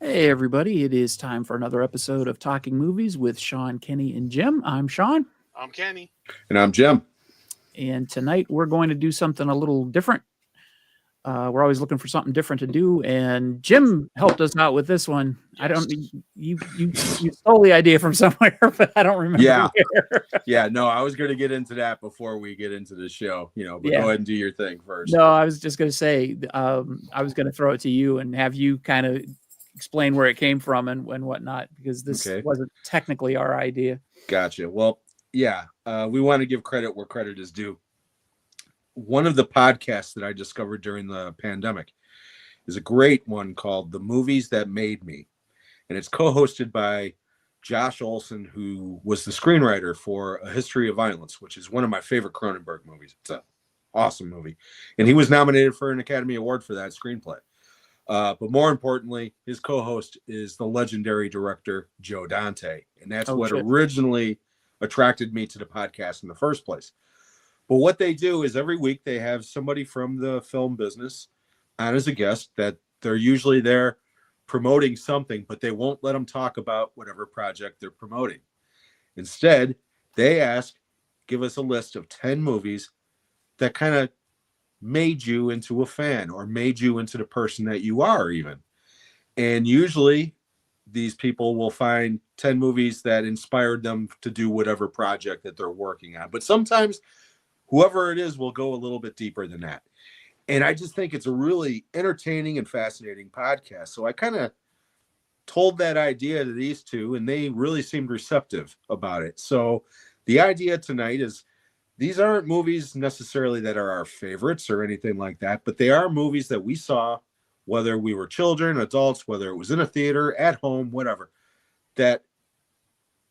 Hey, everybody. It is time for another episode of Talking Movies with Sean, Kenny, and Jim. I'm Sean. I'm Kenny. And I'm Jim. And tonight we're going to do something a little different. We're always looking for something different to do. And Jim helped us out with this one. Yes. I don't, you stole the idea from somewhere, but I don't remember. Yeah. Where. Yeah, no, I was going to get into that before we get into the show, but Yeah. go ahead and do your thing first. No, I was just going to say, I was going to throw it to you and have you kind of explain where it came from and whatnot, because this wasn't technically our idea. Gotcha. Well, yeah, we want to give credit where credit is due. One of the podcasts that I discovered during the pandemic is a great one called The Movies That Made Me. And it's co-hosted by Josh Olson, who was the screenwriter for A History of Violence, which is one of my favorite Cronenberg movies. It's an awesome movie. And he was nominated for an Academy Award for that screenplay. But more importantly, his co-host is the legendary director, Joe Dante. And that's originally attracted me to the podcast in the first place. But what they do is every week they have somebody from the film business on as a guest that they're usually there promoting something, but they won't let them talk about whatever project they're promoting. Instead, they give us a list of 10 movies that kind of made you into a fan or made you into the person that you are even. And usually these people will find 10 movies that inspired them to do whatever project that they're working on. But sometimes whoever it is will go a little bit deeper than that. And I just think it's a really entertaining and fascinating podcast. So I kind of told that idea to these two, and they really seemed receptive about it. So the idea tonight is these aren't movies necessarily that are our favorites or anything like that, but they are movies that we saw, whether we were children, adults, whether it was in a theater, at home, whatever, that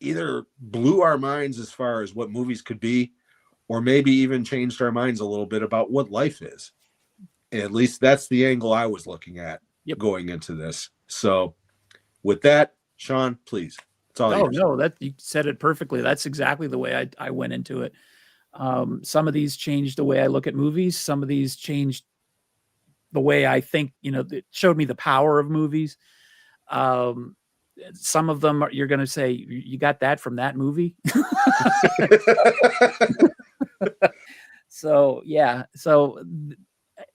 either blew our minds as far as what movies could be, or maybe even changed our minds a little bit about what life is. And at least that's the angle I was looking at going into this. So with that, Sean, please. It's all yours. No, that you said it perfectly. That's exactly the way I went into it. Some of these changed the way I look at movies. Some of these changed the way I think, it showed me the power of movies. Some of them you're going to say, you got that from that movie. So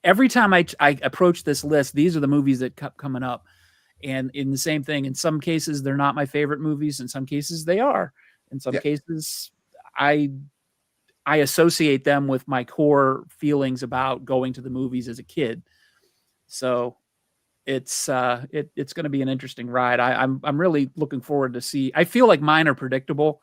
every time I approach this list, these are the movies that kept coming up. And in the same thing, in some cases, they're not my favorite movies. In some cases, they are. In some cases, I associate them with my core feelings about going to the movies as a kid. So it's going to be an interesting ride. I'm really looking forward to see. I feel like mine are predictable,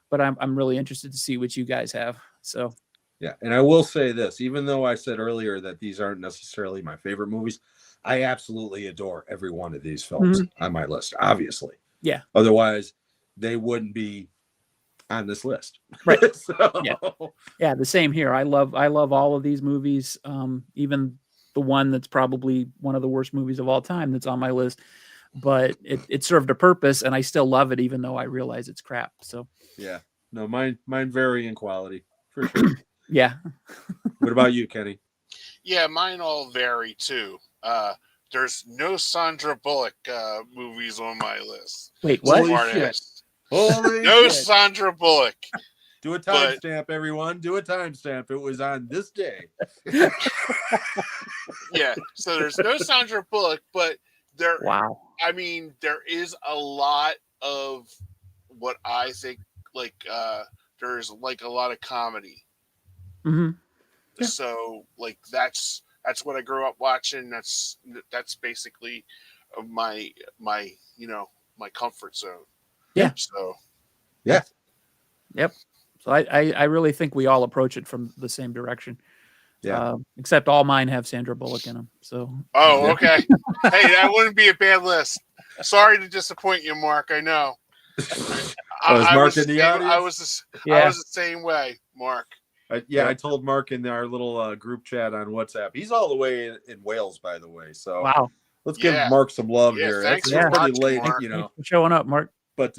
but I'm really interested to see what you guys have. So. Yeah, and I will say this, even though I said earlier that these aren't necessarily my favorite movies, I absolutely adore every one of these films on my list, obviously. Yeah. Otherwise, they wouldn't be on this list. Right. Yeah, the same here. I love all of these movies, even the one that's probably one of the worst movies of all time that's on my list. But it served a purpose, and I still love it, even though I realize it's crap. So yeah. No, mine vary in quality, for sure. Yeah. What about you, Kenny? Yeah, mine all vary too. There's no Sandra Bullock movies on my list. Wait, what? No Sandra Bullock. Do a timestamp, everyone. Do a timestamp. It was on this day. Yeah, so there's no Sandra Bullock, but there. Wow. I mean, there is a lot of what I think there's like a lot of comedy. Mm-hmm. Yeah. So that's what I grew up watching. That's basically my comfort zone. Yeah. So. Yeah. Yep. So I really think we all approach it from the same direction. Yeah. Except all mine have Sandra Bullock in them. So. Oh, okay. Hey, that wouldn't be a bad list. Sorry to disappoint you, Mark. I know. I was in the audience? I was the same way, Mark. I told Mark in our little group chat on WhatsApp. He's all the way in Wales, by the way. So wow, let's give Mark some love here. Thanks for pretty watching, late, Mark. Thanks for showing up, Mark. But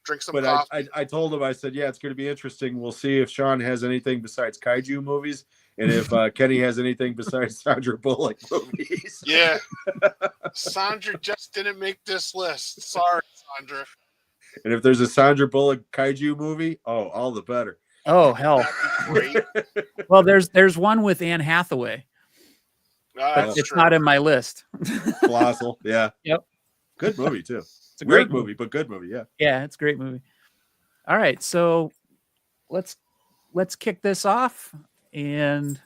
drink some coffee. I told him, I said, yeah, it's going to be interesting. We'll see if Sean has anything besides kaiju movies, and if Kenny has anything besides Sandra Bullock movies. Yeah. Sandra just didn't make this list. Sorry, Sandra. And if there's a Sandra Bullock kaiju movie, oh, all the better. Oh hell! That'd be great. Well, there's one with Anne Hathaway, but That's it's true. not in my list. Colossal, yeah. Yep. Good movie too. It's a Weird great movie, but good movie, yeah. Yeah, it's a great movie. All right, so let's kick this off. And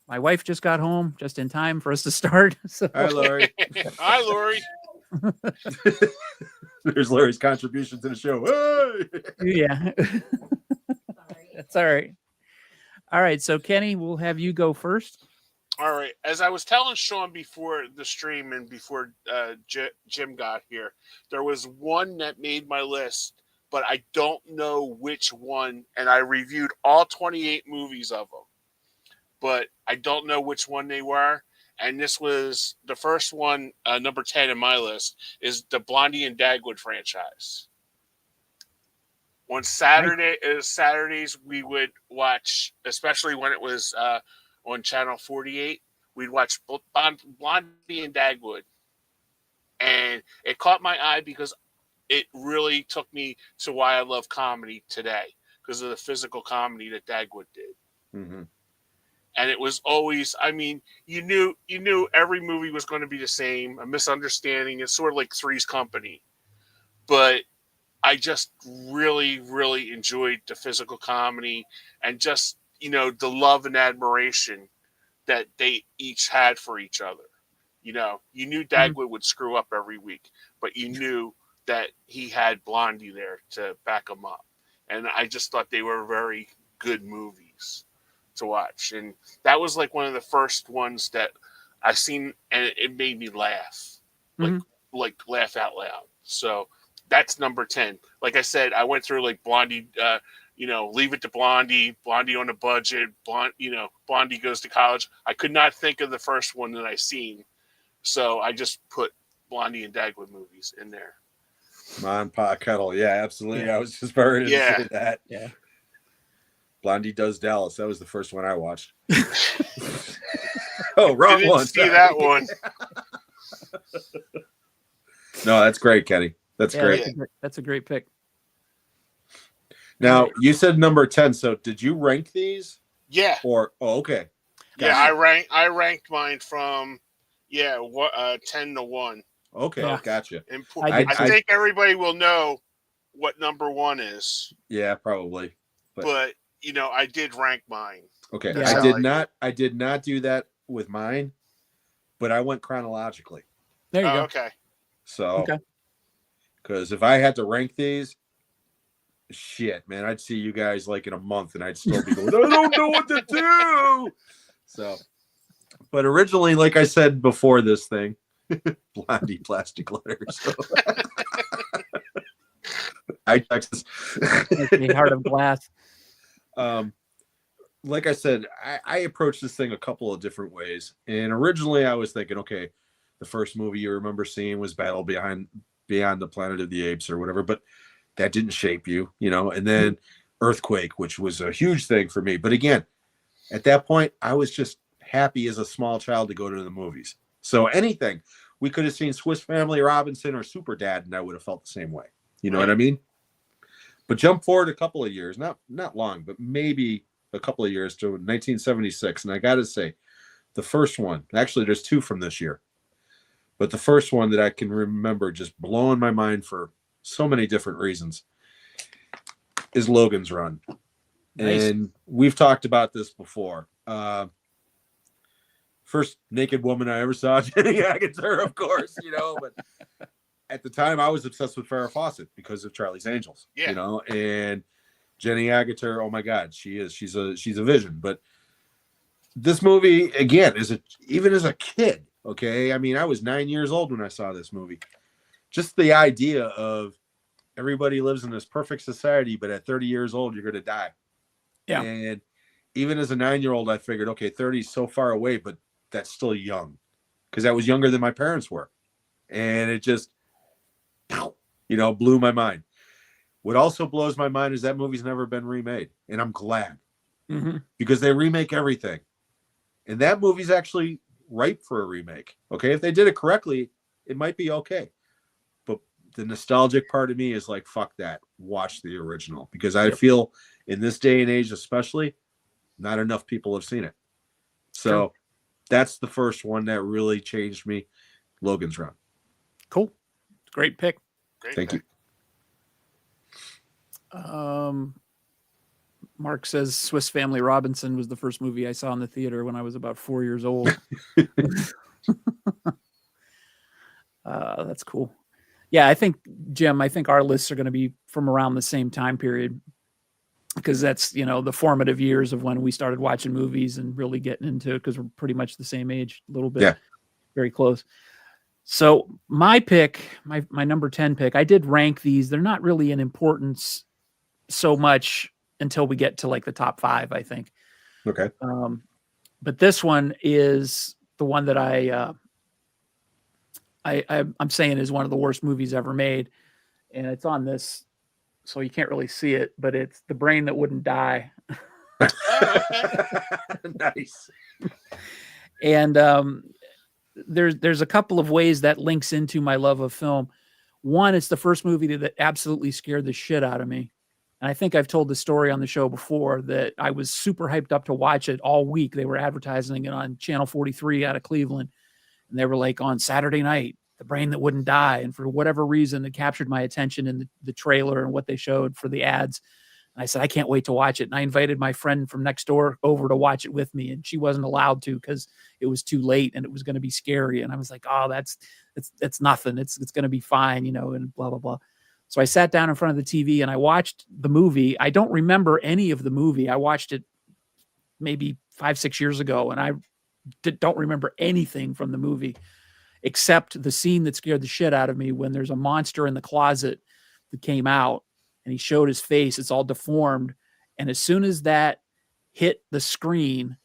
my wife just got home just in time for us to start. So Hi, Lori. Hi, Lori. There's Lori's contribution to the show. Hey! yeah. That's all right. All right, so Kenny, we'll have you go first. All right. As I was telling Sean before the stream and before Jim got here, there was one that made my list, but I don't know which one. And I reviewed all 28 movies of them, but I don't know which one they were. And this was the first one, number 10 in my list, is the Blondie and Dagwood franchise. On Saturdays, we would watch, especially when it was on Channel 48, we'd watch Blondie and Dagwood. And it caught my eye because it really took me to why I love comedy today, because of the physical comedy that Dagwood did. Mm-hmm. And it was always, I mean, you knew every movie was going to be the same, a misunderstanding. It's sort of like Three's Company. But I just really, really enjoyed the physical comedy and just, the love and admiration that they each had for each other. You knew Dagwood would screw up every week, but you knew that he had Blondie there to back him up. And I just thought they were very good movies to watch. And that was like one of the first ones that I seen, and it made me laugh, like laugh out loud. So that's number 10. Like I said, I went through like Blondie, Leave It to Blondie, Blondie on a Budget, Blondie Goes to College. I could not think of the first one that I seen. So I just put Blondie and Dagwood movies in there. Mon Pa Kettle. Yeah, absolutely. Yeah. I was just about ready to say that. Yeah. Blondie Does Dallas. That was the first one I watched. Oh, wrong one. See that one. No, that's great, Kenny. That's great. That's a great pick. Now, you said number 10. So did you rank these? Yeah. Okay. Gotcha. Yeah, I ranked mine from 10 to 1. Okay, gotcha. I think everybody will know what number 1 is. Yeah, probably. But I did rank mine. Okay. Yeah. I did not do that with mine, but I went chronologically. There you go. Okay. So, because if I had to rank these, shit, man, I'd see you guys like in a month and I'd still be going, I don't know what to do. So, but originally, like I said before this thing, Blondie plastic letters. So. Texas. Heart of Glass. Like I said, I approached this thing a couple of different ways. And originally I was thinking, okay, the first movie you remember seeing was Battle Beyond the Planet of the Apes or whatever, but that didn't shape you, and then Earthquake, which was a huge thing for me. But again, at that point, I was just happy as a small child to go to the movies. So anything, we could have seen Swiss Family Robinson or Super Dad, and I would have felt the same way. You know what I mean? But jump forward a couple of years, not long, but maybe a couple of years to 1976. And I got to say, the first one, actually there's 2 from this year, but the first one that I can remember just blowing my mind for so many different reasons is Logan's Run. Nice. And we've talked about this before. First naked woman I ever saw, Jenny Agutter, of course, but at the time I was obsessed with Farrah Fawcett because of Charlie's Angels, and Jenny Agutter, oh my God, she's a vision. But this movie, again, even as a kid, okay, I mean, I was 9 years old when I saw this movie. Just the idea of everybody lives in this perfect society, but at 30 years old, you're going to die. Yeah. And even as a 9-year-old, I figured, okay, 30 is so far away, but that's still young, because I was younger than my parents were. And it just, blew my mind. What also blows my mind is that movie's never been remade. And I'm glad, because they remake everything. And that movie's actually ripe for a remake. Okay, if they did it correctly, it might be okay. But the nostalgic part of me is like, fuck that. Watch the original, because I feel in this day and age, especially, not enough people have seen it. So that's the first one that really changed me. Logan's Run. Cool. Great pick. Thank you. Mark says Swiss Family Robinson was the first movie I saw in the theater when I was about 4 years old. That's cool. Yeah, I think, Jim, our lists are going to be from around the same time period, because that's, the formative years of when we started watching movies and really getting into it, because we're pretty much the same age, a little bit, very close. So my pick, my number 10 pick, I did rank these. They're not really in importance so much until we get to like the top 5, I think. Okay. But this one is the one that I'm saying is one of the worst movies ever made. And it's on this, so you can't really see it, but it's The Brain That Wouldn't Die. Nice. And there's a couple of ways that links into my love of film. One, it's the first movie that absolutely scared the shit out of me. And I think I've told the story on the show before that I was super hyped up to watch it all week. They were advertising it on Channel 43 out of Cleveland. And they were like, on Saturday night, The Brain That Wouldn't Die. And for whatever reason, it captured my attention in the trailer and what they showed for the ads. And I said, I can't wait to watch it. And I invited my friend from next door over to watch it with me. And she wasn't allowed to because it was too late and it was going to be scary. And I was like, oh, that's nothing. It's going to be fine, and blah, blah, blah. So I sat down in front of the TV and I watched the movie. I don't remember any of the movie. I watched it maybe 5-6 years ago, and I don't remember anything from the movie except the scene that scared the shit out of me when there's a monster in the closet that came out and he showed his face. It's all deformed. And as soon as that hit the screen,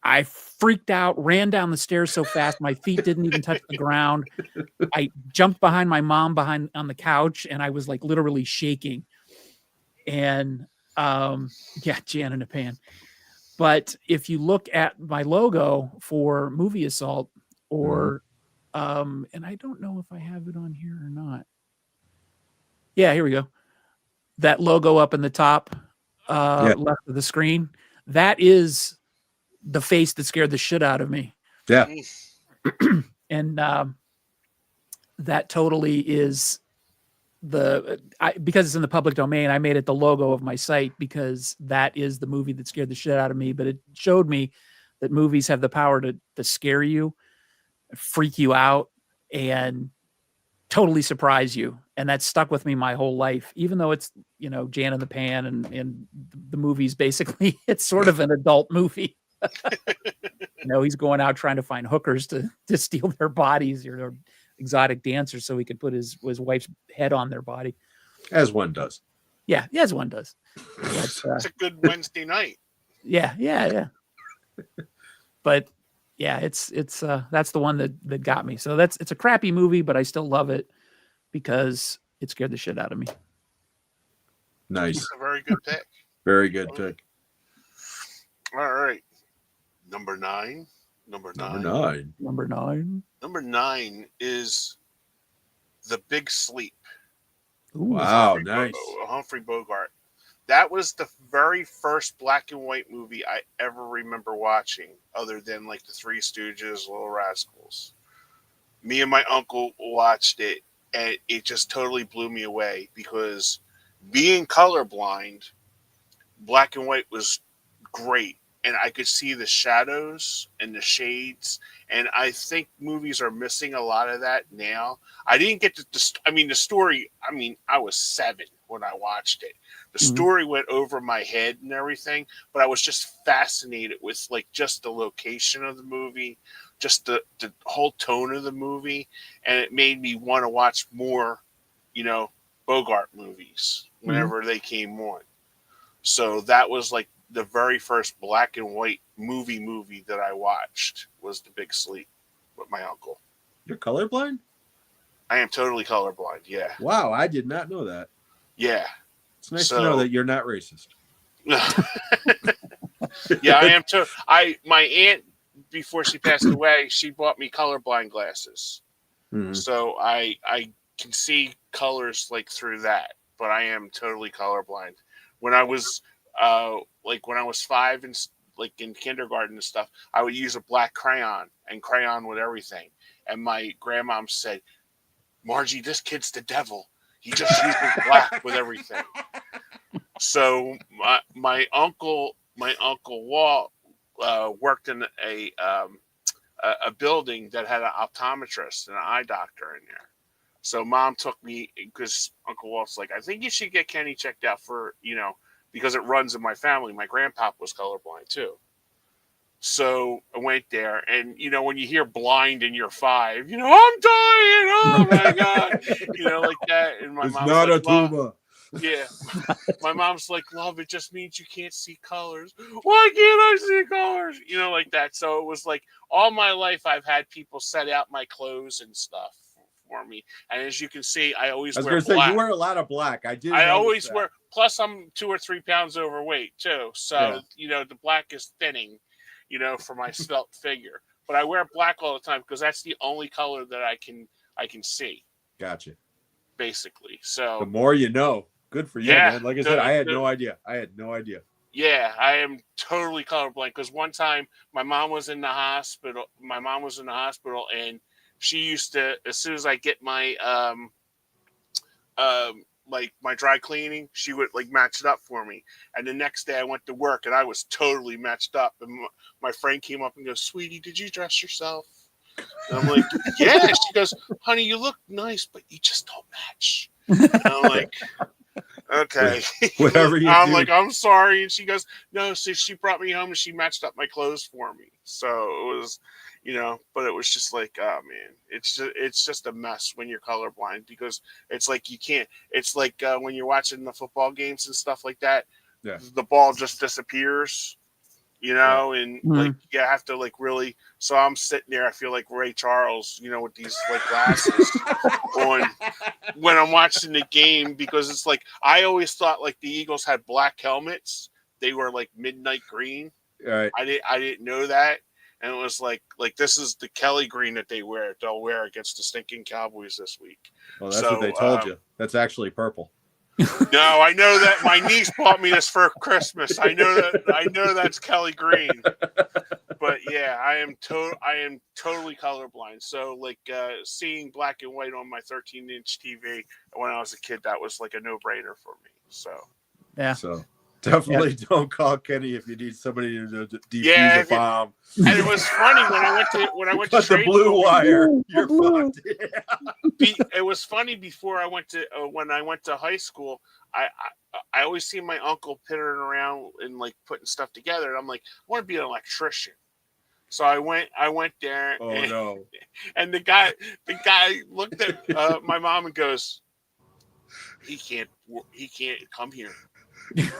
I freaked out, ran down the stairs so fast, my feet didn't even touch the ground. I jumped behind my mom on the couch, and I was like literally shaking. And Jan in a pan. But if you look at my logo for Movie Assault, or and I don't know if I have it on here or not. Yeah, here we go. That logo up in the top left of the screen, that is the face that scared the shit out of me. Yeah. And that totally is because it's in the public domain, I made it the logo of my site because that is the movie that scared the shit out of me. But it showed me that movies have the power to scare you, freak you out, and totally surprise you. And that stuck with me my whole life, even though it's, Jan in the Pan and the movie's basically, it's sort of an adult movie. He's going out trying to find hookers to steal their bodies or exotic dancers so he could put his wife's head on their body. As one does. Yeah, as one does. It's a good Wednesday night. Yeah. But yeah, it's that's the one that got me. So it's a crappy movie, but I still love it because it scared the shit out of me. Nice. That's a very good pick. Very good pick. All right. Number nine is The Big Sleep. Ooh, wow, nice. Humphrey Bogart. That was the very first black and white movie I ever remember watching, other than like the Three Stooges, Little Rascals. Me and my uncle watched it, and it just totally blew me away because being colorblind, black and white was great. And I could see the shadows and the shades. And I think movies are missing a lot of that now. I didn't get the story. I was 7 when I watched it. The story went over my head and everything, but I was just fascinated with like just the location of the movie, just the whole tone of the movie. And it made me want to watch more, Bogart movies whenever they came on. So that was like the very first black and white movie that I watched was The Big Sleep with my uncle. You're colorblind? I am totally colorblind. Yeah. Wow, I did not know that. Yeah. It's nice to know that you're not racist. Yeah, I am too. My aunt before she passed away, she bought me colorblind glasses. Mhm. So I can see colors like through that, but I am totally colorblind. When I was when I was 5 and like in kindergarten and stuff, I would use a black crayon and crayon with everything. And my grandmom said, "Margie, this kid's the devil. He just uses black with everything." So my uncle Walt worked in a building that had an optometrist and an eye doctor in there. So mom took me because Uncle Walt's like, I think you should get Kenny checked out for, because it runs in my family. My grandpop was colorblind too. So I went there, and when you hear blind and you're 5, I'm dying. Oh my god, like that. And my It's mom's not like, a "Mom, tumor. yeah." My mom's like, "Love, it just means you can't see colors. Why can't I see colors?" Like that. So it was like all my life I've had people set out my clothes and stuff for me. And as you can see, I always I was wear going to say, black. you wear a lot of black. I did. I notice always that. wear. Plus, I'm 2 or 3 pounds overweight too. So the black is thinning, for my svelte figure. But I wear black all the time because that's the only color that I can see. Gotcha. Basically, The so more you know. Good for you, yeah, man. Like I said, I had no idea. Yeah, I am totally colorblind because one time my mom was in the hospital. And she used to, as soon as I get my like my dry cleaning, she would like match it up for me. And the next day I went to work and I was totally matched up. And my friend came up and goes, "Sweetie, did you dress yourself?" And I'm like, "Yeah." She goes, "Honey, you look nice, but you just don't match." And I'm like, "Okay." Whatever you I'm do. like, "I'm sorry." And she goes, "No." So she brought me home and she matched up my clothes for me. So it was, but it was just like, oh man, it's just a mess when you're colorblind because it's like you can't. It's like when you're watching the football games and stuff like that. Yeah. The ball just disappears. And like you have to like really. So I'm sitting there. I feel like Ray Charles, with these like glasses on when I'm watching the game because it's like I always thought like the Eagles had black helmets. They were like midnight green. All right. I didn't know that, and it was like this is the Kelly green that they'll wear against the stinking Cowboys this week. Well, that's what they told you. That's actually purple. No, I know that my niece bought me this for Christmas. I know that's Kelly green. But yeah, I am totally colorblind. So like seeing black and white on my 13-inch TV when I was a kid, that was like a no-brainer for me. So yeah. So definitely don't call Kenny if you need somebody to defuse a bomb. And it was funny when I went to the blue school, wire. You're fucked. It was funny before I went to when I went to high school. I always see my uncle pittering around and like putting stuff together, and I'm like, I want to be an electrician. So I went there. Oh no! And the guy looked at my mom and goes, he can't come here.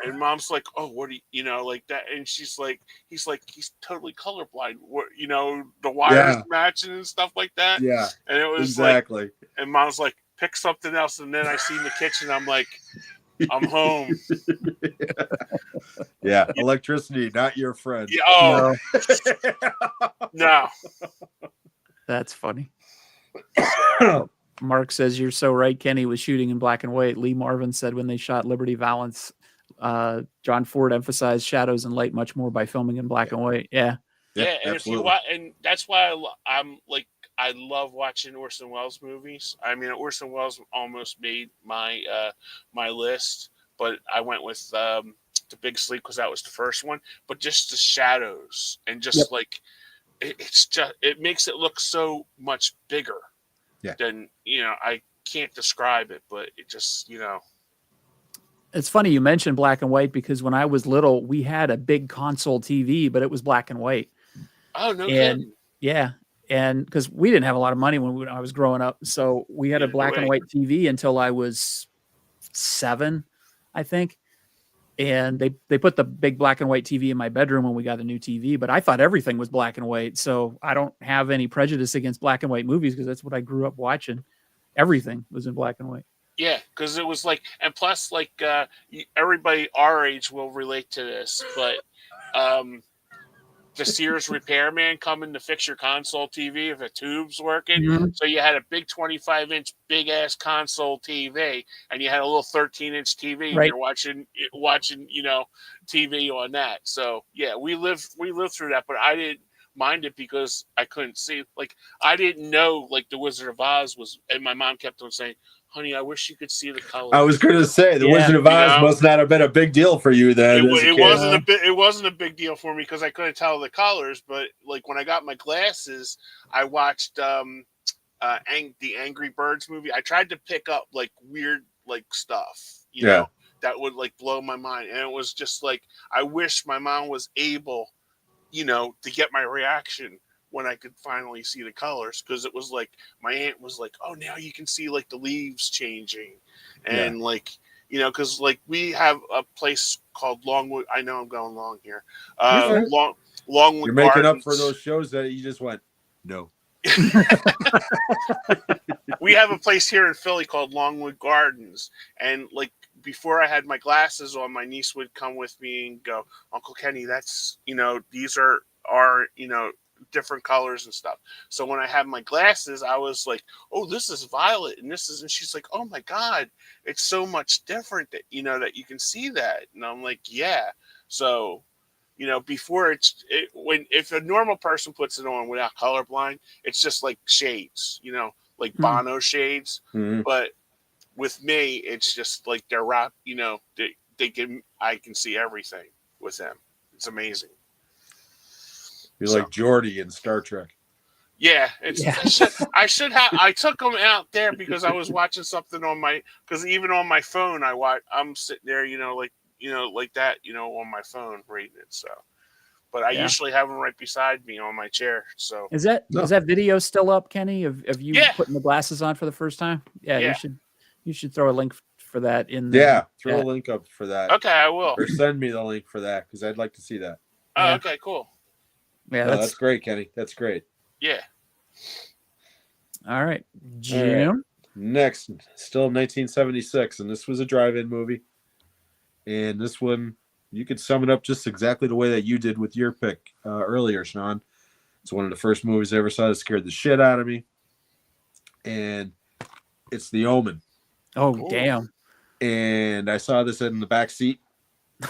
And mom's like, "Oh, what do you like that?" And he's totally colorblind. What the wires matching and stuff like that. Yeah, and it was exactly. And mom's like, "Pick something else." And then I see in the kitchen, I'm like, I'm home. Yeah, electricity, not your friend. Yeah, oh no. That's funny. Mark says you're so right. Kenny was shooting in black and white. Lee Marvin said when they shot Liberty Valance, John Ford emphasized shadows and light much more by filming in black and white. Yeah. Yeah, and if you watch, and that's why I'm like I love watching Orson Welles movies. I mean, Orson Welles almost made my my list, but I went with The Big Sleep because that was the first one. But just the shadows and just like it makes it look so much bigger. Than I can't describe it, but it just It's funny you mentioned black and white because when I was little, we had a big console TV, but it was black and white. Oh, no kidding. Yeah. And because we didn't have a lot of money when I was growing up. So we had a black and white TV until I was 7, I think. And they put the big black and white TV in my bedroom when we got a new TV, but I thought everything was black and white. So I don't have any prejudice against black and white movies because that's what I grew up watching. Everything was in black and white. Yeah, because it was like, and plus, like everybody our age will relate to this, but the Sears repairman coming to fix your console TV if a tube's working. Mhm. So you had a big 25-inch big ass console TV, and you had a little 13-inch TV, and Right. you're watching TV on that. So yeah, we lived through that, but I didn't mind it because I couldn't see. Like, I didn't know like the Wizard of Oz was, and my mom kept on saying, "Honey, I wish you could see the colors." I was going to say the Yeah. Wizard of Oz must not have been a big deal for you then. as a It kid. wasn't a big deal for me because I couldn't tell the colors. But like when I got my glasses, I watched the Angry Birds movie. I tried to pick up like weird like stuff, you know, that would like blow my mind. And it was just like, I wish my mom was able, you know, to get my reaction when I could finally see the colors, because it was like my aunt was like, "Oh, now you can see like the leaves changing," and like, you know, because like we have a place called Longwood. I know I'm going long here. Longwood. You're making Gardens. up for those shows that you just went no. We have a place here in Philly called Longwood Gardens, and like before I had my glasses on, my niece would come with me and go, "Uncle Kenny, that's, you know, these are you know, different colors and stuff." So when I had my glasses, I was like, "Oh, this is violet, and this is," and she's like, "Oh my God, it's so much different that, you know, that you can see that." And I'm like, "Yeah." So, you know, before if a normal person puts it on without colorblind, it's just like shades, you know, like Bono shades. Mm-hmm. But with me, it's just like they're wrapped, you know, I can see everything with them. It's amazing. You're like Geordi in Star Trek. Yeah, I took them out there because I was watching something because even on my phone, I'm sitting there, you know, like that, you know, on my phone reading it. So, but I usually have them right beside me on my chair. So is that video still up, Kenny? Of you putting the glasses on for the first time? Yeah. You should throw a link for that in there. Yeah, throw a link up for that. Okay, I will. Or send me the link for that because I'd like to see that. Oh, okay, cool. Yeah, that's great, Kenny. That's great. Yeah. All right, Jim. All right. Next, still 1976, and this was a drive-in movie. And this one, you could sum it up just exactly the way that you did with your pick earlier, Sean. It's one of the first movies I ever saw that scared the shit out of me. And it's The Omen. Oh, cool. Damn. And I saw this in the back seat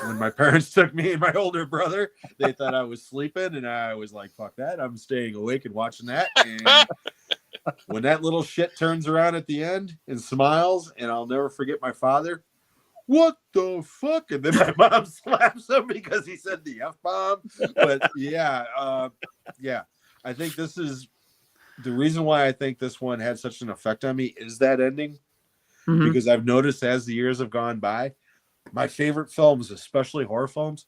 when my parents took me and my older brother. They thought I was sleeping, and I was like, fuck that. I'm staying awake and watching that. And when that little shit turns around at the end and smiles, and I'll never forget my father, "What the fuck?" And then my mom slaps him because he said the F-bomb. But yeah, I think this is the reason why I think this one had such an effect on me is that ending. Mm-hmm. Because I've noticed as the years have gone by, my favorite films, especially horror films,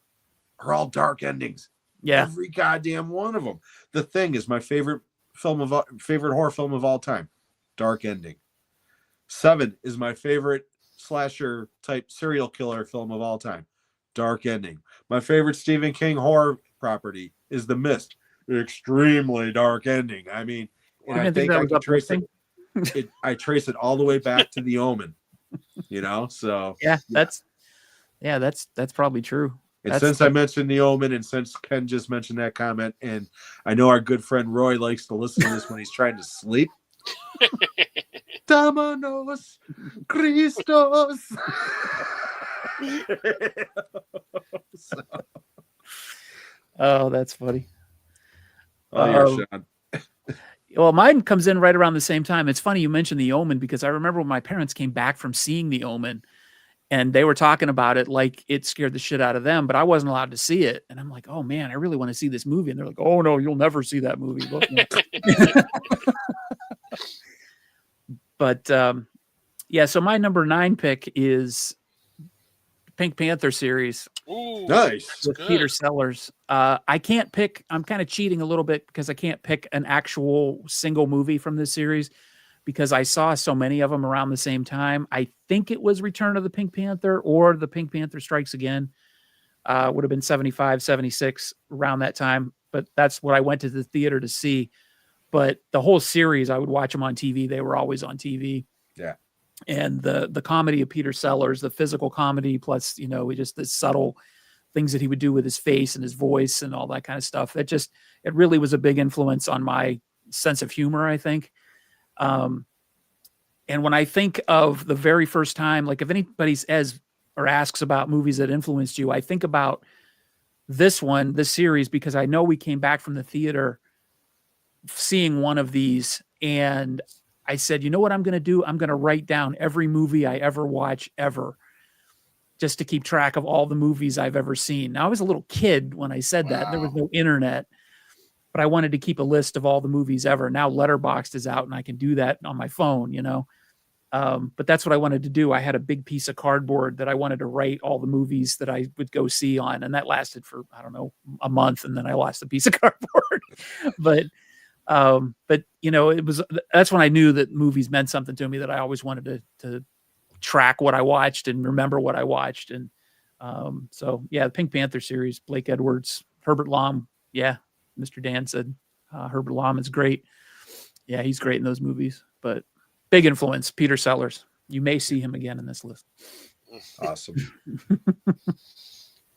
are all dark endings. Yeah, every goddamn one of them. The Thing is my favorite horror film of all time. Dark ending. Seven is my favorite slasher type serial killer film of all time. Dark ending. My favorite Stephen King horror property is The Mist. Extremely dark ending. I mean, and I think I can trace it. I trace it all the way back to The Omen. You know, so that's probably true. And since I mentioned The Omen, and since Ken just mentioned that comment, and I know our good friend Roy likes to listen to this when he's trying to sleep. Dominos Christos. Oh, that's funny. Oh, Sean. Well, mine comes in right around the same time. It's funny you mentioned The Omen because I remember when my parents came back from seeing The Omen and they were talking about it like it scared the shit out of them, but I wasn't allowed to see it. And I'm like, oh man, I really want to see this movie. And they're like, oh no, you'll never see that movie. But so my number 9 pick is Pink Panther series. Ooh, nice. With Peter Sellers. I can't pick, I'm kind of cheating a little bit because I can't pick an actual single movie from this series because I saw so many of them around the same time. I think it was Return of the Pink Panther or The Pink Panther Strikes Again. Would have been 75, 76 around that time. But that's what I went to the theater to see. But the whole series, I would watch them on TV. They were always on TV. Yeah. And the comedy of Peter Sellers, the physical comedy, plus, just the subtle things that he would do with his face and his voice and all that kind of stuff. It really was a big influence on my sense of humor, I think. And when I think of the very first time, like if anybody says or asks about movies that influenced you, I think about this series, because I know we came back from the theater seeing one of these, and I said, you know what I'm going to do? I'm going to write down every movie I ever watch ever, just to keep track of all the movies I've ever seen. Now, I was a little kid when I said that. There was no internet, but I wanted to keep a list of all the movies ever. Now Letterboxd is out and I can do that on my phone, you know? But that's what I wanted to do. I had a big piece of cardboard that I wanted to write all the movies that I would go see on. And that lasted for, I don't know, a month. And then I lost the piece of cardboard. but you know, that's when I knew that movies meant something to me, that I always wanted to track what I watched and remember what I watched. And so, yeah, the Pink Panther series, Blake Edwards, Herbert Lom. Yeah. Mr. Dan said Herbert Lom is great. Yeah, he's great in those movies, but big influence, Peter Sellers. You may see him again in this list. Awesome.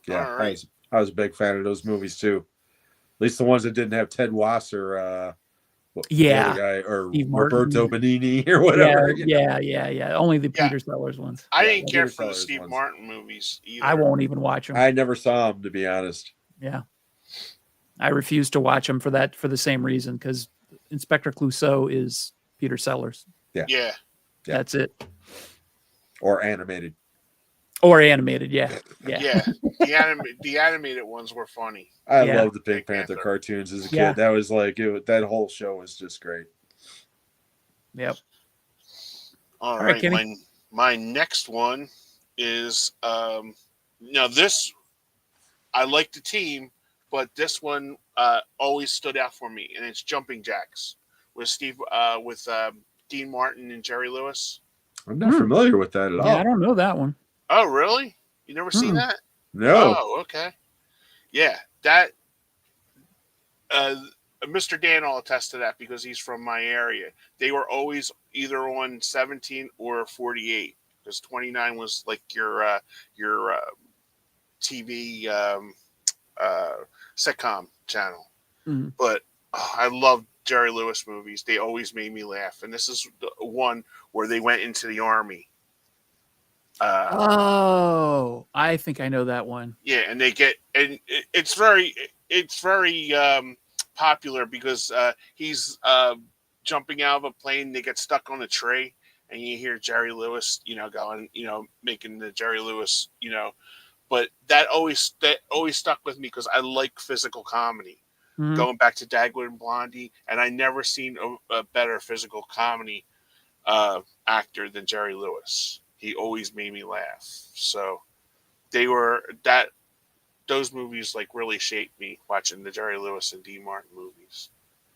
Yeah, right. I was a big fan of those movies too. At least the ones that didn't have Ted Wass or the other guy, or Steve Roberto Martin. Benigni or whatever. Yeah. Only the Peter Sellers ones. I didn't care Peter for the Sellers Steve ones. Martin movies either. I won't even watch them. I never saw him, to be honest. Yeah. I refuse to watch them for the same reason, because Inspector Clouseau is Peter Sellers. Yeah. That's it. Or animated. Or animated, yeah. The animated ones were funny. I loved the Pink Panther cartoons as a kid. Yeah. That was like that whole show was just great. Yep. All right, right. My next one is now this, I like the team, but this one always stood out for me, and it's Jumping Jacks with Dean Martin and Jerry Lewis. I'm not familiar with that at all. Yeah, I don't know that one. Oh, really? You never seen that? No. Oh, okay. Yeah, that Mr. Dan will attest to that because he's from my area. They were always either on 17 or 48, because 29 was like your TV sitcom channel. Mm-hmm. But I love Jerry Lewis movies. They always made me laugh. And this is the one where they went into the army. I think I know that one. Yeah, and it's very popular because he's jumping out of a plane. They get stuck on a tree, and you hear Jerry Lewis, going, making the Jerry Lewis, But that always stuck with me because I like physical comedy. Mm-hmm. Going back to Dagwood and Blondie, and I never seen a better physical comedy actor than Jerry Lewis. He always made me laugh. So those movies like really shaped me, watching the Jerry Lewis and Dean Martin movies.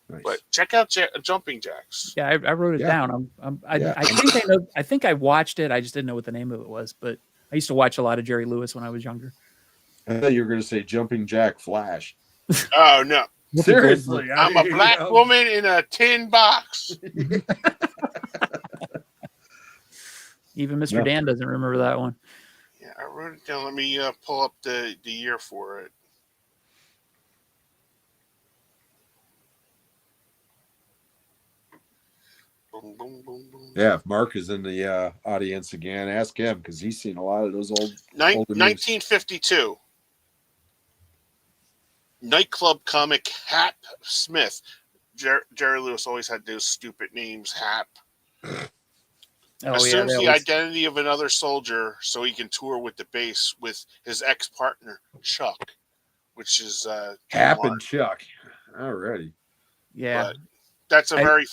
Nice. But check out Jumping Jacks. Yeah, I wrote it down. I think I watched it. I just didn't know what the name of it was. But I used to watch a lot of Jerry Lewis when I was younger. I thought you were going to say Jumping Jack Flash. Oh no! Seriously, I'm a black woman in a tin box. Even Mr. Dan doesn't remember that one. Yeah, I wrote it down. Let me pull up the year for it. Boom, boom, boom, boom. Yeah, if Mark is in the audience again, ask him because he's seen a lot of those old. 1952. Nightclub comic Hap Smith. Jerry Lewis always had those stupid names, Hap. Assumes the identity of another soldier so he can tour with the base with his ex-partner, Chuck, which is Hap and Chuck. Alrighty. Yeah. But that's very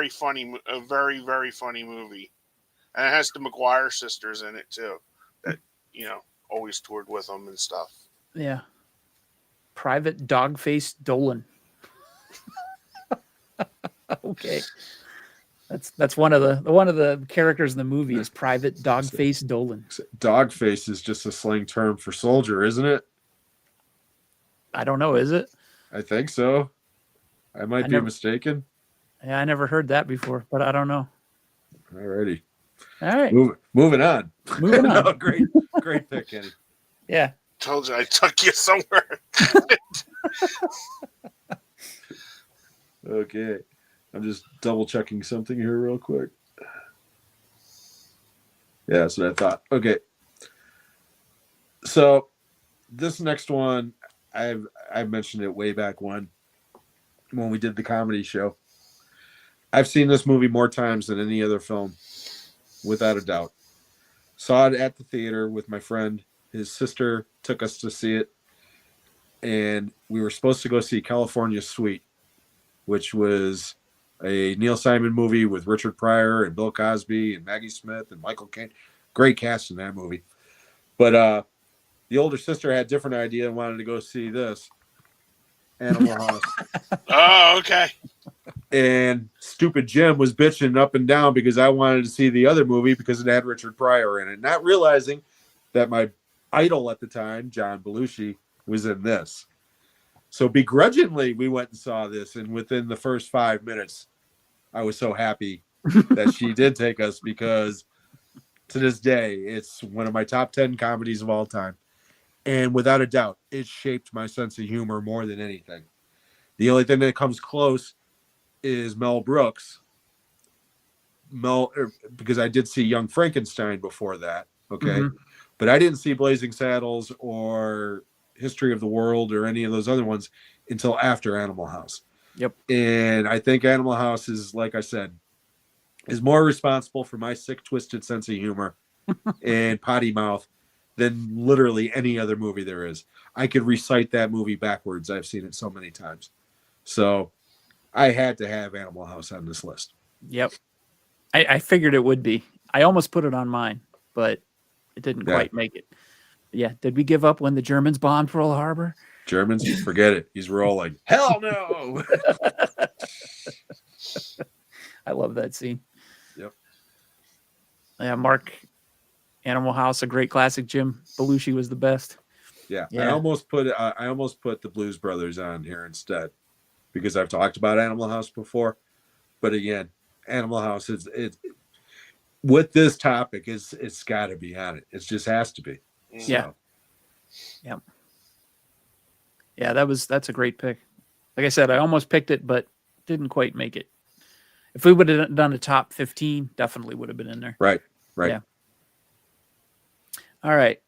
funny, a very, very funny movie. And it has the McGuire sisters in it too. That, always toured with them and stuff. Yeah. Private Dogface Dolan. Okay. That's one of the characters in the movie is Private Dogface Dolan. Dogface is just a slang term for soldier, isn't it? I don't know, is it? I think so. I might be mistaken. Yeah, I never heard that before, but I don't know. Alrighty. All right. Moving on. Moving on. No, great pick, Kenny. Yeah. told you I took you somewhere. Okay. I'm just double checking something here real quick. Yeah, that's what I thought. Okay. So this next one, I've mentioned it way back when we did the comedy show. I've seen this movie more times than any other film, without a doubt. Saw it at the theater with my friend. His sister took us to see it, and we were supposed to go see California Suite, which was a Neil Simon movie with Richard Pryor and Bill Cosby and Maggie Smith and Michael Caine. Great cast in that movie. But the older sister had a different idea and wanted to go see this, Animal House. Oh, okay. And stupid Jim was bitching up and down because I wanted to see the other movie because it had Richard Pryor in it, not realizing that my idol at the time, John Belushi, was in this. So begrudgingly, we went and saw this, and within the first 5 minutes, I was so happy that she did take us, because to this day, it's one of my top 10 comedies of all time. And without a doubt, it shaped my sense of humor more than anything. The only thing that comes close is Mel Brooks. Because I did see Young Frankenstein before that, okay? Mm-hmm. But I didn't see Blazing Saddles or History of the World or any of those other ones until after Animal House. Yep. And I think Animal House is, like I said, is more responsible for my sick, twisted sense of humor and potty mouth than literally any other movie there is. I could recite that movie backwards. I've seen it so many times. So I had to have Animal House on this list. Yep. I figured it would be. I almost put it on mine, but it didn't quite make it. Yeah. Did we give up when the Germans bombed Pearl Harbor? Germans, forget it. He's rolling. Hell no. I love that scene. Yep. Yeah, Mark, Animal House, a great classic. Jim Belushi was the best. Yeah. I almost put the Blues Brothers on here instead, because I've talked about Animal House before. But again, Animal House is with this topic, it's got to be on it. It just has to be. Yeah. Yeah. Yeah, that's a great pick. Like I said, I almost picked it, but didn't quite make it. If we would have done a top 15, definitely would have been in there. Right. Yeah. All right.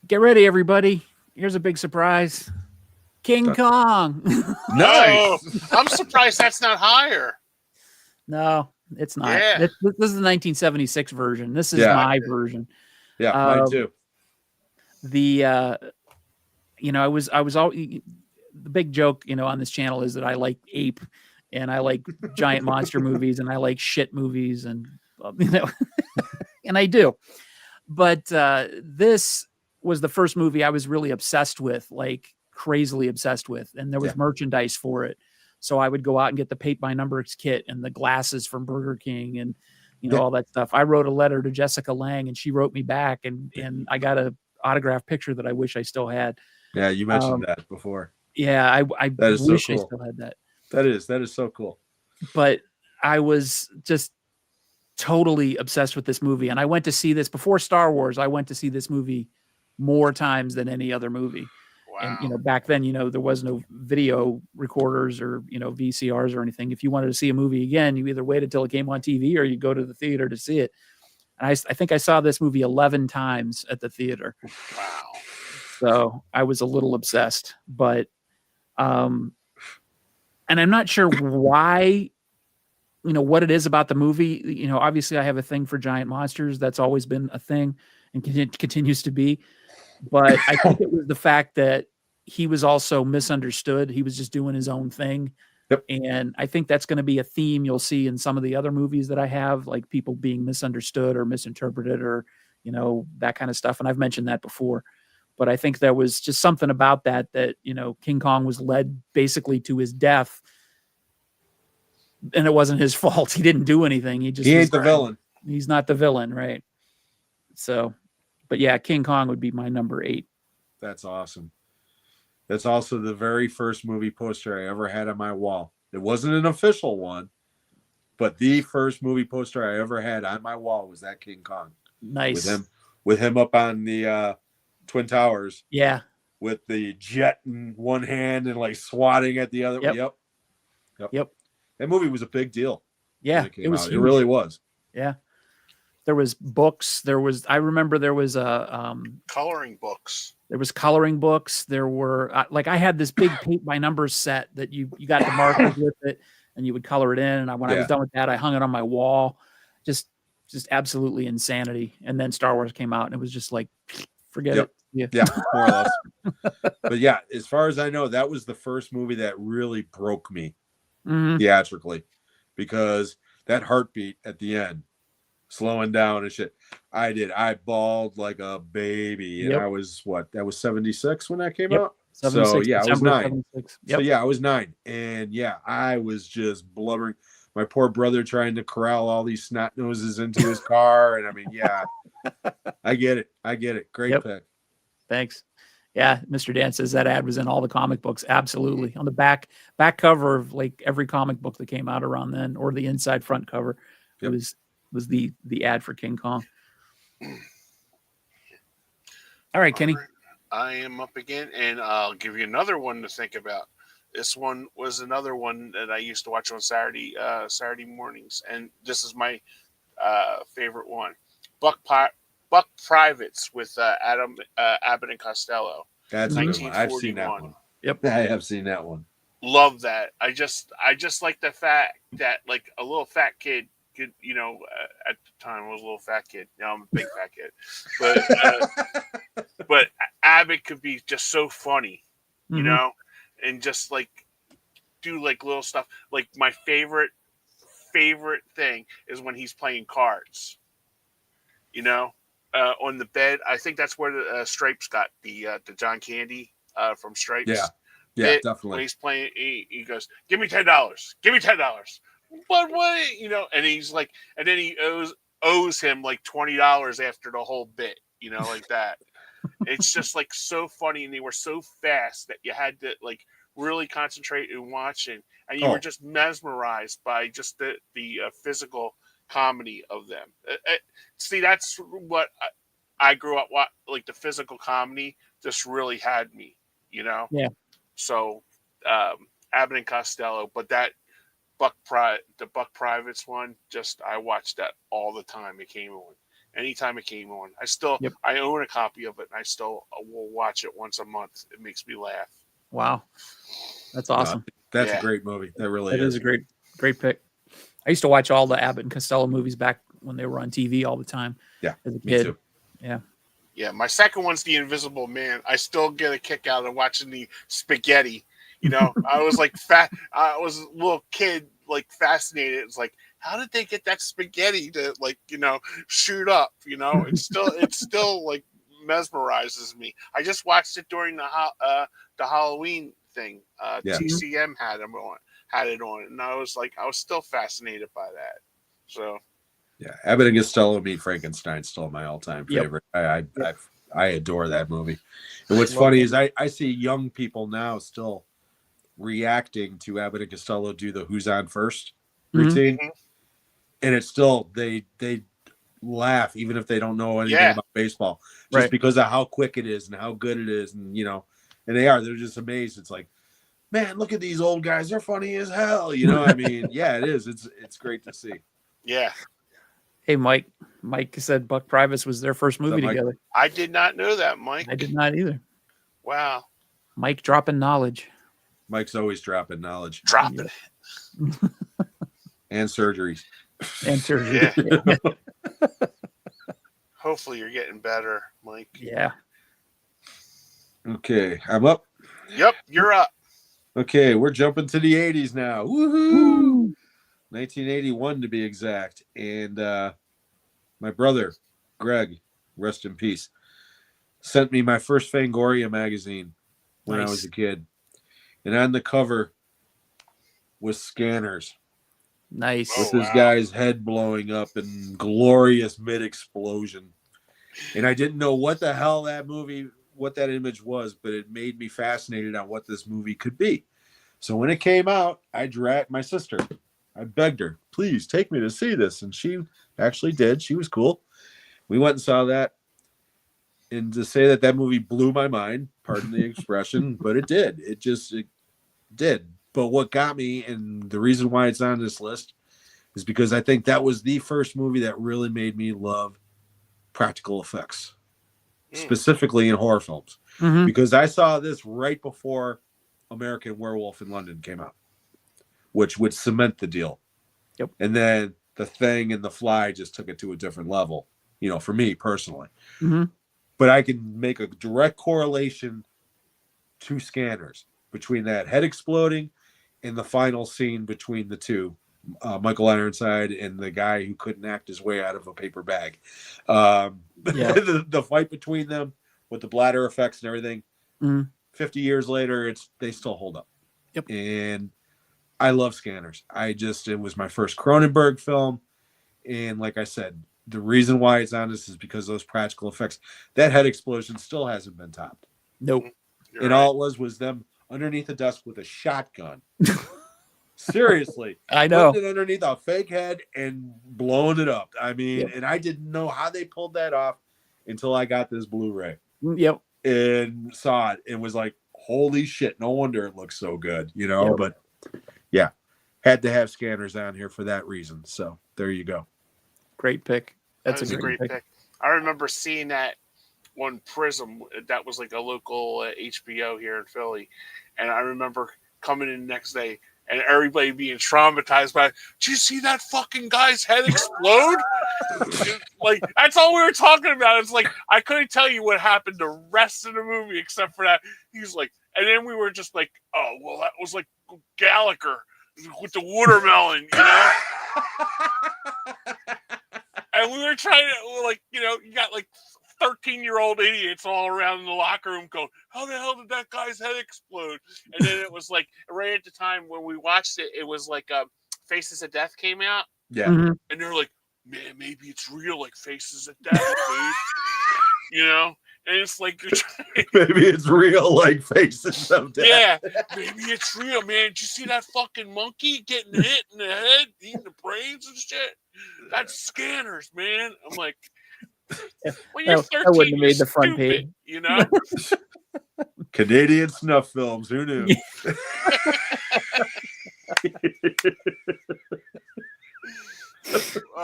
Get ready, everybody. Here's a big surprise. King Kong. Nice. Oh, I'm surprised that's not higher. No, it's not. Yeah. This is the 1976 version. This is my version. Yeah, mine too. I was all, the big joke, on this channel is that I like ape and I like giant monster movies and I like shit movies and and I do. But this was the first movie I was really obsessed with, like crazily obsessed with, and there was merchandise for it. So I would go out and get the paint by numbers kit and the glasses from Burger King and all that stuff. I wrote a letter to Jessica Lange and she wrote me back and I got a autographed picture that I wish I still had. Yeah, you mentioned that before. Yeah, I wish so cool. I still had that. That is so cool. But I was just totally obsessed with this movie. And I went to see this before Star Wars. I went to see this movie more times than any other movie. Wow. And, back then, there was no video recorders or, VCRs or anything. If you wanted to see a movie again, you either waited till it came on TV or you go to the theater to see it. And I think I saw this movie 11 times at the theater. Wow. So I was a little obsessed, but, and I'm not sure why, what it is about the movie. Obviously I have a thing for giant monsters. That's always been a thing and continues to be. But I think it was the fact that he was also misunderstood. He was just doing his own thing. Yep. And I think that's going to be a theme you'll see in some of the other movies that I have, like people being misunderstood or misinterpreted or, that kind of stuff. And I've mentioned that before. But I think there was just something about that, King Kong was led basically to his death. And it wasn't his fault. He didn't do anything. He ain't the villain. He's not the villain, right? So, but yeah, King Kong would be my number 8. That's awesome. That's also the very first movie poster I ever had on my wall. It wasn't an official one, but the first movie poster I ever had on my wall was that King Kong. Nice. With him up on the Twin Towers Yeah. with the jet in one hand and like swatting at the other. Yep. Yep. That movie was a big deal. Yeah. When it came It was out. huge. It really was. Yeah. There was books. I remember there was Coloring books. There was coloring books. There were I had this big paint by numbers set that you got the markers with it, and you would color it in. And when I was done with that, I hung it on my wall. Just absolutely insanity. And then Star Wars came out, and it was just like, forget it. Yeah, more or less. But yeah, as far as I know, that was the first movie that really broke me theatrically, because that heartbeat at the end, slowing down and shit. I bawled like a baby, and I was that was 76 when that came out. 76, so yeah, December I was 9. So yeah, I was 9, and yeah, I was just blubbering. My poor brother trying to corral all these snot noses into his car, and I mean, yeah, I get it. Great pick. Thanks. Yeah, Mr. Dan says that ad was in all the comic books. Absolutely, on the back cover of like every comic book that came out around then, or the inside front cover, it was the ad for King Kong. All right, Kenny. I am up again, and I'll give you another one to think about. This one was another one that I used to watch on Saturday mornings, and this is my favorite one. Buck Privates with Abbott and Costello. That's a good one. I've seen that one. Yep, I have seen that one. Love that. I just like the fact that like a little fat kid could, at the time I was a little fat kid. Now I'm a big fat kid, but Abbott could be just so funny, and just like do like little stuff. Like my favorite thing is when he's playing cards. On the bed. I think that's where the Stripes got the John Candy from Stripes. Yeah, definitely. When he's playing, he goes, "Give me $10. Give me $10." What? And he's like, and then he owes him like $20 after the whole bit. Like that. It's just like so funny, and they were so fast that you had to like really concentrate and watching, and you were just mesmerized by just the physical comedy of them. See, that's what I grew up like the physical comedy just really had me, Yeah. So Abbott and Costello, but that the Buck Privates one, just I watched that all the time. It came on. Anytime it came on, I own a copy of it, and I still will watch it once a month. It makes me laugh. Wow, that's awesome. That's a great movie. That really is a great pick. I used to watch all the Abbott and Costello movies back when they were on TV all the time. Yeah, as a kid. Me too. Yeah. Yeah, my second one's The Invisible Man. I still get a kick out of watching the spaghetti. I was like I was a little kid, like fascinated. It's like, how did they get that spaghetti to like, shoot up? It still like mesmerizes me. I just watched it during the Halloween thing. TCM had it on, and I was still fascinated by that. So. Yeah, Abbott and Costello Meet Frankenstein's still my all-time favorite. I adore that movie. And what's funny is I see young people now still reacting to Abbott and Costello do the "Who's on First" routine, and it's still they laugh even if they don't know anything about baseball, just because of how quick it is and how good it is, and they're just amazed. It's like, man, look at these old guys; they're funny as hell. I mean, yeah, it is. It's great to see. Yeah. Hey, Mike. Mike said Buck Privates was their first movie together. I did not know that, Mike. I did not either. Wow. Mike dropping knowledge. Mike's always dropping knowledge. Dropping it. And surgeries. And surgery. Yeah. Hopefully you're getting better, Mike. Yeah. Okay, I'm up. Yep, you're up. Okay, we're jumping to the 80s now. Woohoo! 1981 to be exact. And my brother, Greg, rest in peace, sent me my first Fangoria magazine when I was a kid. And on the cover was Scanners. Nice. With this guy's head blowing up and glorious mid-explosion. And I didn't know what the hell what that image was, but it made me fascinated on what this movie could be. So when it came out, I dragged my sister. I begged her, please take me to see this. And she actually did. She was cool. We went and saw that. And to say that movie blew my mind, pardon the expression, but it did. It did. But what got me, and the reason why it's on this list, is because I think that was the first movie that really made me love practical effects, specifically in horror films. Mm-hmm. Because I saw this right before American Werewolf in London came out, which would cement the deal. Yep. And then The Thing and The Fly just took it to a different level, for me personally. Mm-hmm. But I can make a direct correlation to Scanners between that head exploding and the final scene between the two, Michael Ironside and the guy who couldn't act his way out of a paper bag. The fight between them with the bladder effects and everything, 50 years later, they still hold up. Yep. And I love Scanners. It was my first Cronenberg film. And like I said, the reason why it's on this is because those practical effects. That head explosion still hasn't been topped. Nope. And all it was them underneath a desk with a shotgun. Seriously. I know. Putting it underneath a fake head and blowing it up. I mean, and I didn't know how they pulled that off until I got this Blu-ray. Yep. And saw it and was like, holy shit, no wonder it looks so good, But yeah, had to have Scanners on here for that reason. So there you go. Great pick. That's a great pick. I remember seeing that on Prism. That was like a local HBO here in Philly. And I remember coming in the next day and everybody being traumatized by, did you see that fucking guy's head explode? Like, that's all we were talking about. It's like, I couldn't tell you what happened the rest of the movie except for that. He's like, and then we were just like, oh, well, that was like Gallagher with the watermelon, And we were trying to, like, you got like 13-year-old idiots all around in the locker room going, how the hell did that guy's head explode? And then it was like, right at the time when we watched it, it was like Faces of Death came out. Yeah. Mm-hmm. And they're like, man, maybe it's real, like Faces of Death, dude. And it's like, you're trying... maybe it's real, like Faces of Death. Yeah, maybe it's real, man. Did you see that fucking monkey getting hit in the head, eating the brains and shit? That's Scanners, man. I'm like, when you're 13, I wouldn't have made you're the front stupid, page. Canadian snuff films. Who knew?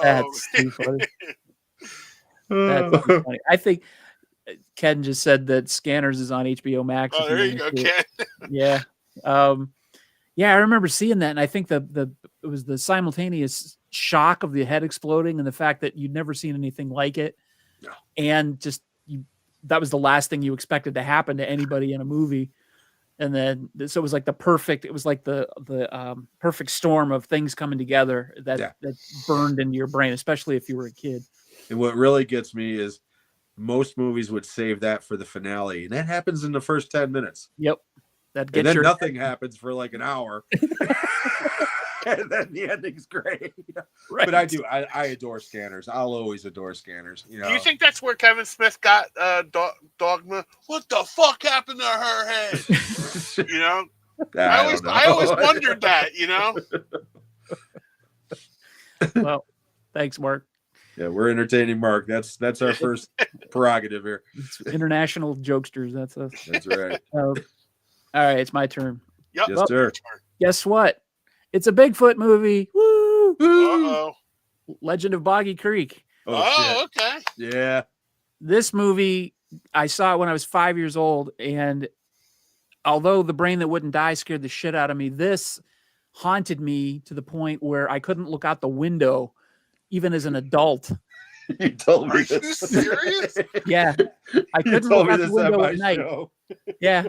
That's too funny. That's too funny. I think Ken just said that Scanners is on HBO Max. Oh, there you go, Ken. Yeah. Yeah, I remember seeing that, and I think it was the simultaneous shock of the head exploding and the fact that you'd never seen anything like it. No. And just that was the last thing you expected to happen to anybody in a movie. And then so it was like the perfect perfect storm of things coming together that burned into your brain, especially if you were a kid. And what really gets me is most movies would save that for the finale, and that happens in the first 10 minutes. Yep. And then nothing happens for like an hour. And then the ending's great. Right. But I adore Scanners. I'll always adore Scanners. Do you think that's where Kevin Smith got Dogma? What the fuck happened to her head? I always wondered that, Well, thanks, Mark. Yeah, we're entertaining Mark. That's our first prerogative here. It's international jokesters. That's us. That's right. All right, it's my turn. Yep. Yes, sir. Guess what? It's a Bigfoot movie. Woo! Uh-oh. Legend of Boggy Creek. Oh, okay. Yeah. This movie, I saw it when I was 5 years old, and although The Brain That Wouldn't Die scared the shit out of me, this haunted me to the point where I couldn't look out the window, even as an adult. You told me this. Are you serious? Yeah. I couldn't look out the window at night. Yeah.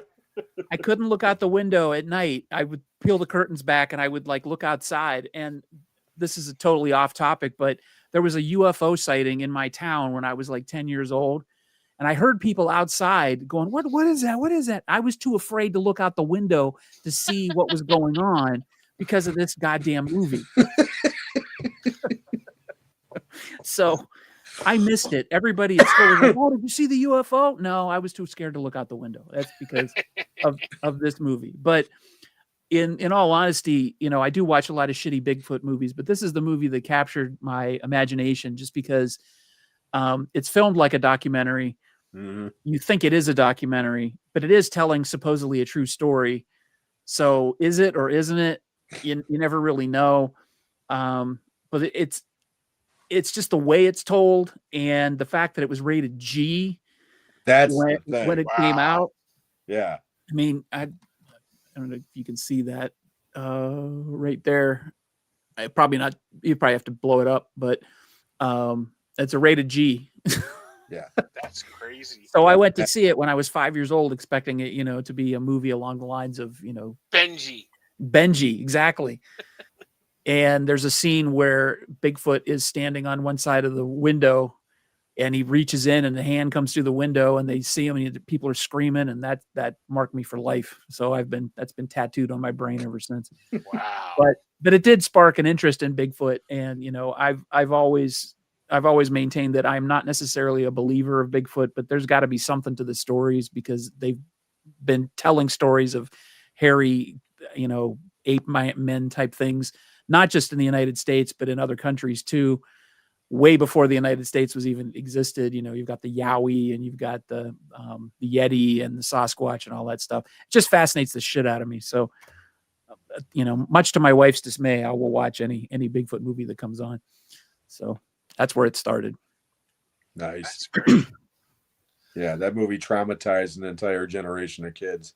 I couldn't look out the window at night. I would peel the curtains back and I would like look outside. And this is a totally off topic, but there was a UFO sighting in my town when I was like 10 years old. And I heard people outside going, what is that? What is that? I was too afraid to look out the window to see what was going on because of this goddamn movie. So I missed it. Everybody at school was like, oh, did you see the UFO? No, I was too scared to look out the window. That's because of this movie. But in all honesty, I do watch a lot of shitty Bigfoot movies, but this is the movie that captured my imagination just because it's filmed like a documentary. You think it is a documentary, but it is telling supposedly a true story. So is it or isn't it? You never really know. But it's just the way it's told and the fact that it was rated G That's when, the thing. when it came out. Yeah. I mean, I don't know if you can see that right there. Probably not. You probably have to blow it up, but it's a rated G. Yeah. That's crazy. So I went to see it when I was 5 years old, expecting it, to be a movie along the lines of, Benji, exactly. And there's a scene where Bigfoot is standing on one side of the window and he reaches in and the hand comes through the window and they see him and people are screaming, and that marked me for life. So that's been tattooed on my brain ever since. Wow. But it did spark an interest in Bigfoot. And, I've always maintained that I'm not necessarily a believer of Bigfoot, but there's got to be something to the stories, because they've been telling stories of hairy, ape men type things, not just in the United States, but in other countries too, way before the United States was even existed. You've got the Yowie and you've got the Yeti and the Sasquatch and all that stuff. It just fascinates the shit out of me. So, much to my wife's dismay, I will watch any Bigfoot movie that comes on. So that's where it started. Nice. That's great. Yeah, that movie traumatized an entire generation of kids.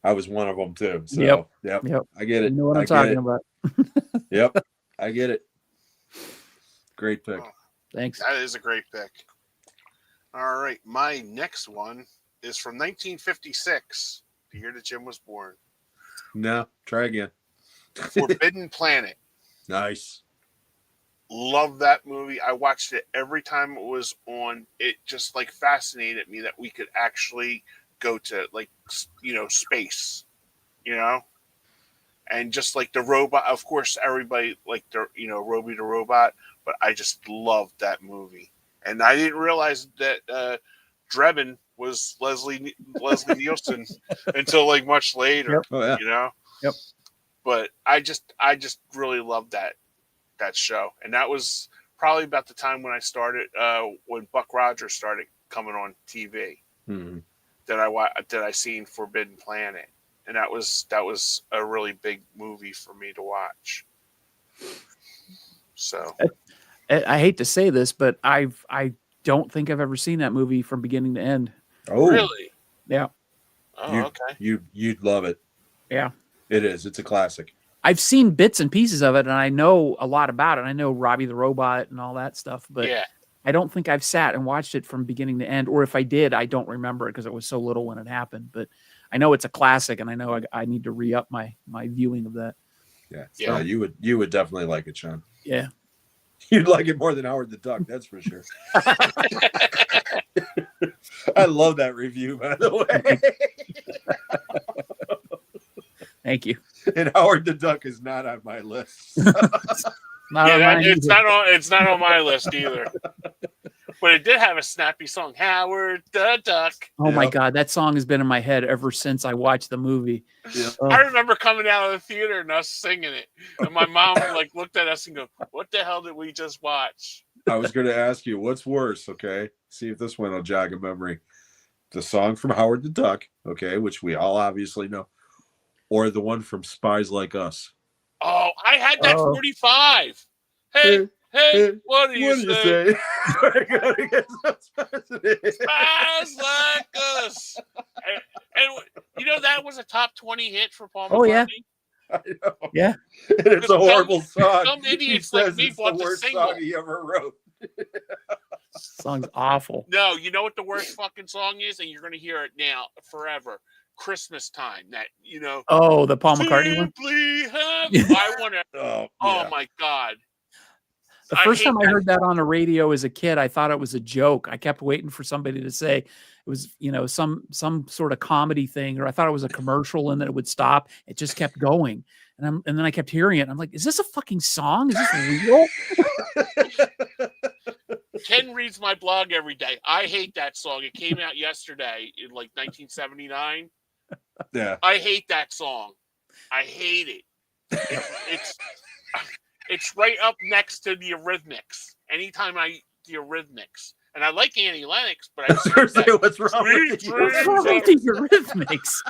I was one of them too. So, yep. I get it. You know what I'm talking about. Yep, I get it. Great pick. Oh, thanks. That is a great pick. All right, my next one is from 1956, the year that Jim was born. No, try again. Forbidden Planet. Nice. Love that movie. I watched it every time it was on. It just fascinated me that we could actually go to space, and just the robot. Of course, everybody Roby the Robot, but I just loved that movie. And I didn't realize that Drebin was Leslie Nielsen until much later. Yep. Oh, yeah. Yep. But I just really loved that show, and that was probably about the time when I started when Buck Rogers started coming on TV. Mm-hmm. That I seen Forbidden Planet, and that was a really big movie for me to watch. So I hate to say this, but I don't think I've ever seen that movie from beginning to end. Oh, really? Yeah. Oh, okay. You'd love it. Yeah. It is. It's a classic. I've seen bits and pieces of it, and I know a lot about it. I know Robbie the Robot and all that stuff, but yeah. I don't think I've sat and watched it from beginning to end, or if I did, I don't remember it because it was so little when it happened. But I know it's a classic, and I know I need to re-up my viewing of that. Yeah. Yeah. You would definitely like it, Sean. Yeah. You'd like it more than Howard the Duck, that's for sure. I love that review, by the way. Thank you. And Howard the Duck is not on my list. It's not on my list either. But it did have a snappy song, Howard the Duck. Oh my God, that song has been in my head ever since I watched the movie. Yeah. I remember coming out of the theater and us singing it, and my mom looked at us and go, "What the hell did we just watch?" I was going to ask you, what's worse? Okay, see if this one will jog a memory. The song from Howard the Duck, okay, which we all obviously know, or the one from Spies Like Us. Oh, I had that 45. Hey, what do you say? Spies Like Us. And that was a top 20 hit for Paul McCartney. Oh, yeah. I know. Yeah. And it's a horrible song. Some idiots he like says me it's bought the the worst single. song he ever wrote. Song's awful. No, you know what the worst fucking song is? And you're going to hear it now forever. Christmas Time. That, Oh, the Paul McCartney one? I want to. Oh, my God. The first time I heard that on the radio as a kid, I thought it was a joke. I kept waiting for somebody to say it was, some sort of comedy thing, or I thought it was a commercial and then it would stop. It just kept going. And then I kept hearing it. I'm like, is this a fucking song? Is this real? Ken reads my blog every day. I hate that song. It came out yesterday in 1979. Yeah. I hate that song. I hate it. It's right up next to the Eurythmics. Anytime the Eurythmics, And I like Annie Lennox, but I was gonna say, what's wrong with Sweet you? What's wrong with the Eurythmics?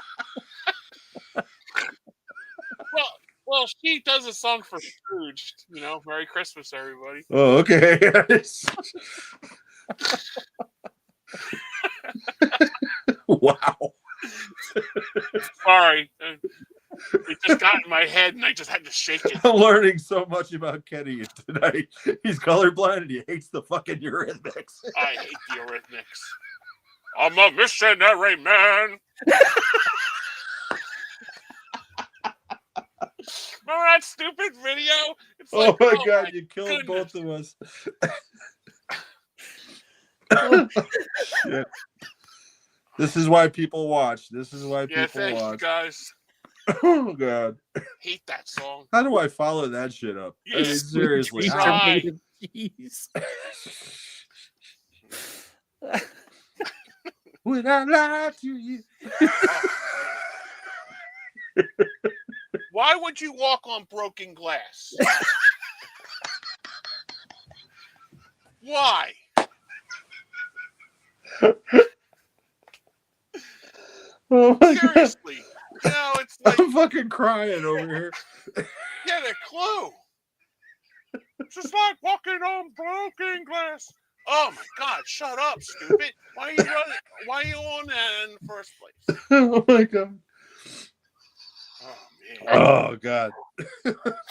Well, she does a song for Scrooge. Merry Christmas, everybody. Oh, okay. Wow. Sorry. It just got in my head, and I just had to shake it. I'm learning so much about Kenny tonight. He's colorblind and he hates the fucking Eurythmics. I hate the Eurythmics. I'm a missionary man. Remember that stupid video? It's Oh my God, you killed both of us. Shit. This is why people watch. This is why people thanks, watch. Guys. Oh God. Hate that song. How do I follow that shit up? I mean, seriously. Try. Jeez. Would I lie to you? Why would you walk on broken glass? Why? Oh my Seriously. It's like I'm fucking crying over here. get a clue. It's just like walking on broken glass. Oh my God! Shut up, stupid! Why are you running? Why are you on that in the first place? Oh my God. Oh man. Oh God.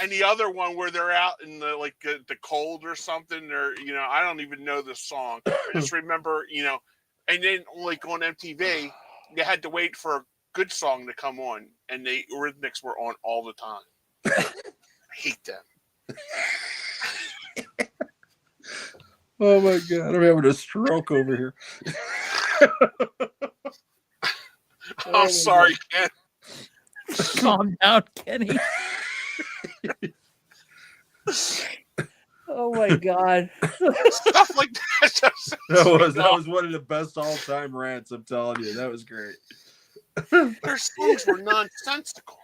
And the other one where they're out in the the cold or something, or I don't even know the song. I just remember, and then like on MTV, you had to wait for a good song to come on, and the Eurythmics were on all the time. I hate them. Oh my God, I'm having a stroke over here. I'm sorry, Ken. Calm down, Kenny. Oh my God. Stuff like that. That was one of the best all-time rants, I'm telling you. That was great. Their songs were nonsensical.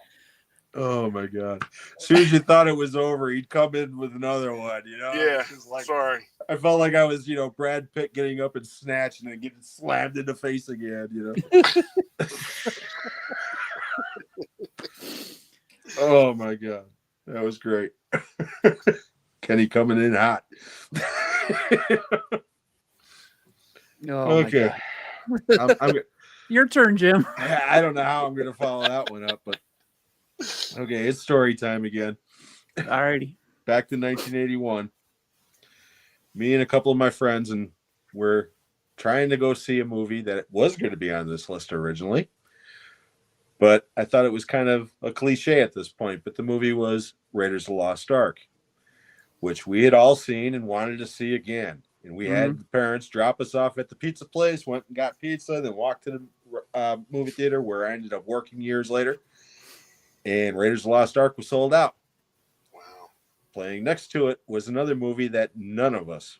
Oh my God. As soon as you thought it was over, he'd come in with another one, Yeah, like, sorry. I felt like I was, Brad Pitt getting up and snatched and then getting slammed in the face again, Oh my God. That was great. Kenny coming in hot. Oh okay. I'm Your turn, Jim. I don't know how I'm going to follow that one up, but okay, it's story time again. Alrighty. Back to 1981. Me and a couple of my friends, and we're trying to go see a movie that was going to be on this list originally. But I thought it was kind of a cliche at this point. But the movie was Raiders of the Lost Ark, which we had all seen and wanted to see again. And we had the parents drop us off at the pizza place, went and got pizza, then walked to the movie theater where I ended up working years later. And Raiders of the Lost Ark was sold out. Wow. Playing next to it was another movie that none of us,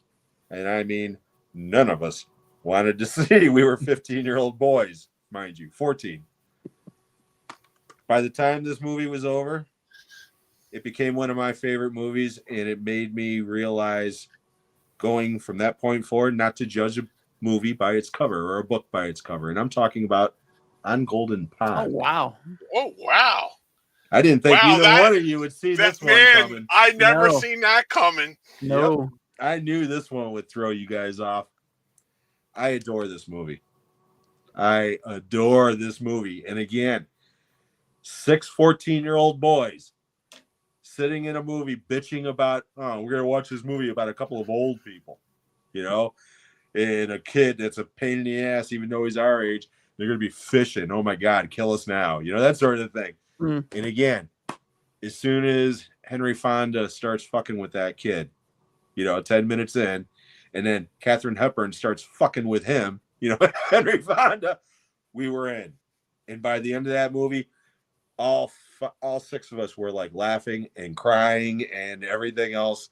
and I mean none of us, wanted to see. We were 15-year-old boys, mind you, 14. By the time this movie was over, it became one of my favorite movies, and it made me realize, going from that point forward, not to judge a movie by its cover or a book by its cover. And I'm talking about On Golden Pond. Oh, wow. Oh, wow. I didn't think either one of you would see this one coming. I never seen that coming. No. Yep. I knew this one would throw you guys off. I adore this movie. I adore this movie. And again, 6 14-year-old boys sitting in a movie bitching about, oh, we're going to watch this movie about a couple of old people, and a kid that's a pain in the ass, even though he's our age. They're going to be fishing. Oh my God, kill us now. That sort of thing. And again, as soon as Henry Fonda starts fucking with that kid, 10 minutes in, and then Katharine Hepburn starts fucking with him, Henry Fonda, we were in. And by the end of that movie, all 6 of us were like laughing and crying and everything else.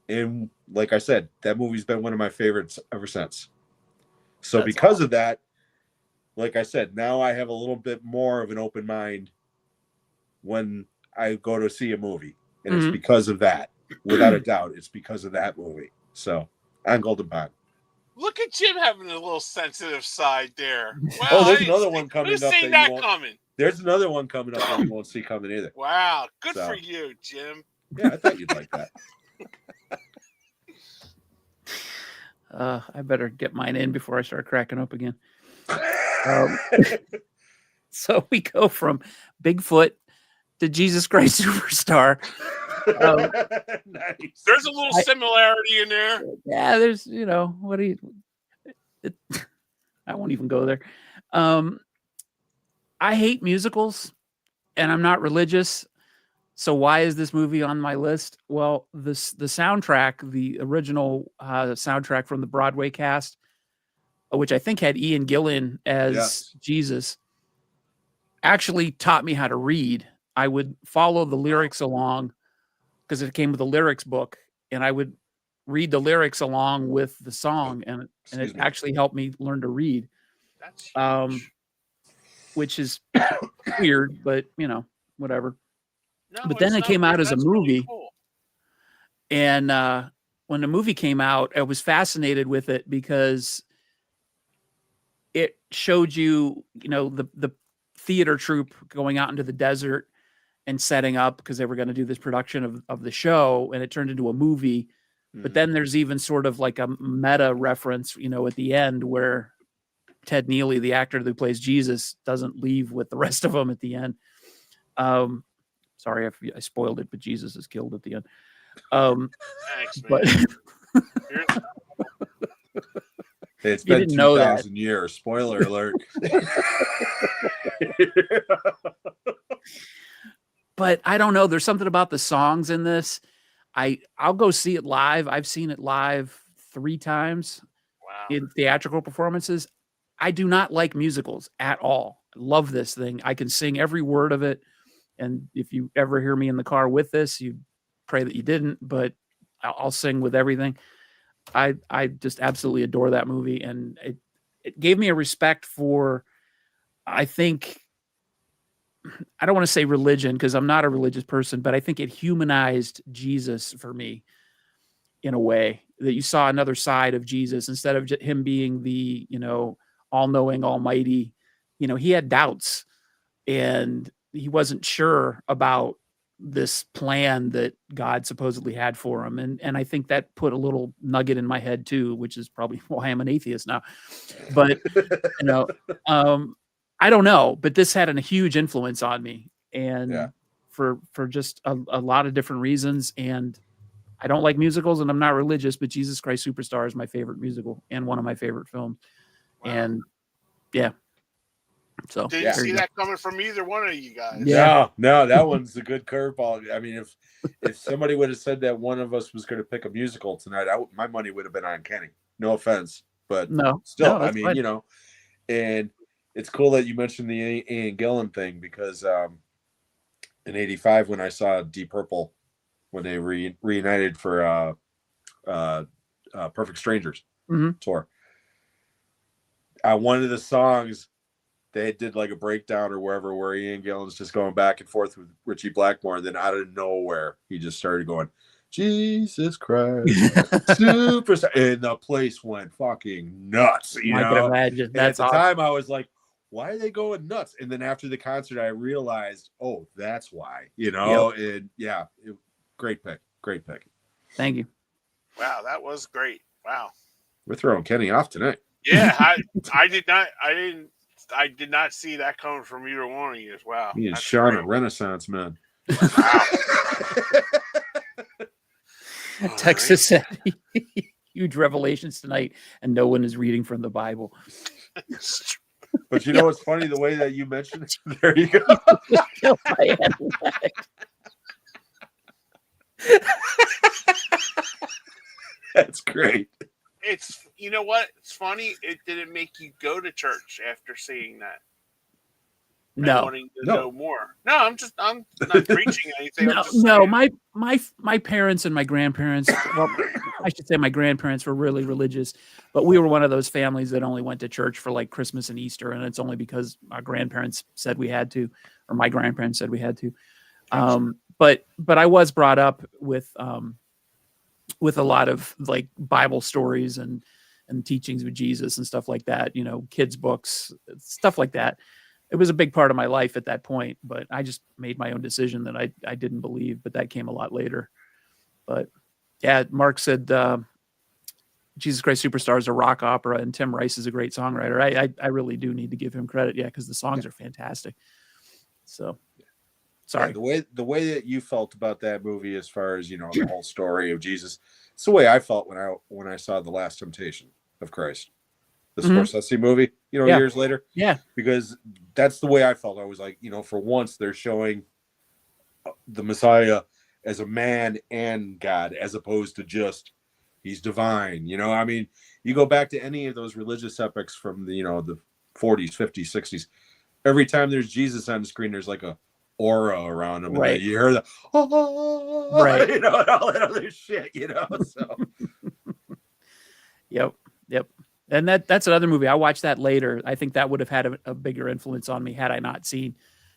And like I said, that movie's been one of my favorites ever since. So That's because awesome. of that, like I said, now I have a little bit more of an open mind when I go to see a movie. And it's because of that. Without a doubt, it's because of that movie. So, On Golden Pond. Look at Jim having a little sensitive side there. Wow, Oh, there's another one coming who's up seen that you that won't. coming? There's another one coming up that you won't see coming either. Wow, good So. for you, Jim. Yeah, I thought you'd like that. I better get mine in before I start cracking up again. So we go from Bigfoot to Jesus Christ Superstar. Nice. There's a little similarity in there. Yeah, there's, what do you... I won't even go there. I hate musicals, and I'm not religious. So why is this movie on my list? Well, the soundtrack, the original soundtrack from the Broadway cast, which I think had Ian Gillan as Jesus, actually taught me how to read. I would follow the lyrics along because it came with a lyrics book, and I would read the lyrics along with the song, and it actually helped me learn to read. That's huge. Which is weird, but whatever. No, but then it came out as a movie, really cool. And when the movie came out, I was fascinated with it because it showed you, the theater troupe going out into the desert and setting up because they were going to do this production of the show, and it turned into a movie. Mm-hmm. But then there's even sort of like a meta reference, at the end where Ted Neely, the actor who plays Jesus, doesn't leave with the rest of them at the end. Sorry if I spoiled it, but Jesus is killed at the end. Thanks, man. But it's been 2,000 years. Spoiler alert. But I don't know. There's something about the songs in this. I'll go see it live. I've seen it live 3 times in theatrical performances. I do not like musicals at all. I love this thing. I can sing every word of it. And if you ever hear me in the car with this, you pray that you didn't, but I'll sing with everything. I just absolutely adore that movie. And it gave me a respect for, I think, I don't want to say religion because I'm not a religious person, but I think it humanized Jesus for me in a way that you saw another side of Jesus instead of him being the, all-knowing, almighty. He had doubts and he wasn't sure about this plan that God supposedly had for him. And I think that put a little nugget in my head too, which is probably why I'm an atheist now. But, I don't know, but this had a huge influence on me, and for just a lot of different reasons. And I don't like musicals and I'm not religious, but Jesus Christ Superstar is my favorite musical and one of my favorite films. Wow. And so didn't see that coming from either one of you guys. No, that one's a good curveball. I mean, if somebody would have said that one of us was going to pick a musical tonight, my money would have been on Kenny. No offense, but still, I mean, fine. And it's cool that you mentioned the Ian Gillan thing because in '85 when I saw Deep Purple when they reunited for Perfect Strangers tour, one of the songs they did like a breakdown or wherever where Ian Gillan's just going back and forth with Richie Blackmore, and then out of nowhere he just started going, Jesus Christ, superstar, and the place went fucking nuts. I can imagine. That's at the time I was like, why are they going nuts? And then after the concert, I realized, oh, that's why. And great pick. Thank you. Wow, that was great. Wow, we're throwing Kenny off tonight. Yeah, I did not see that coming from either one of you. Wow, me and Sean are Renaissance men. Wow. Texas said huge revelations tonight, and no one is reading from the Bible. But you know what's funny? The way that you mentioned it. There you go. That's great. It's what? It's funny. It didn't make you go to church after seeing that. No, wanting to know more. No, I'm not preaching anything. My parents and my grandparents, well, I should say my grandparents were really religious, but we were one of those families that only went to church for like Christmas and Easter. And it's only because our grandparents said we had to, or my grandparents said we had to. But I was brought up with a lot of like Bible stories and and teachings with Jesus and stuff like that, kids books, stuff like that. It was a big part of my life at that point, but I just made my own decision that I didn't believe, but that came a lot later. But yeah, Mark said, Jesus Christ Superstar is a rock opera and Tim Rice is a great songwriter. I really do need to give him credit. Yeah. Cause the songs are fantastic. So sorry. Yeah, the way that you felt about that movie, as far as, the whole story of Jesus, it's the way I felt when I saw The Last Temptation of Christ, the Scorsese movie, years later. Yeah. Because that's the way I felt. I was like, for once they're showing the Messiah as a man and God, as opposed to just he's divine. I mean, you go back to any of those religious epics from the 40s, 50s, 60s. Every time there's Jesus on the screen, there's like a aura around him, Right. and you hear the right, and all that other shit. So Yep. And that's another movie. I watched that later. I think that would have had a bigger influence on me had I not seen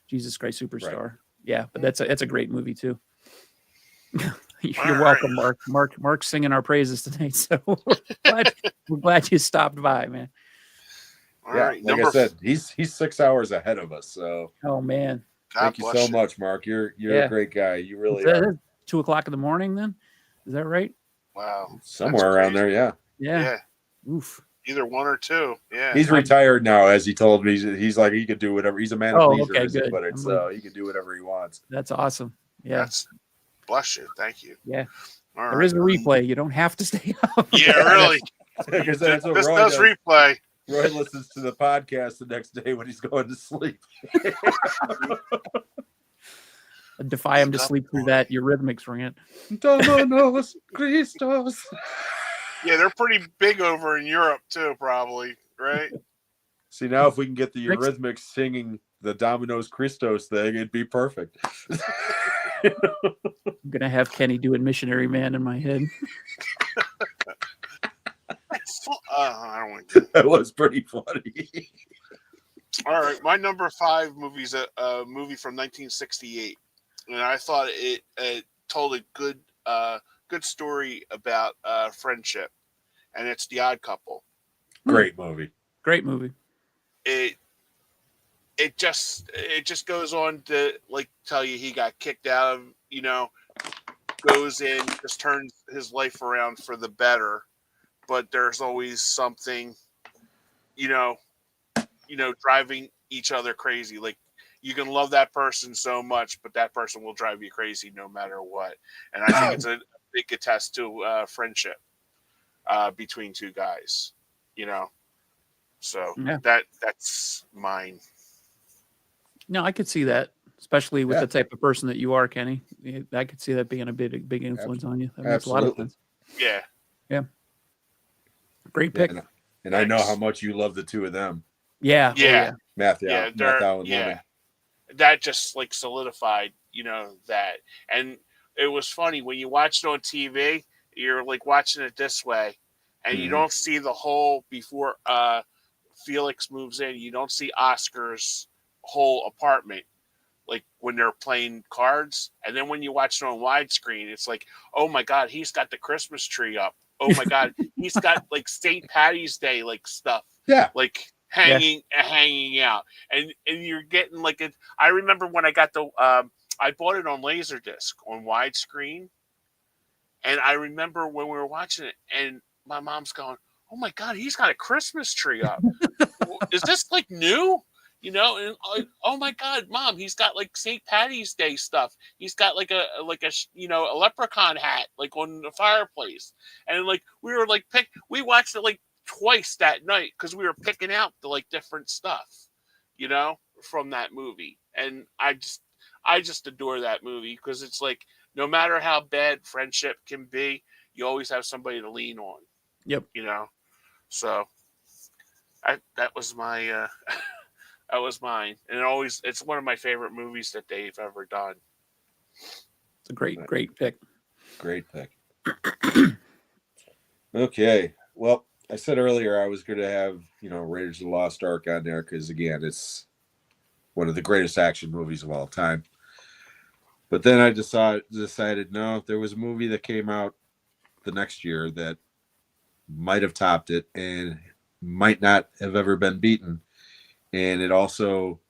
Jesus Christ Superstar. Right. Yeah, but that's a great movie too. You're welcome, Mark. Mark's singing our praises tonight, so we're glad you stopped by, man. All yeah, right, like I said, he's 6 hours ahead of us. So oh man, thank you so much, Mark. You're a great guy. You really are. 2:00 in the morning, then is that right? Wow, somewhere around there. Yeah. Oof. Either 1 or 2. Yeah. He's retired now, as he told me. He's like, he could do whatever. He's a man of leisure, good. But it's he can do whatever he wants. That's awesome. Yeah. Bless you. Thank you. Yeah. There is a replay. You don't have to stay up. Yeah, really. Because that's what this Roy does replay. Roy listens to the podcast the next day when he's going to sleep. I defy him to sleep through that Eurythmics rant. Dominos Christos. Yeah, they're pretty big over in Europe too, probably, right? See, now if we can get the Eurythmics singing the Dominos Christos thing, it'd be perfect. I'm going to have Kenny doing Missionary Man in my head. I don't want to. That was pretty funny. All right, my number 5 movie is a movie from 1968, and I thought it told a good story about friendship, and it's The Odd Couple. Great movie. It just goes on to tell you he got kicked out of, goes in, just turns his life around for the better, but there's always something, driving each other crazy. Like, you can love that person so much, but that person will drive you crazy no matter what. And I think it's a big attest to friendship between two guys, So that's mine. No, I could see that, especially with the type of person that you are, Kenny. I could see that being a big influence on you. That makes a lot of sense. Yeah. Yeah. Great pick. And I know how much you love the two of them. Yeah. Yeah. Matthew and Lemon. That just solidified, that. And it was funny when you watched it on TV, you're watching it this way, and you don't see the whole before Felix moves in. You don't see Oscar's whole apartment, when they're playing cards. And then when you watch it on widescreen, it's like, oh my God, he's got the Christmas tree up. Oh my God, he's got St. Patty's Day stuff. Yeah. Hanging out. And you're getting I remember when I got I bought it on Laserdisc on widescreen. And I remember when we were watching it and my mom's going, oh my God, he's got a Christmas tree up. Is this new? And oh my God, Mom, he's got St. Patty's Day stuff. He's got a leprechaun hat on the fireplace, and we were we watched it twice that night because we were picking out the different stuff, from that movie, and I just adore that movie because it's no matter how bad friendship can be, you always have somebody to lean on. Yep. So that was my. That was mine. And it's one of my favorite movies that they've ever done. It's a great pick. Great pick. Okay. Well, I said earlier I was going to have, Raiders of the Lost Ark on there because, again, it's one of the greatest action movies of all time. But then I decided no, there was a movie that came out the next year that might have topped it and might not have ever been beaten. And it also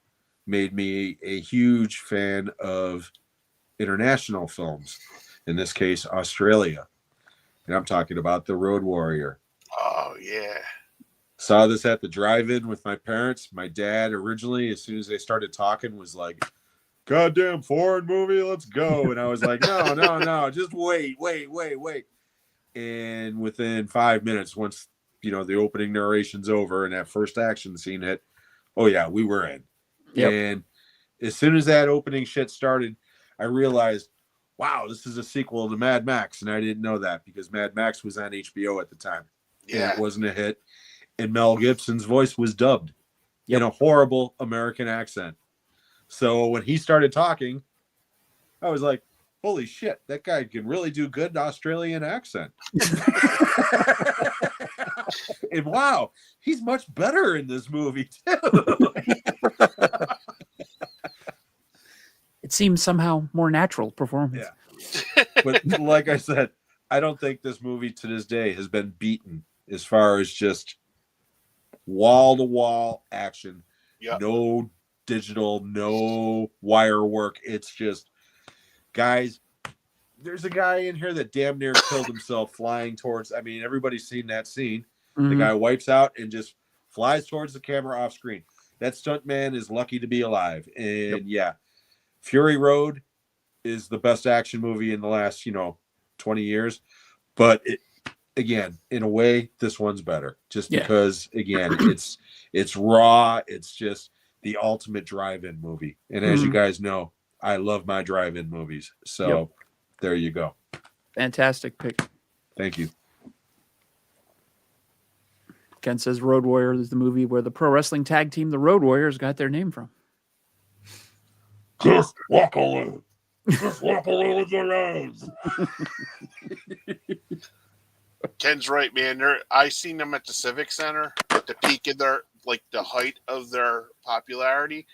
made me a huge fan of international films, in this case, Australia. And I'm talking about The Road Warrior. Oh, yeah. Saw this at the drive-in with my parents. My dad originally, as soon as they started talking, was like, goddamn foreign movie, let's go. And I was like, no, just wait. And within 5 minutes, once, the opening narration's over and that first action scene hit, oh yeah, we were in. Yep. And as soon as that opening shit started, I realized, wow, this is a sequel to Mad Max. And I didn't know that because Mad Max was on HBO at the time. Yeah. And it wasn't a hit. And Mel Gibson's voice was dubbed in a horrible American accent. So when he started talking, I was like, holy shit, that guy can really do good Australian accent. And wow, he's much better in this movie too. It seems somehow more natural performance. Yeah. But like I said, I don't think this movie to this day has been beaten as far as just wall-to-wall action. Yep. No digital, no wire work. It's just, guys, there's a guy in here that damn near killed himself flying towards, everybody's seen that scene. Mm-hmm. The guy wipes out and just flies towards the camera off screen. That stuntman is lucky to be alive. And yeah, Fury Road is the best action movie in the last, 20 years. But again, in a way, this one's better. Just because, again, it's raw. It's just the ultimate drive-in movie. And as you guys know, I love my drive-in movies. So there you go. Fantastic pick. Thank you. Ken says Road Warrior is the movie where the pro wrestling tag team, the Road Warriors, got their name from. Just walk alone. Just walk alone with your eyes. Ken's right, man. I seen them at the Civic Center at the peak of their, the height of their popularity.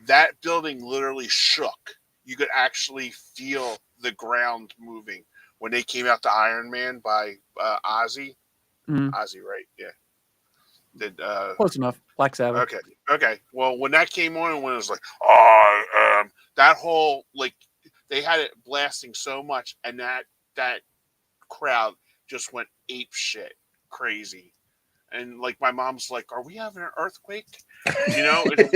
That building literally shook. You could actually feel the ground moving when they came out to Iron Man by Ozzy. Ozzy, right? Yeah. Close enough. Black Sabbath. Okay. Well, when that came on, when it was like, I am, that whole, they had it blasting so much, and that crowd just went ape shit crazy. And my mom's like, are we having an earthquake? It's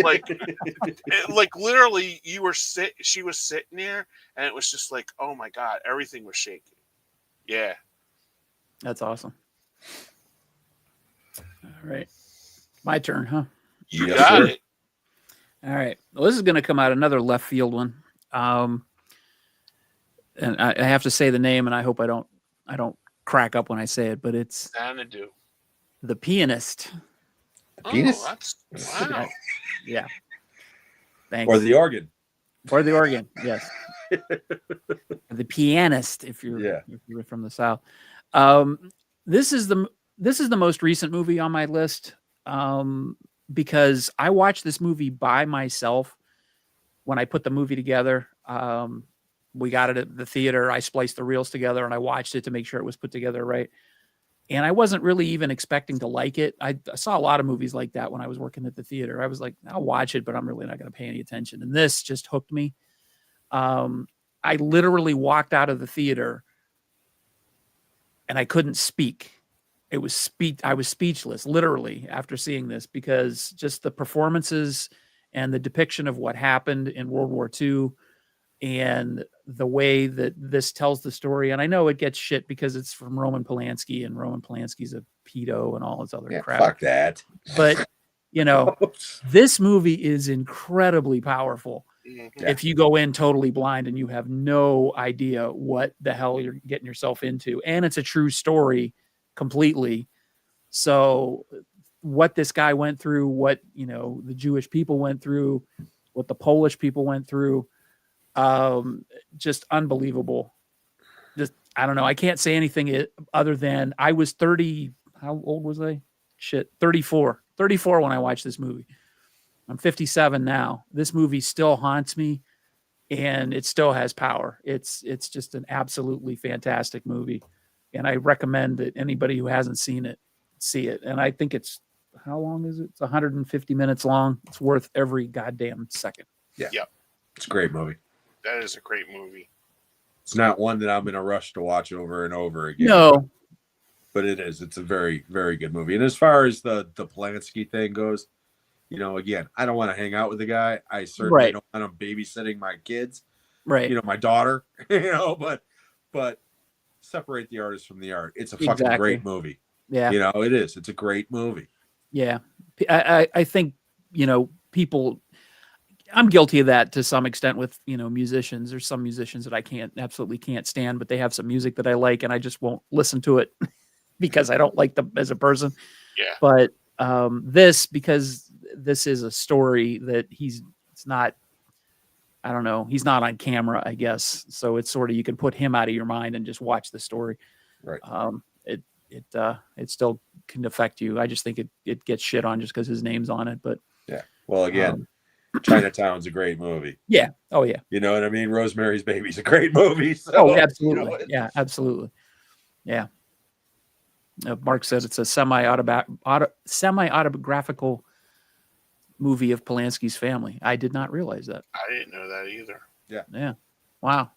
literally she was sitting there and it was just like, oh my God, everything was shaking. Yeah. That's awesome. All right. My turn, huh? You got it. All right. Well, this is going to come out another left field one. And I have to say the name, and I hope I don't crack up when I say it, but it's Xanadu. The Pianist. Penis? Wow. Yeah. Thanks. Or the organ. Yes. The Pianist, if you're from the South. This is the most recent movie on my list, because I watched this movie by myself when I put the movie together. We got it at the theater. I spliced the reels together and I watched it to make sure it was put together right. And I wasn't really even expecting to like it. I saw a lot of movies like that when I was working at the theater. I was like, I'll watch it, but I'm really not going to pay any attention. And this just hooked me. I literally walked out of the theater and I couldn't speak. I was speechless, literally, after seeing this, because just the performances and the depiction of what happened in World War II and the way that this tells the story. And I know it gets shit because it's from Roman Polanski, and Roman Polanski's a pedo and all this other crap. Fuck that. But, this movie is incredibly powerful. Yeah. If you go in totally blind and you have no idea what the hell you're getting yourself into. And it's a true story completely. So what this guy went through, what, the Jewish people went through, what the Polish people went through, just unbelievable. Just, I don't know. I can't say anything other than I was 30. How old was I? 34 when I watched this movie. I'm 57 now. This movie still haunts me and it still has power. It's just an absolutely fantastic movie. and I recommend that anybody who hasn't seen it see it. And I think it's, how long is it? It's 150 minutes long. It's worth every goddamn second. Yeah. Yep. It's a great movie. That is a great movie. It's not one that I'm in a rush to watch over and over again. No. But it is. It's a very, very good movie. And as far as the Polanski thing goes, you know, again, I don't want to hang out with the guy. I certainly don't want him babysitting my kids. Right. You know, my daughter, you know, but separate the artist from the art. It's a fucking great movie. Yeah. You know, it is. It's a great movie. Yeah. I think, you know, people, I'm guilty of that to some extent with, you know, musicians. There's some musicians that I absolutely can't stand, but they have some music that I like and I just won't listen to it because I don't like them as a person. Yeah. But because this is a story that it's not, I don't know, he's not on camera, I guess. So it's sort of, you can put him out of your mind and just watch the story. Right. It still can affect you. I just think it gets shit on just because his name's on it. But yeah. Well, again, Chinatown's a great movie. Yeah. Oh yeah. You know what I mean? Rosemary's Baby's a great movie. So, oh, absolutely. You know, yeah, absolutely. Yeah. Mark said it's a semi-autobiographical movie of Polanski's family. I did not realize that. I didn't know that either. Yeah. Yeah. Wow.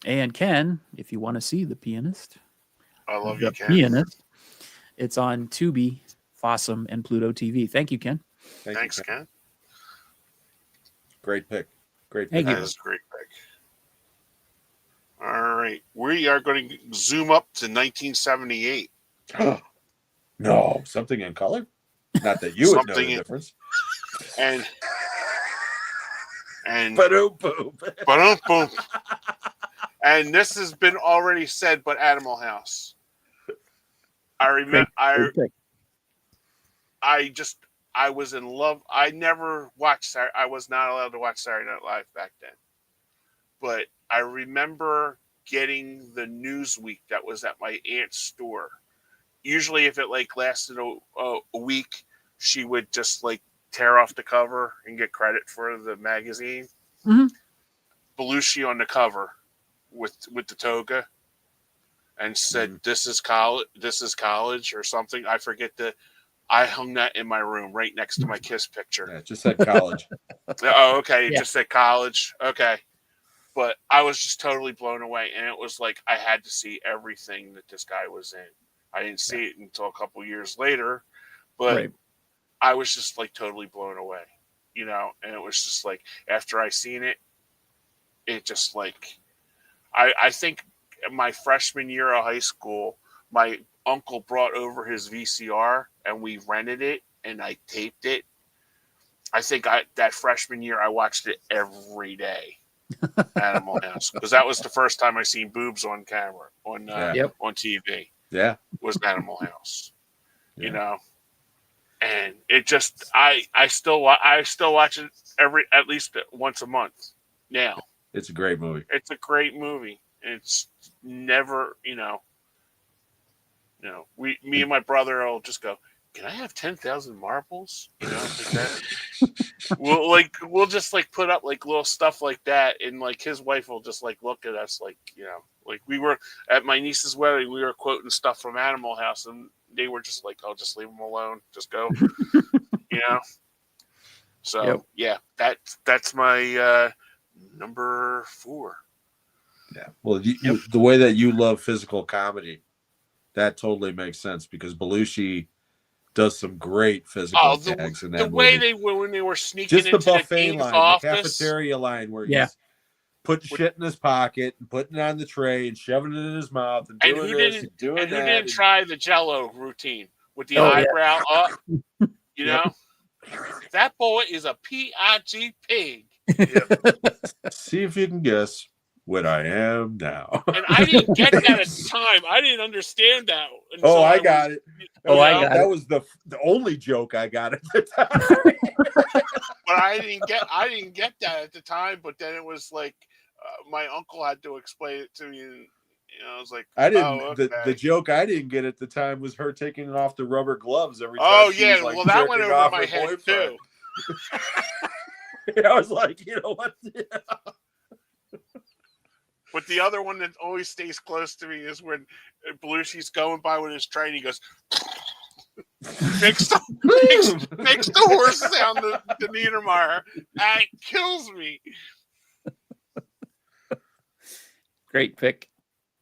And Ken, if you want to see The Pianist, I love The you, Ken. Pianist, it's on Tubi, Fossum, and Pluto TV. Thank you, Ken. Thanks, Ken. Great pick. Great pick. Thank you. That is a great pick. All right. We are going to zoom up to 1978. No, something in color? Not that you would know the difference. And Ba-doom-boom. Ba-dum-boom. And this has been already said, but Animal House. I remember. I was in love. I never watched. I was not allowed to watch Saturday Night Live back then. But I remember getting the Newsweek that was at my aunt's store. Usually, if it like lasted a week, she would just like tear off the cover and get credit for the magazine. Mm-hmm. Belushi on the cover with the toga, and said, "This is college. This is college," or something. I forget I hung that in my room right next to my Kiss picture. Yeah, it just said college. Oh, okay. It Yeah. just said college. Okay. But I was just totally blown away. And it was like I had to see everything that this guy was in. I didn't see it until a couple years later. But I was just like totally blown away. You know, and it was just like after I seen it, it just like I think my freshman year of high school, my uncle brought over his VCR and we rented it and I taped it. I think that freshman year I watched it every day. Animal House, because that was the first time I seen boobs on camera on TV. Yeah, was Animal House. You know, and it just I still watch it at least once a month now. It's a great movie. It's a great movie. It's never, me and my brother will just go, "Can I have 10,000 marbles?" You know, like that. we'll just like put up like little stuff like that, and like his wife will just like look at us like, like we were at my niece's wedding, we were quoting stuff from Animal House, and they were just like, "Oh, just leave them alone, just go," So that's my number 4. Yeah. Well, the way that you love physical comedy, that totally makes sense because Belushi does some great physical gags in that movie. The way they were when they were sneaking just into the buffet the dean's line, office. the cafeteria line where he's putting shit in his pocket and putting it on the tray and shoving it in his mouth and doing this and doing that. Who didn't try the Jello routine with the eyebrow up? You know, that boy is a pig. See if you can guess what I am now. And I didn't get that at the time. I didn't understand that. I got it. That was the only joke I got at the time. But I didn't get that at the time. But then it was like my uncle had to explain it to me, and I was like, I didn't. Oh, okay. The joke I didn't get at the time was her taking off the rubber gloves every time. Oh she yeah, was, like, well that went jerking over off my her head boyfriend. too. I was like, you know what? But the other one that always stays close to me is when Belushi's going by with his train. He goes, makes the horse sound, the Niedermeyer. And it kills me. Great pick.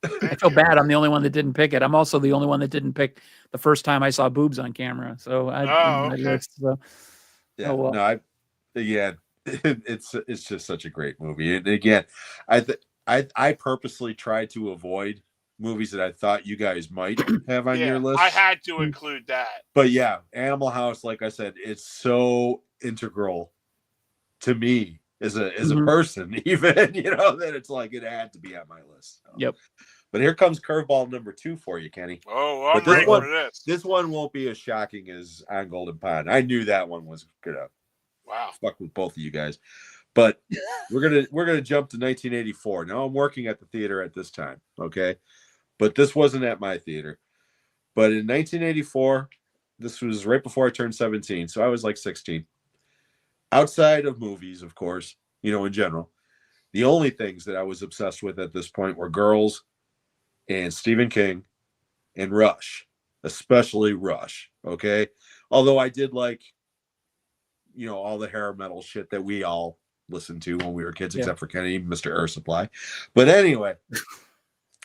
I feel bad. I'm the only one that didn't pick it. I'm also the only one that didn't pick the first time I saw boobs on camera. So okay. List, so. Yeah, no, it's just such a great movie. And again, I purposely tried to avoid movies that I thought you guys might have on your list. I had to include that. But yeah, Animal House, like I said, it's so integral to me as a person, even, that it's like it had to be on my list. So. Yep. But here comes curveball number 2 for you, Kenny. Oh, I'm ready for this. This one won't be as shocking as On Golden Pond. I knew that one was gonna fuck with both of you guys. But we're gonna jump to 1984. Now I'm working at the theater at this time, okay? But this wasn't at my theater. But in 1984, this was right before I turned 17, so I was like 16. Outside of movies, of course, in general, the only things that I was obsessed with at this point were girls and Stephen King and Rush, especially Rush, okay? Although I did like, all the hair metal shit that we all listened to when we were kids, except for Kenny, Mr. Air Supply. But anyway,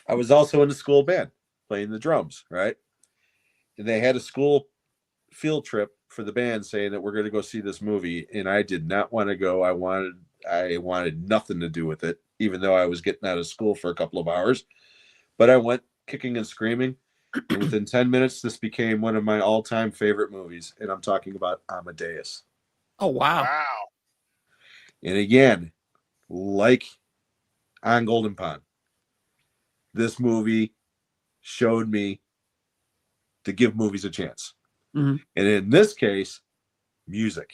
I was also in the school band playing the drums, right? And they had a school field trip for the band saying that we're going to go see this movie, and I did not want to go. I wanted nothing to do with it, even though I was getting out of school for a couple of hours. But I went kicking and screaming, and within 10 minutes, this became one of my all-time favorite movies, and I'm talking about Amadeus. Oh, wow. And again, like on Golden Pond, this movie showed me to give movies a chance. Mm-hmm. And in this case, music.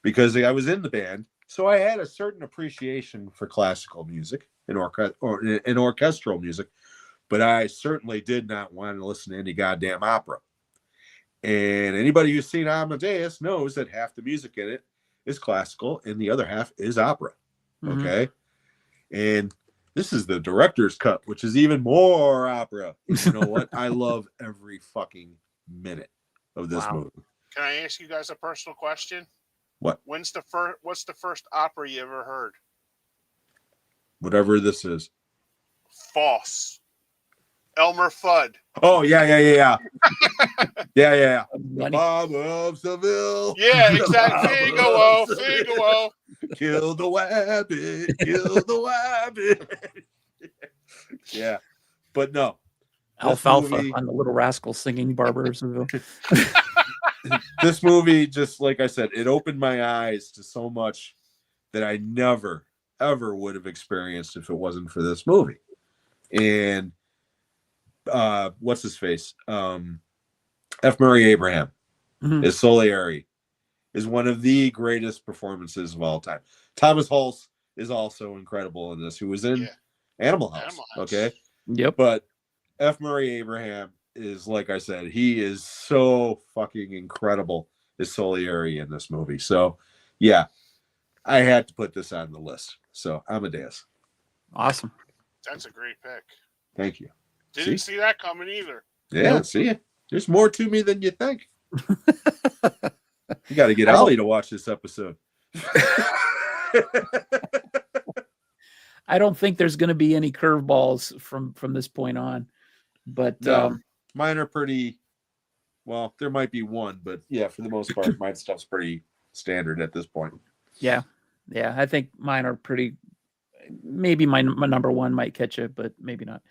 Because I was in the band, so I had a certain appreciation for classical music and orchestral music, but I certainly did not want to listen to any goddamn opera. And anybody who's seen Amadeus knows that half the music in it is classical and the other half is opera. Mm-hmm. Okay? And this is the director's cut, which is even more opera. And you know what? I love every fucking minute of this movie. Can I ask you guys a personal question? What? What's the first opera you ever heard? Whatever this is. False. Elmer Fudd. Oh, yeah. Yeah. The Bob of Seville. Yeah, exactly. Figaro. Kill the wabbit. Yeah. But no. Alfalfa on the Little Rascal singing Barber of Seville. This movie, just like I said, it opened my eyes to so much that I never, ever would have experienced if it wasn't for this movie. And what's his face? F. Murray Abraham as Salieri is one of the greatest performances of all time. Thomas Hulse is also incredible in this, who was in Animal House. Okay. Yep. But F. Murray Abraham is, like I said, he is so fucking incredible as Salieri in this movie. So, yeah, I had to put this on the list. So, Amadeus. Awesome. That's a great pick. Thank you. Didn't see that coming either. Yeah, see, there's more to me than you think. You got to get Ollie to watch this episode. I don't think there's going to be any curveballs from this point on, but mine are pretty. Well, there might be one, but yeah, for the most part, my stuff's pretty standard at this point. Yeah, I think mine are pretty. Maybe my number one might catch it, but maybe not.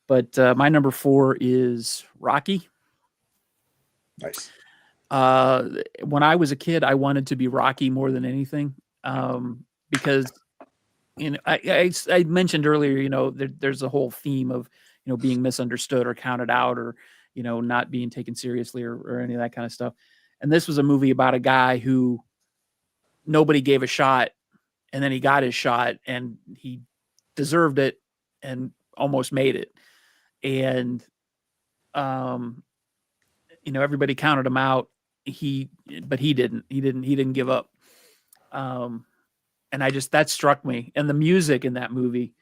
But my number 4 is Rocky. Nice. When I was a kid, I wanted to be Rocky more than anything, because I mentioned earlier, there's a whole theme of being misunderstood or counted out, or not being taken seriously, or any of that kind of stuff. And this was a movie about a guy who nobody gave a shot, and then he got his shot, and he deserved it, and almost made it. And everybody counted him out. But he didn't give up. And that struck me. And the music in that movie,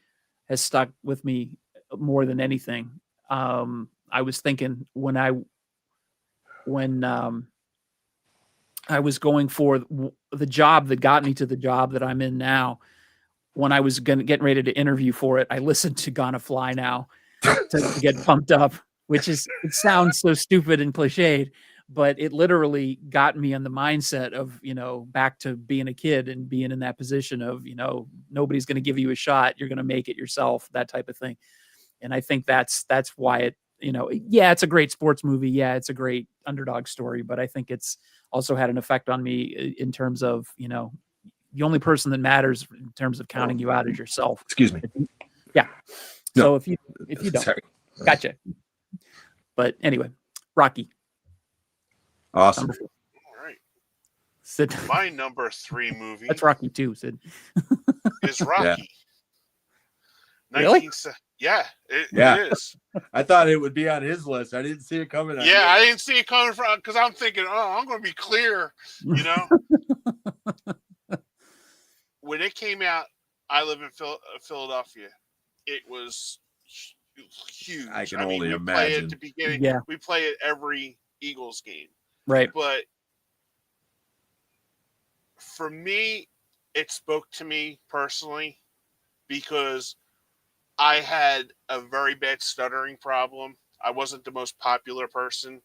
has stuck with me more than anything. I was thinking when I was going for the job that got me to the job that I'm in now, when I was getting ready to interview for it, I listened to Gonna Fly Now to get pumped up, which is, it sounds so stupid and cliched, but it literally got me in the mindset of, back to being a kid and being in that position of, nobody's going to give you a shot. You're going to make it yourself, that type of thing. And I think that's why it, yeah, it's a great sports movie. Yeah, it's a great underdog story, but I think it's also had an effect on me in terms of, the only person that matters in terms of counting you out is yourself. Excuse me. Yeah. No. So if you don't, Sorry. gotcha. But anyway, Rocky. Awesome. All right. Sid. My number 3 movie. That's Rocky too, Sid. Is Rocky. Yeah. Really? Yeah, it is. I thought it would be on his list. I didn't see it coming. I didn't see it coming from, because I'm thinking, I'm going to be clear, When it came out, I live in Philadelphia. It was huge. I can only imagine. Play it at the beginning. Yeah. We play it every Eagles game. Right. But for me, it spoke to me personally because I had a very bad stuttering problem. I wasn't the most popular person.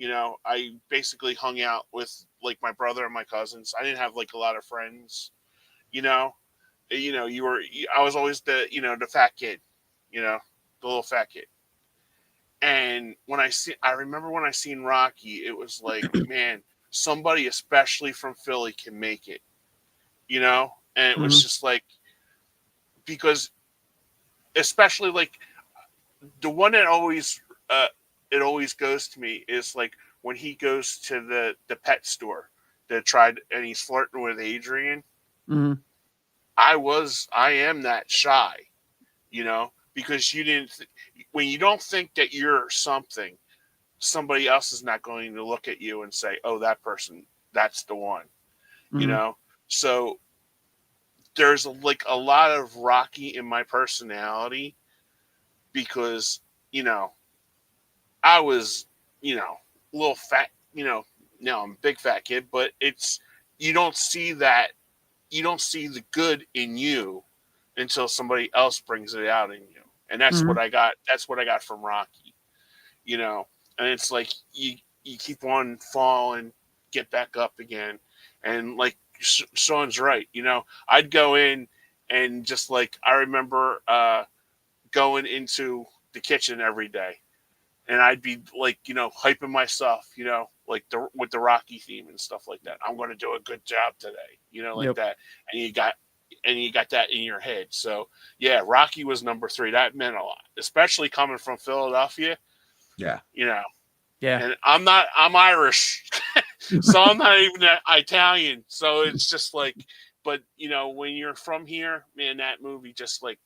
I basically hung out with like my brother and my cousins. I didn't have like a lot of friends. I was always the fat kid, the little fat kid. And I remember when I seen Rocky, it was like, man, somebody especially from Philly can make it, and it was just like, because especially like the one that always, it always goes to me is like when he goes to the pet store and he's flirting with Adrian. Mm-hmm. I am that shy, because when you don't think that you're something, somebody else is not going to look at you and say, oh, that person, that's the one, Mm-hmm. So there's like a lot of Rocky in my personality because, I was, a little fat, now I'm a big fat kid, but you don't see that. You don't see the good in you until somebody else brings it out in you. And that's what I got. That's what I got from Rocky, and it's like, you keep on falling, get back up again. And like Sean's right. I'd go in and just like, I remember going into the kitchen every day and I'd be like, hyping myself, like with the Rocky theme and stuff like that. I'm going to do a good job today, like that. And you got that in your head. So yeah, Rocky was number 3. That meant a lot, especially coming from Philadelphia. Yeah. Yeah. And I'm Irish, so I'm not even Italian. So it's just like, but when you're from here, man, that movie just like,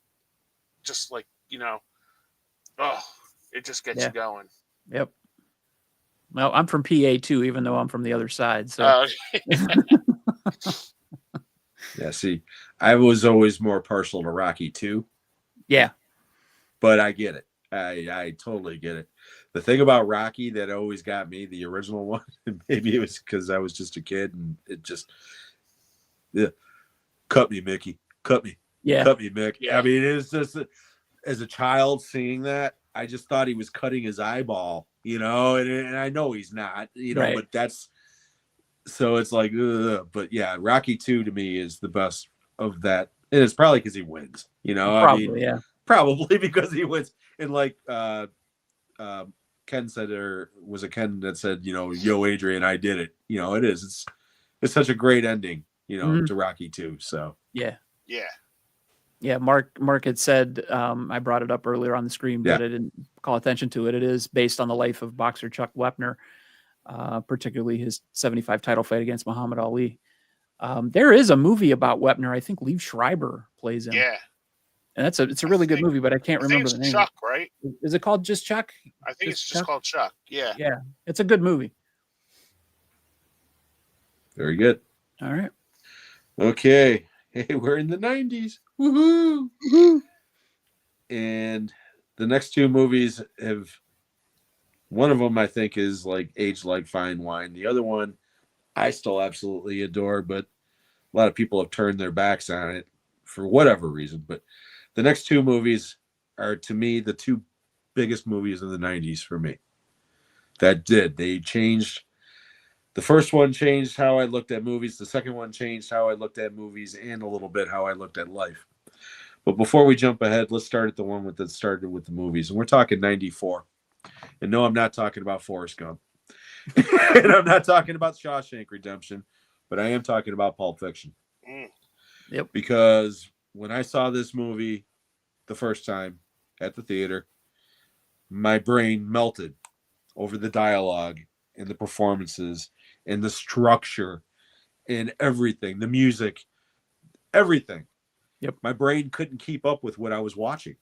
oh, it just gets you going. Yep. Well, I'm from PA too, even though I'm from the other side. So yeah, see, I was always more partial to Rocky too. Yeah. But I get it. I totally get it. The thing about Rocky that always got me, the original one, maybe it was because I was just a kid and it just, cut me, Mickey. Cut me. Yeah. Cut me, Mick. Yeah. I mean, it's just, as a child seeing that, I just thought he was cutting his eyeball, and I know he's not, right. But that's, so it's like, but yeah, Rocky 2 to me is the best of that. And it's probably because he wins, Probably, yeah. Probably because he wins. And like Ken said, or was it Ken that said, yo, Adrian, I did it. It is. It's such a great ending, to Rocky 2. So yeah. Yeah. Yeah, Mark had said, I brought it up earlier on the screen, but I didn't call attention to it. It is based on the life of boxer Chuck Wepner, particularly his 75 title fight against Muhammad Ali. There is a movie about Wepner. I think Liev Schreiber plays him. Yeah. And it's a really good movie, but I can't remember the name. Chuck, right? Is it called just Chuck? I think it's just called Chuck. Yeah. Yeah. It's a good movie. Very good. All right. Okay. Hey, we're in the 90s. Woohoo! Woohoo! And the next two movies have, one of them I think is like aged like fine wine. The other one I still absolutely adore, but a lot of people have turned their backs on it for whatever reason. But the next two movies are, to me, the two biggest movies of the 90s for me. They changed. The first one changed how I looked at movies. The second one changed how I looked at movies and a little bit how I looked at life. But before we jump ahead, let's start at the one that started with the movies. And we're talking 94. And no, I'm not talking about Forrest Gump. And I'm not talking about Shawshank Redemption, but I am talking about Pulp Fiction. Yep. Because when I saw this movie the first time at the theater, my brain melted over the dialogue and the performances and the structure and everything, the music, everything. Yep. My brain couldn't keep up with what I was watching.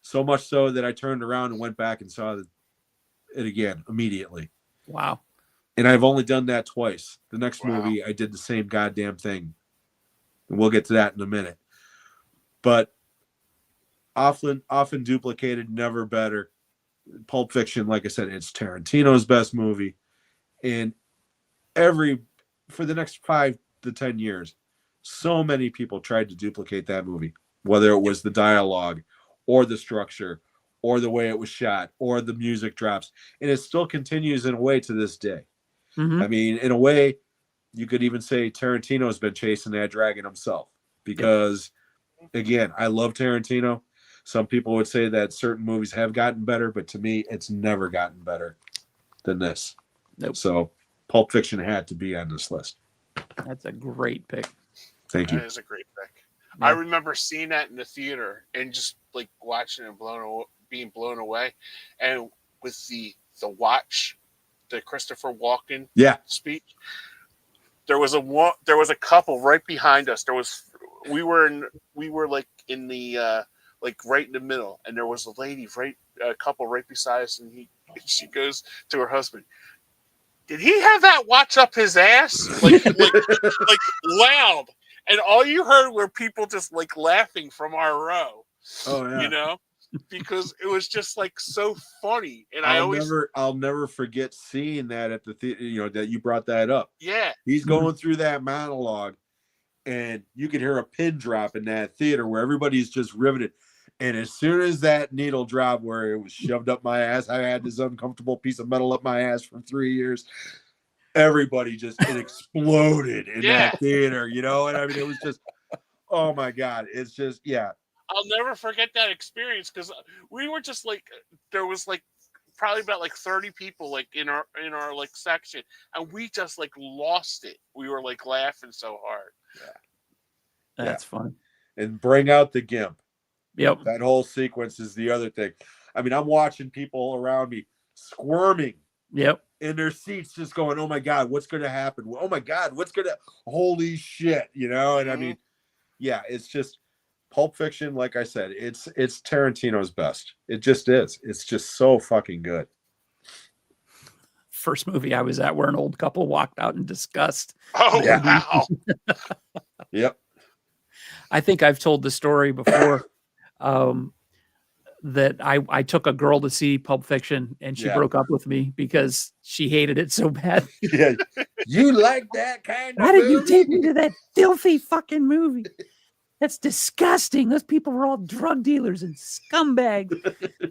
So much so that I turned around and went back and saw it again immediately. Wow. And I've only done that twice. The next Wow. movie, I did the same goddamn thing. And we'll get to that in a minute. But often duplicated, never better. Pulp Fiction, like I said, it's Tarantino's best movie. And for the next 5 to 10 years, so many people tried to duplicate that movie, whether it was the dialogue or the structure or the way it was shot or the music drops. And it still continues in a way to this day. Mm-hmm. I mean, in a way, you could even say Tarantino's been chasing that dragon himself because, again, I love Tarantino. Some people would say that certain movies have gotten better, but to me, it's never gotten better than this. Nope. So Pulp Fiction had to be on this list. That's a great pick. Thank you. That is a great pick. Yeah. I remember seeing that in the theater and just like watching it being blown away. And with the watch, the Christopher Walken speech, there was a couple right behind us. We were like in the like right in the middle, and there was a couple right beside us, and she goes to her husband, "Did he have that watch up his ass?" Like loud. And all you heard were people just like laughing from our row. Oh yeah. You know? Because it was just like so funny. And I'll never forget seeing that at the theater, you know, that you brought that up. Yeah. He's going through that monologue and you could hear a pin drop in that theater where everybody's just riveted. And as soon as that needle dropped where it was shoved up my ass, I had this uncomfortable piece of metal up my ass for 3 years. Everybody it exploded in that theater, you know? And I mean, it was just, oh my God. It's just, yeah. I'll never forget that experience because we were just like, there was like probably about like 30 people like in our like section, and we just like lost it. We were like laughing so hard. Yeah. That's fun. And bring out the gimp. Yep. That whole sequence is the other thing. I mean, I'm watching people around me squirming. Yep. In their seats, just going, "Oh my God, what's going to happen? Oh my God, holy shit," you know? And I mean, yeah, it's just Pulp Fiction. Like I said, it's Tarantino's best. It just is. It's just so fucking good. First movie I was at where an old couple walked out in disgust. Oh, yeah. Wow. Yep. I think I've told the story before. That I took a girl to see Pulp Fiction and she broke up with me because she hated it so bad. Yeah. You like that kind of Why did you take me to that filthy fucking movie? That's disgusting. Those people were all drug dealers and scumbags.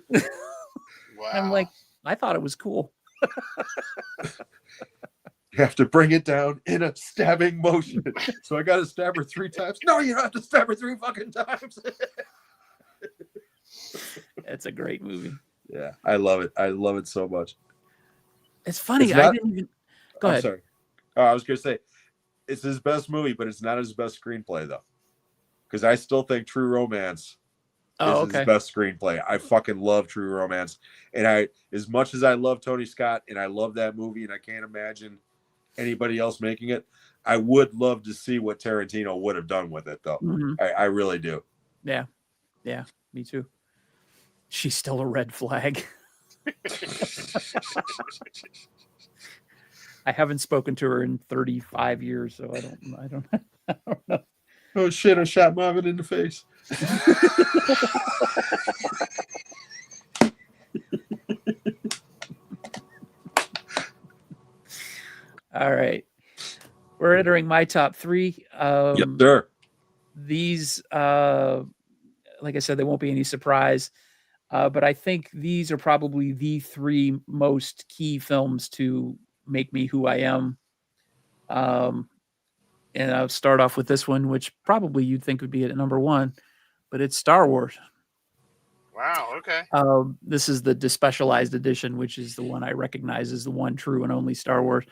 Wow. I'm like, I thought it was cool. You have to bring it down in a stabbing motion. So I got to stab her 3 times. No, you don't have to stab her 3 fucking times. It's a great movie. Yeah, I love it. I love it so much. It's funny. It's not, I didn't even. Go ahead. Sorry. I was going to say, it's his best movie, but it's not his best screenplay, though. Because I still think True Romance is his best screenplay. I fucking love True Romance. And as much as I love Tony Scott, and I love that movie, and I can't imagine anybody else making it, I would love to see what Tarantino would have done with it, though. Mm-hmm. I really do. Yeah. Yeah, me too. She's still a red flag. I haven't spoken to her in 35 years, so I don't know. Oh shit! I shot Marvin in the face. All right. We're entering my top three. Yep, sir. These, like I said, they won't be any surprise. But I think these are probably the three most key films to make me who I am. And I'll start off with this one, which probably you'd think would be at number one, but it's Star Wars. Wow. Okay. This is the despecialized edition, which is the one I recognize as the one true and only Star Wars.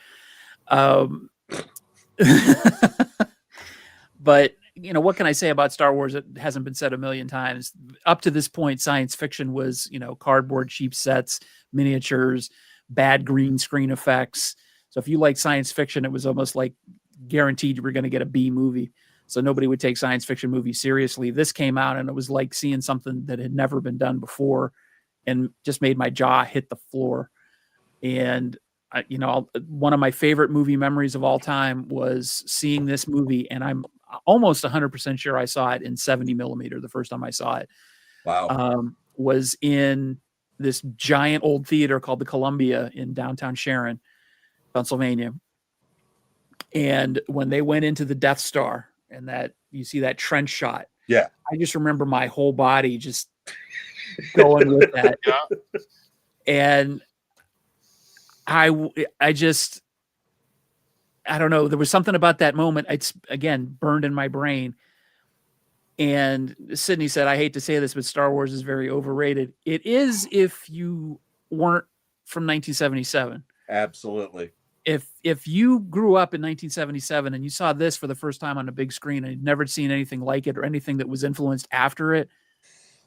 But what can I say about Star Wars? It hasn't been said a million times. Up to this point, science fiction was, cardboard, cheap sets, miniatures, bad green screen effects. So if you like science fiction, it was almost like guaranteed you were going to get a B movie. So nobody would take science fiction movies seriously. This came out and it was like seeing something that had never been done before and just made my jaw hit the floor. And one of my favorite movie memories of all time was seeing this movie, and I'm almost 100% sure I saw it in 70 millimeter the first time I saw it. Wow. Was in this giant old theater called the Columbia in downtown Sharon, Pennsylvania. And when they went into the Death Star and that you see that trench shot, yeah, I just remember my whole body just going with that. Yeah. And I don't know. There was something about that moment. It's again burned in my brain. And Sydney said, I hate to say this, but Star Wars is very overrated. It is if you weren't from 1977. Absolutely. If you grew up in 1977 and you saw this for the first time on a big screen and you'd never seen anything like it or anything that was influenced after it,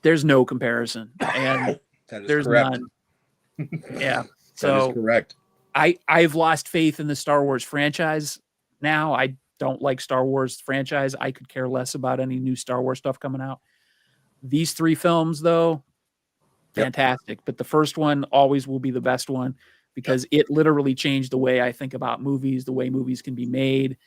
there's no comparison. And there's correct. None. Yeah. So that is correct. I've lost faith in the Star Wars franchise now. I don't like Star Wars franchise. I could care less about any new Star Wars stuff coming out. These three films, though, fantastic. But the first one always will be the best one because it literally changed the way I think about movies, the way movies can be made,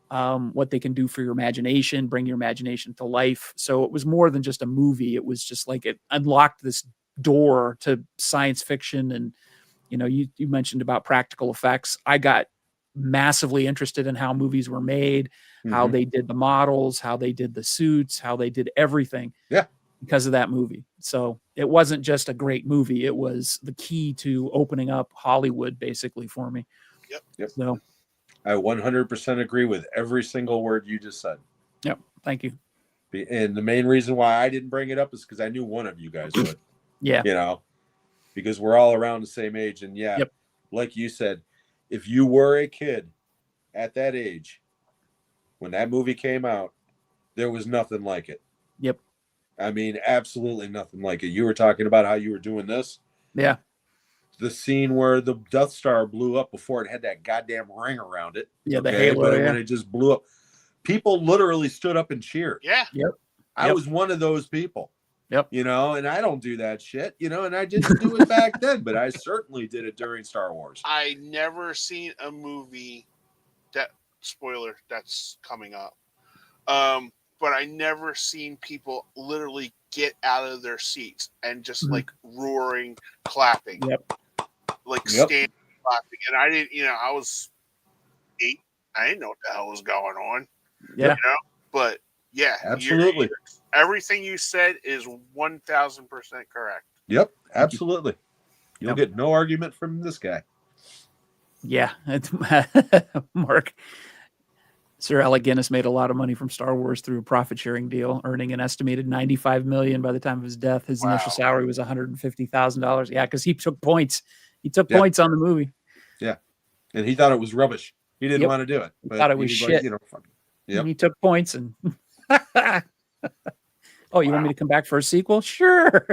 what they can do for your imagination, bring your imagination to life. So it was more than just a movie. It was just like it unlocked this door to science fiction. And, you mentioned about practical effects. I got massively interested in how movies were made, how they did the models, how they did the suits, how they did everything. Yeah. Because of that movie. So it wasn't just a great movie. It was the key to opening up Hollywood basically for me. Yep. So I 100% agree with every single word you just said. Yep. Thank you. And the main reason why I didn't bring it up is because I knew one of you guys would. Yeah. Because we're all around the same age. And like you said, if you were a kid at that age, when that movie came out, there was nothing like it. Yep. I mean, absolutely nothing like it. You were talking about how you were doing this. Yeah. The scene where the Death Star blew up before it had that goddamn ring around it. Yeah, the halo. But when it just blew up, people literally stood up and cheered. Yeah. Yep. I was one of those people. Yep. And I don't do that shit, and I didn't do it back then, but I certainly did it during Star Wars. I never seen a movie spoiler that's coming up. But I never seen people literally get out of their seats and just like roaring, clapping. Yep. Like standing clapping. And I didn't, I was 8. I didn't know what the hell was going on. Yeah. But yeah. Absolutely. Everything you said is 1,000% correct. Yep. Absolutely. You'll get no argument from this guy. Yeah. It's Mark. Sir Alec Guinness made a lot of money from Star Wars through a profit-sharing deal, earning an estimated $95 million by the time of his death. His initial salary was $150,000. Yeah, because he took points. He took points on the movie. Yeah, and he thought it was rubbish. He didn't want to do it. He thought it was shit. And he took points and. Oh, you want me to come back for a sequel? Sure.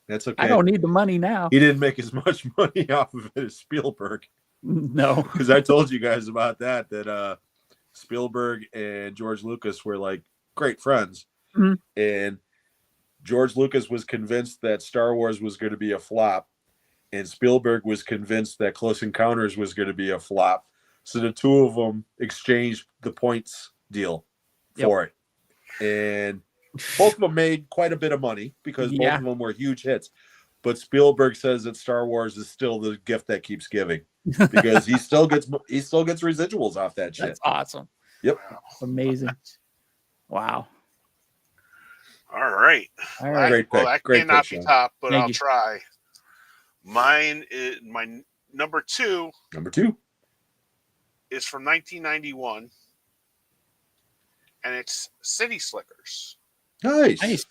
That's okay. I don't need the money now. He didn't make as much money off of it as Spielberg. No, because I told you guys about that Spielberg and George Lucas were like great friends, and George Lucas was convinced that Star Wars was going to be a flop, and Spielberg was convinced that Close Encounters was going to be a flop. So the two of them exchanged the points deal for it. And both of them made quite a bit of money because both of them were huge hits. But Spielberg says that Star Wars is still the gift that keeps giving because he still gets residuals off that shit. That's awesome. Yep. Amazing. Wow. All right. Great pick. Well, that Great cannot pick, be top, but Thank I'll you. try. Mine is my number two is from 1991, and it's City Slickers. Nice.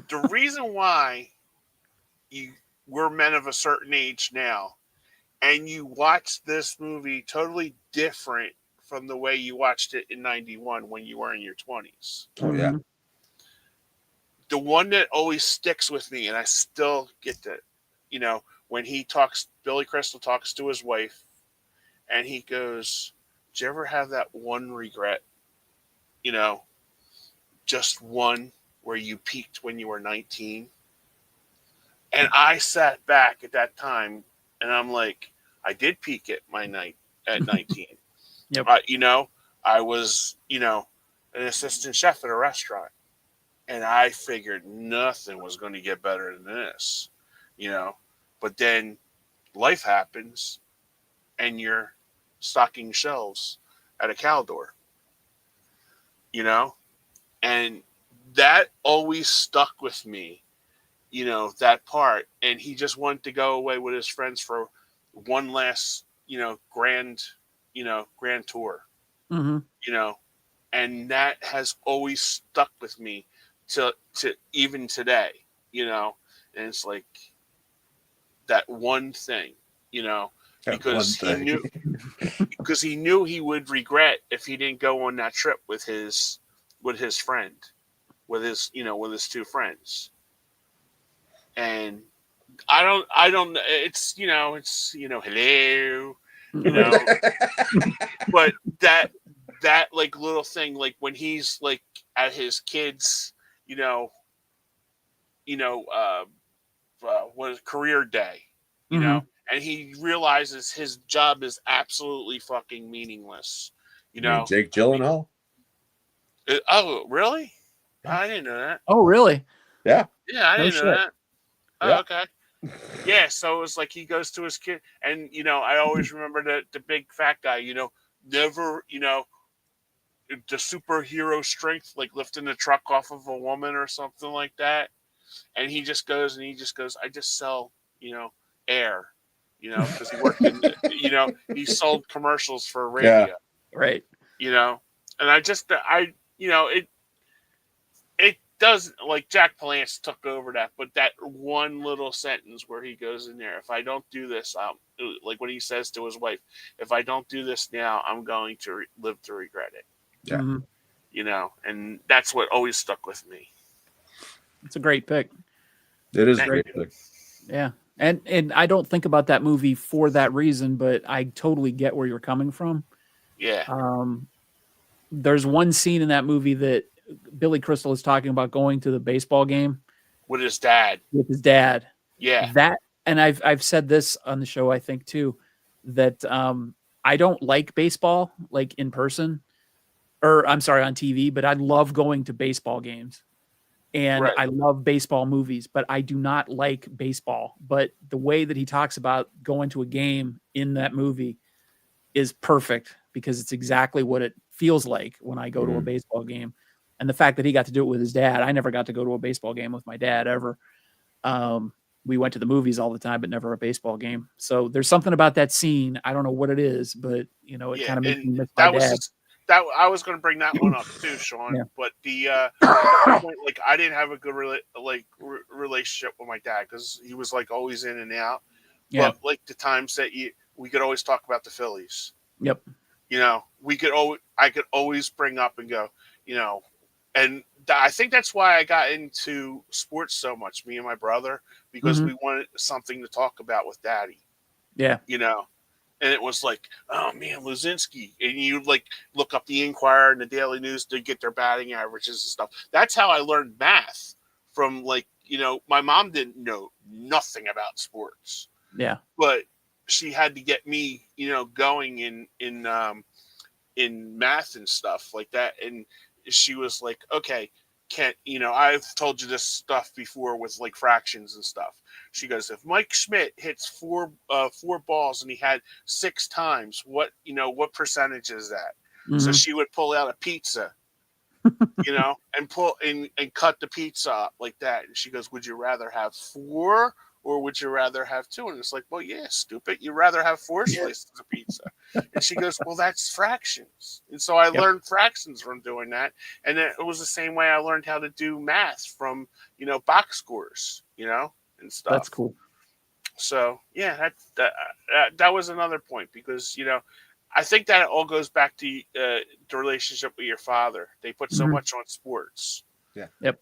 The reason why we're men of a certain age now, and you watch this movie totally different from the way you watched it in 91 when you were in your 20s. Oh, yeah. The one that always sticks with me, and I still get that, when Billy Crystal talks to his wife, and he goes, "Did you ever have that one regret? Just one where you peaked when you were 19?" And I sat back at that time, and I'm like, I did peak at 19. Yep. I was, an assistant chef at a restaurant, and I figured nothing was going to get better than this, But then life happens, and you're stocking shelves at a Caldor, and that always stuck with me, that part. And he just wanted to go away with his friends for one last, grand tour, and that has always stuck with me to even today, and it's like that one thing, because he knew he would regret if he didn't go on that trip with his friend, with his two friends. And I don't, it's, hello, but that like little thing, like when he's like at his kids, career day, and he realizes his job is absolutely fucking meaningless, Jake Gyllenhaal. Oh, really? I didn't know that. Oh, really? Yeah. Yeah, I didn't know that. Oh, Yeah. okay. Yeah, so it was like he goes to his kid, and I always remember the big fat guy, never, the superhero strength, like lifting the truck off of a woman or something like that, and he just goes, I just sell, air, because he worked in, he sold commercials for radio, right, and it does, like Jack Palance took over that, but that one little sentence where he goes in there, if I don't do this, like when he says to his wife, if I don't do this now, I'm going to live to regret it. Yeah. And that's what always stuck with me. It's a great pick. It is a great pick. Yeah. And I don't think about that movie for that reason, but I totally get where you're coming from. Yeah. There's one scene in that movie that Billy Crystal is talking about going to the baseball game with his dad. Yeah. That, and I've said this on the show, I think too, that I don't like baseball like in person, or I'm sorry, on TV, but I love going to baseball games. And I love baseball movies, but I do not like baseball. But the way that he talks about going to a game in that movie is perfect, because it's exactly what it feels like when I go to a baseball game. And the fact that he got to do it with his dad, I never got to go to a baseball game with my dad ever. We went to the movies all the time, but never a baseball game. So there's something about that scene. I don't know what it is, but it kind of makes me miss my dad. I was going to bring that one up too, Sean. But the point, like, I didn't have a good relationship with my dad, because he was like always in and out. Yeah. But like the times that we could always talk about the Phillies. Yep. I could always bring up and go, and I think that's why I got into sports so much, me and my brother, because we wanted something to talk about with Daddy. Yeah. And it was like, oh man, Luzinski, and you like look up the Inquirer and the Daily News to get their batting averages and stuff. That's how I learned math from, like, my mom didn't know nothing about sports. Yeah. But she had to get me, going in math and stuff like that. And she was like, okay, can't, I've told you this stuff before with like fractions and stuff. She goes, if Mike Schmidt hits four balls and he had 6 times, what percentage is that? Mm-hmm. So she would pull out a pizza, and pull and cut the pizza up like that. And she goes, would you rather have 4 or would you rather have 2? And it's like, well, yeah, stupid. You'd rather have 4 slices of pizza. And she goes, well, that's fractions. And so I learned fractions from doing that. And it was the same way I learned how to do math from, box scores, and stuff. That's cool. So, yeah, that was another point because, I think that it all goes back to the relationship with your father. They put so much on sports. Yeah. Yep.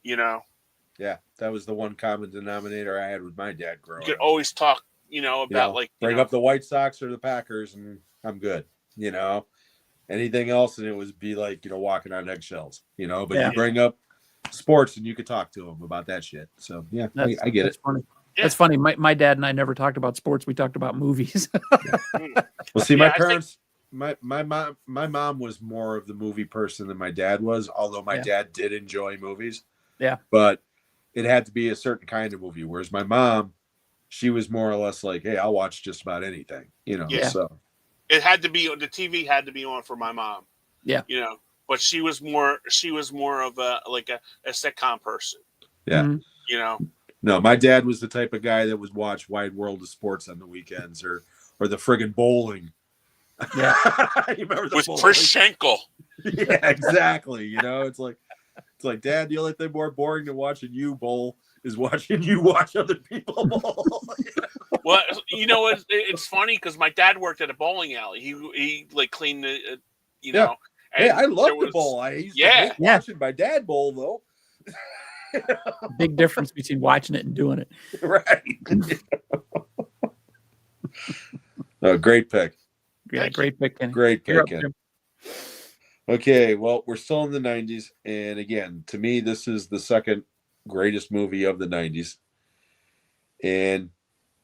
Yeah, that was the one common denominator I had with my dad growing up. You could always talk, about bring up the White Sox or the Packers, and I'm good. Anything else, and it would be like walking on eggshells. But you bring up sports, and you could talk to them about that shit. So yeah, I get it. Funny. Yeah. That's funny. My dad and I never talked about sports. We talked about movies. Well, see, my parents. My mom was more of the movie person than my dad was, although my dad did enjoy movies. Yeah. But it had to be a certain kind of movie. Whereas my mom, she was more or less like, hey, I'll watch just about anything, so. It had to be, the TV had to be on for my mom. Yeah. But she was more of a sitcom person. Yeah. Mm-hmm. No, my dad was the type of guy that would watch Wide World of Sports on the weekends or the friggin' bowling. Yeah. You remember with Chris Schenkel. Yeah, exactly. It's like, Dad, the only thing more boring than watching you bowl is watching you watch other people bowl. Well, it's funny because my dad worked at a bowling alley. He like cleaned the, know. Hey, I love the bowl. I used to hate watching my dad bowl though. Big difference between watching it and doing it. Right. Oh, great pick. Yeah, great pick. Kenny. Great pick. Okay, well, we're still in the 90s. And again, to me, this is the second greatest movie of the 90s. And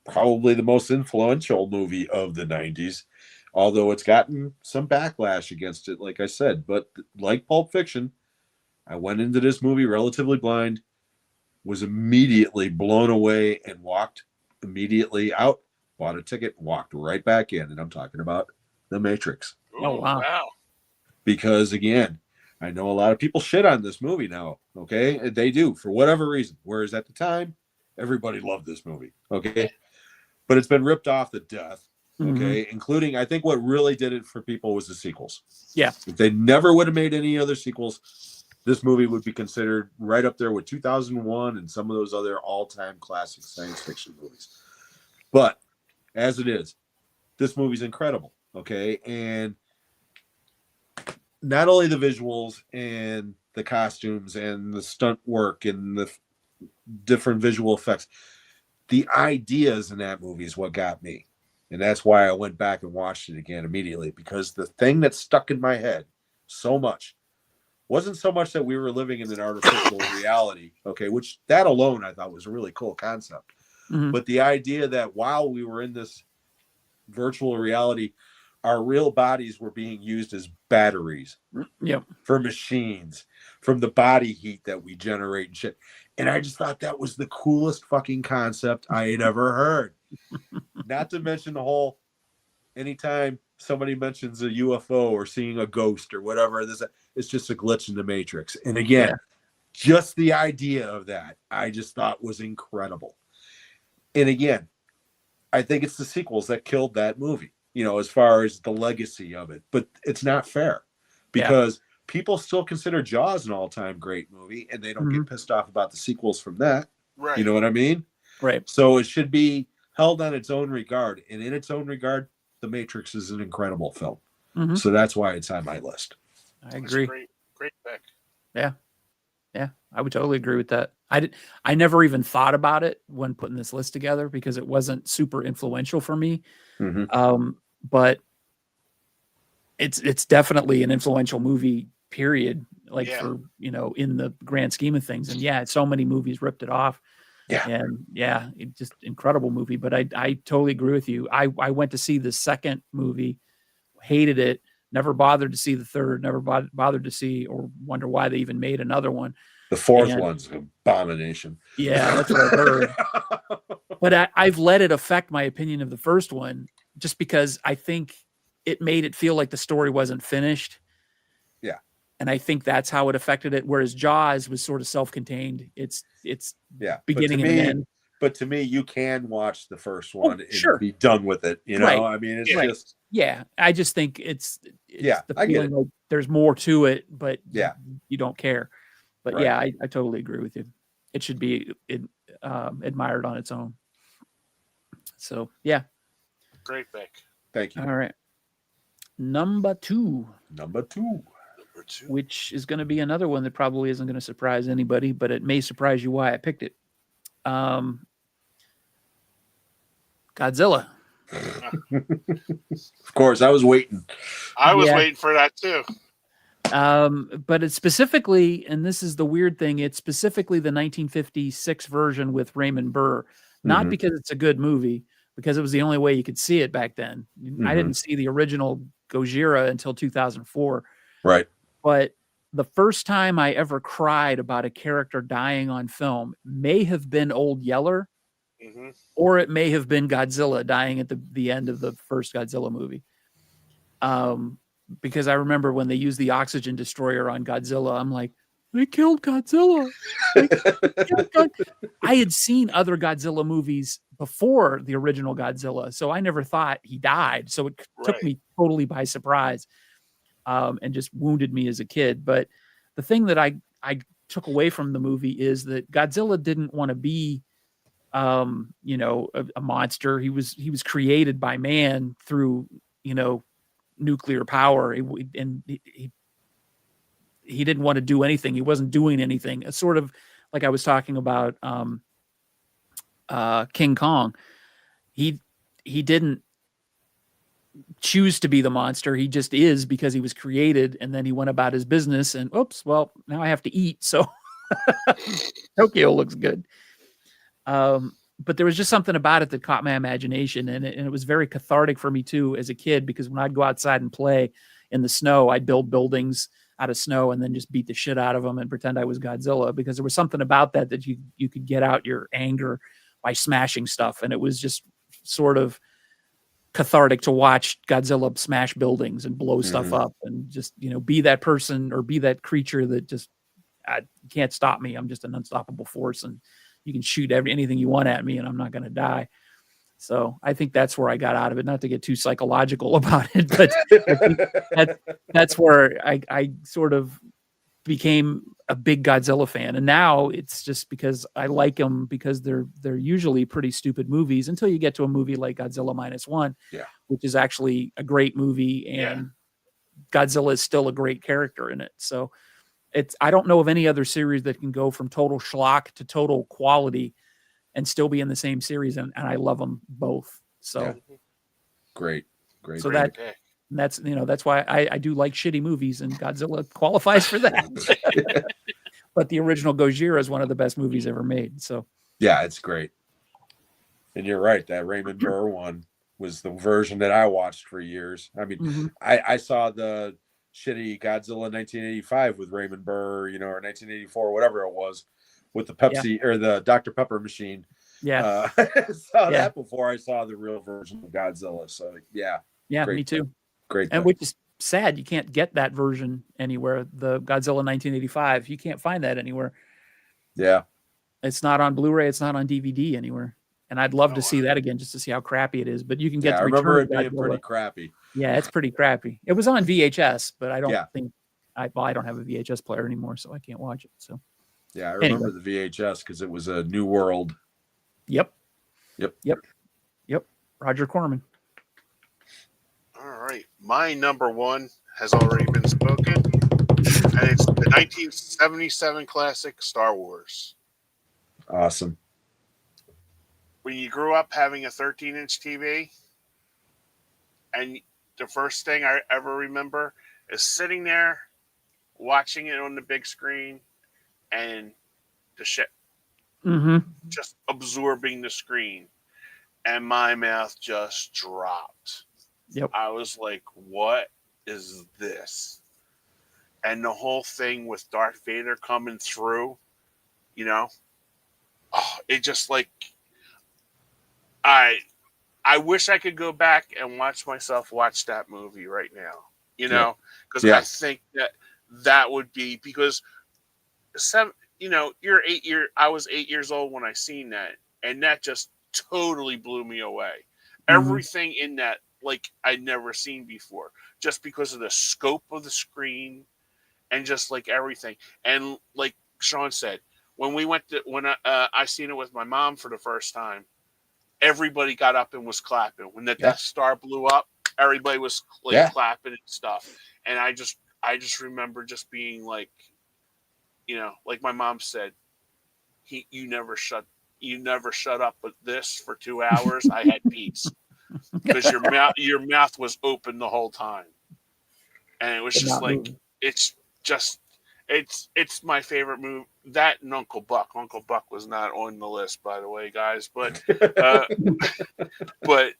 probably the most influential movie of the 90s. Although it's gotten some backlash against it, like I said. But like Pulp Fiction, I went into this movie relatively blind, was immediately blown away, and walked immediately out, bought a ticket, walked right back in. And I'm talking about The Matrix. Oh, wow. Because, again, I know a lot of people shit on this movie now, okay? They do, for whatever reason. Whereas at the time, everybody loved this movie, okay? But it's been ripped off to death, okay? Including, I think what really did it for people was the sequels. Yeah. If they never would have made any other sequels, this movie would be considered right up there with 2001 and some of those other all-time classic science fiction movies. But, as it is, this movie's incredible, okay? And not only the visuals and the costumes and the stunt work and the different visual effects, the ideas in that movie is what got me. And that's why I went back and watched it again immediately, because the thing that stuck in my head so much wasn't so much that we were living in an artificial reality, okay, which that alone I thought was a really cool concept. But the idea that while we were in this virtual reality, our real bodies were being used as batteries for machines, from the body heat that we generate and shit. And I just thought that was the coolest fucking concept I had ever heard. Not to mention the whole, anytime somebody mentions a UFO or seeing a ghost or whatever, it's just a glitch in the Matrix. And again, just the idea of that, I just thought was incredible. And again, I think it's the sequels that killed that movie, as far as the legacy of it. But it's not fair, because people still consider Jaws an all-time great movie, and they don't get pissed off about the sequels from that. Right. You know what I mean? Right. So it should be held on its own regard. And in its own regard, The Matrix is an incredible film. So that's why it's on my list. I agree. Great pick. Yeah. Yeah, I would totally agree with that. I never even thought about it when putting this list together, because it wasn't super influential for me. But it's definitely an influential movie, period. For in the grand scheme of things. And so many movies ripped it off. And it just incredible movie. But I totally agree with you. I went to see the second movie, hated it, never bothered to see the third, never bothered to see or wonder why they even made another one. The fourth And one's an abomination. yeah, that's what I heard. But I've let it affect my opinion of the first one just because I think it made it feel like the story wasn't finished. Yeah. And I think that's how it affected it. Whereas Jaws was sort of self-contained. It's beginning and an end. But to me, you can watch the first one sure. and be done with it. You know, Right. I mean, it's Right. just I just think it's the I get it. Like there's more to it, but you don't care. But right. I totally agree with you. It should be admired on its own. So yeah. Great pick. Thank you. All right. Number two. Which is going to be another one that probably isn't going to surprise anybody, but it may surprise you why I picked it. Godzilla. Of course, I was waiting. I was waiting for that too. But it's specifically, and this is the weird thing, it's specifically the 1956 version with Raymond Burr. Not because it's a good movie, because it was the only way you could see it back then. I didn't see the original Gojira until 2004. Right. But the first time I ever cried about a character dying on film may have been Old Yeller, or it may have been Godzilla dying at the end of the first Godzilla movie. Because I remember when they used the oxygen destroyer on Godzilla, I'm like, they killed Godzilla. I had seen other Godzilla movies before the original Godzilla, so I never thought he died. So it took me totally by surprise. And just wounded me as a kid. But the thing that I took away from the movie is that Godzilla didn't want to be, a monster. He was created by man through, nuclear power. He didn't want to do anything. He wasn't doing anything. It's sort of like I was talking about King Kong. He didn't choose to be the monster. He just is because he was created, and then he went about his business and oops, well, now I have to eat. So Tokyo looks good. But there was just something about it that caught my imagination, and it was very cathartic for me too as a kid, because when I'd go outside and play in the snow, I'd build buildings out of snow and then just beat the shit out of them and pretend I was Godzilla, because there was something about that you could get out your anger by smashing stuff. And it was just sort of cathartic to watch Godzilla smash buildings and blow stuff up and just, be that person or be that creature that just can't stop me. I'm just an unstoppable force, and you can shoot anything you want at me and I'm not going to die. So I think that's where I got out of it, not to get too psychological about it, but I think that's where I sort of became a big Godzilla fan. And now it's just because I like them, because they're usually pretty stupid movies until you get to a movie like Godzilla -1, which is actually a great movie, and Godzilla is still a great character in it. So I don't know of any other series that can go from total schlock to total quality and still be in the same series. And I love them both. So great. So that's why I do like shitty movies, and Godzilla qualifies for that. But the original Gojira is one of the best movies ever made. So yeah, it's great. And you're right, that Raymond Burr one was the version that I watched for years. I mean, I saw the shitty Godzilla 1985 with Raymond Burr, or 1984, whatever it was, with the Pepsi or the Dr. Pepper machine. Yeah. I saw that before I saw the real version of Godzilla. So yeah, me too. Great. And which is sad, you can't get that version anywhere. The Godzilla 1985, you can't find that anywhere. Yeah. It's not on Blu-ray, it's not on DVD anywhere. And I'd love to see that again, just to see how crappy it is. But you can get I remember it being pretty crappy. Yeah, it's pretty crappy. It was on VHS, but I don't think I don't have a VHS player anymore, so I can't watch it. So yeah, I remember the VHS because it was a New World. Yep. Roger Corman. All right. My number one has already been spoken, and it's the 1977 classic Star Wars. Awesome. When you grew up having a 13-inch TV, and the first thing I ever remember is sitting there watching it on the big screen, and the just absorbing the screen, and my mouth just dropped. Yep. I was like, "What is this?" And the whole thing with Darth Vader coming through, you know, it just like I I wish I could go back and watch myself watch that movie right now. Because I think that would be because I was 8 years old when I seen that, and that just totally blew me away. Everything in that, like I'd never seen before, just because of the scope of the screen and just like everything. And like Sean said, when I seen it with my mom for the first time, everybody got up and was clapping. When the Death Star blew up, everybody was like clapping and stuff. And I just remember just being like, like my mom said, you never shut up with this for 2 hours. I had peace because your mouth was open the whole time, and it was just like it's just it's my favorite movie. That and Uncle Buck. Uncle Buck was not on the list, by the way, guys. But but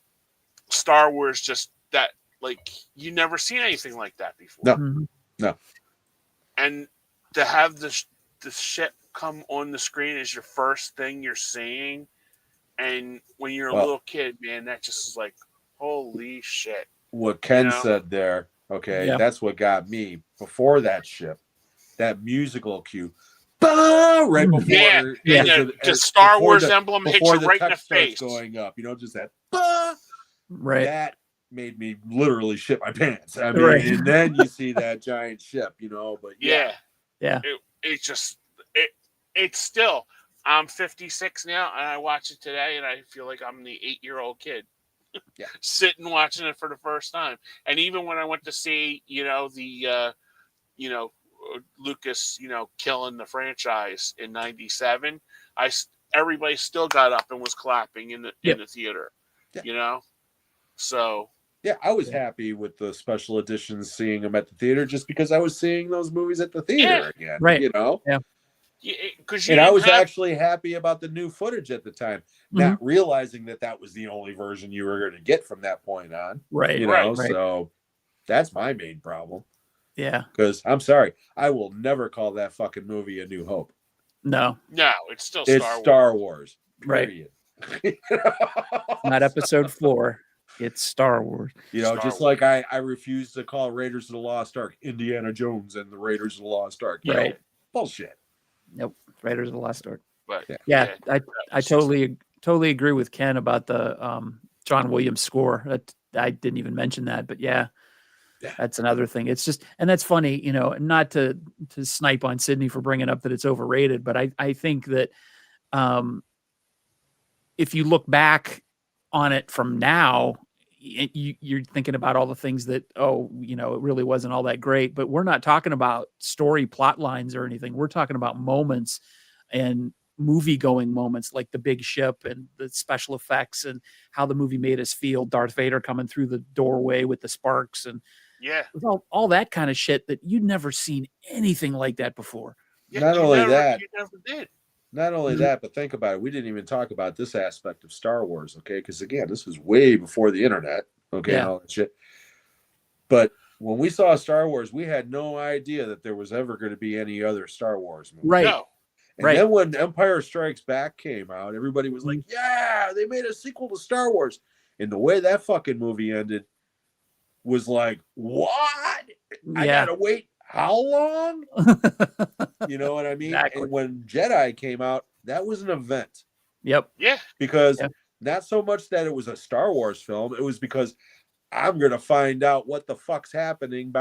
Star Wars, just that, like, you never seen anything like that before. No. And to have the ship come on the screen is your first thing you're seeing, and when you're a little kid, man, that just is like, holy shit. What Ken said there, that's what got me. Before that ship, that musical cue, right before, just Star Wars emblem hits you right in the face, going up. Just that, right. That made me literally shit my pants. I mean, and then you see that giant ship, but it's just it's still. I'm 56 now, and I watch it today, and I feel like I'm the 8-year-old kid. Sitting watching it for the first time. And even when I went to see, Lucas, killing the franchise in '97, everybody still got up and was clapping in the theater. So I was happy with the special editions, seeing them at the theater, just because I was seeing those movies at the theater again. Right. And I was actually happy about the new footage at the time, not realizing that was the only version you were going to get from that point on. Right. So that's my main problem. Yeah. Because I'm sorry, I will never call that fucking movie A New Hope. No, it's still Star Wars. Period. Right. Not Episode 4. It's Star Wars. Like I refuse to call Raiders of the Lost Ark Indiana Jones and the Raiders of the Lost Ark. Right. Bullshit. Nope. Raiders of the Lost Ark. But I totally agree with Ken about the John Williams score. I didn't even mention that, but that's another thing. It's just, and that's funny, not to snipe on Sydney for bringing up that it's overrated, but I think that if you look back on it from now, you're thinking about all the things that, it really wasn't all that great, but we're not talking about story plot lines or anything. We're talking about moments and movie going moments, like the big ship and the special effects and how the movie made us feel. Darth Vader coming through the doorway with the sparks and all that kind of shit that you'd never seen anything like that before. Not only that, you never did. Not only that, but think about it. We didn't even talk about this aspect of Star Wars, okay? Because again, this was way before the internet, okay, and all that shit. But when we saw Star Wars, we had no idea that there was ever going to be any other Star Wars movie. Right. No. And then when Empire Strikes Back came out, everybody was like, yeah, they made a sequel to Star Wars. And the way that fucking movie ended was like, what? I gotta wait how long? You know what I mean? Exactly. And when Jedi came out, that was an event. Yep. Yeah. Because not so much that it was a Star Wars film, it was because I'm gonna find out what the fuck's happening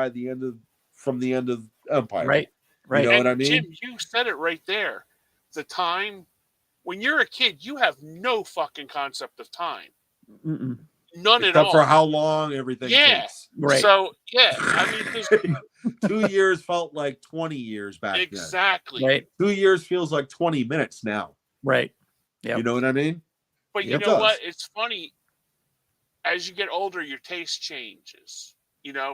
from the end of Empire. Right. You know what I mean? Jim, you said it right there. The time when you're a kid, you have no fucking concept of time. Mm-mm. None Except at all. for how long everything takes. Right. So, I mean, 2 years felt like 20 years back then. Exactly. Right. 2 years feels like 20 minutes now. Right. Yeah. You know what I mean? But you know what? It's funny. As you get older, your taste changes.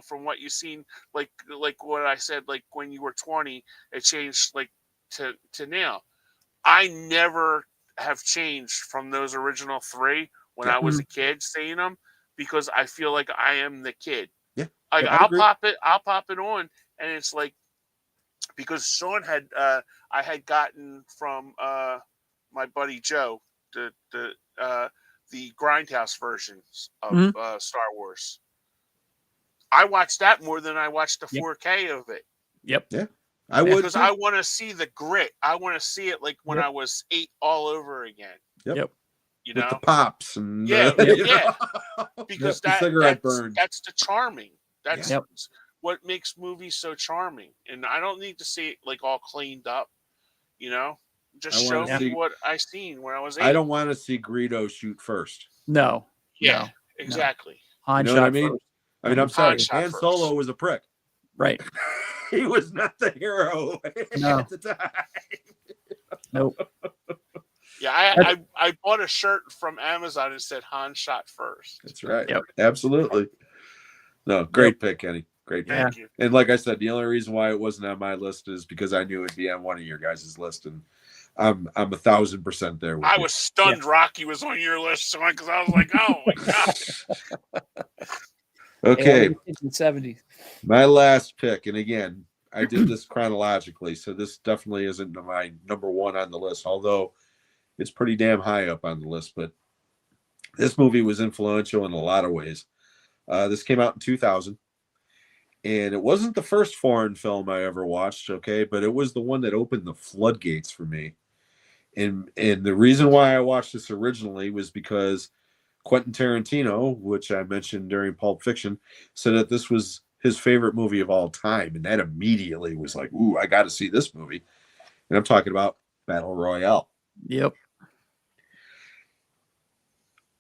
From what you've seen, like what I said, like when you were 20, it changed like to now. I never have changed from those original three when I was a kid saying them, because I feel like I am the kid. Yeah. Like I I'll agree. pop it on, and it's like, because Sean had I had gotten from my buddy Joe the Grindhouse versions of Star Wars. I watched that more than I watched the 4K of it. Yep. Yeah. I would, because I want to see the grit. I want to see it like when I was 8 all over again. Yep. You with know, the pops and yeah, yeah, because the cigarette burns. that's the charming. That's Yep. what makes movies so charming. And I don't need to see it like all cleaned up. You know, just show me what I seen when I was 8. I don't want to see Greedo shoot first. No. Yeah, no, exactly. Han you know shot what I mean? first. I mean, I'm sorry. Han Solo was a prick. Right. He was not the hero at the time. Nope. Yeah, I bought a shirt from Amazon and said Han shot first. That's right. Yep. Absolutely. No, great pick, Kenny. Great pick. Thank you. And like I said, the only reason why it wasn't on my list is because I knew it'd be on one of your guys' list, and I'm 1,000% there with I you. was stunned Rocky was on your list, Sean, because I was like, oh my gosh. Okay. 70s. My last pick, and again, I did this chronologically, so this definitely isn't my number one on the list, although it's pretty damn high up on the list. But this movie was influential in a lot of ways. This came out in 2000, and it wasn't the first foreign film I ever watched, okay, but it was the one that opened the floodgates for me. And the reason why I watched this originally was because Quentin Tarantino, which I mentioned during Pulp Fiction, said that this was his favorite movie of all time. And that immediately was like, ooh, I got to see this movie. And I'm talking about Battle Royale. Yep.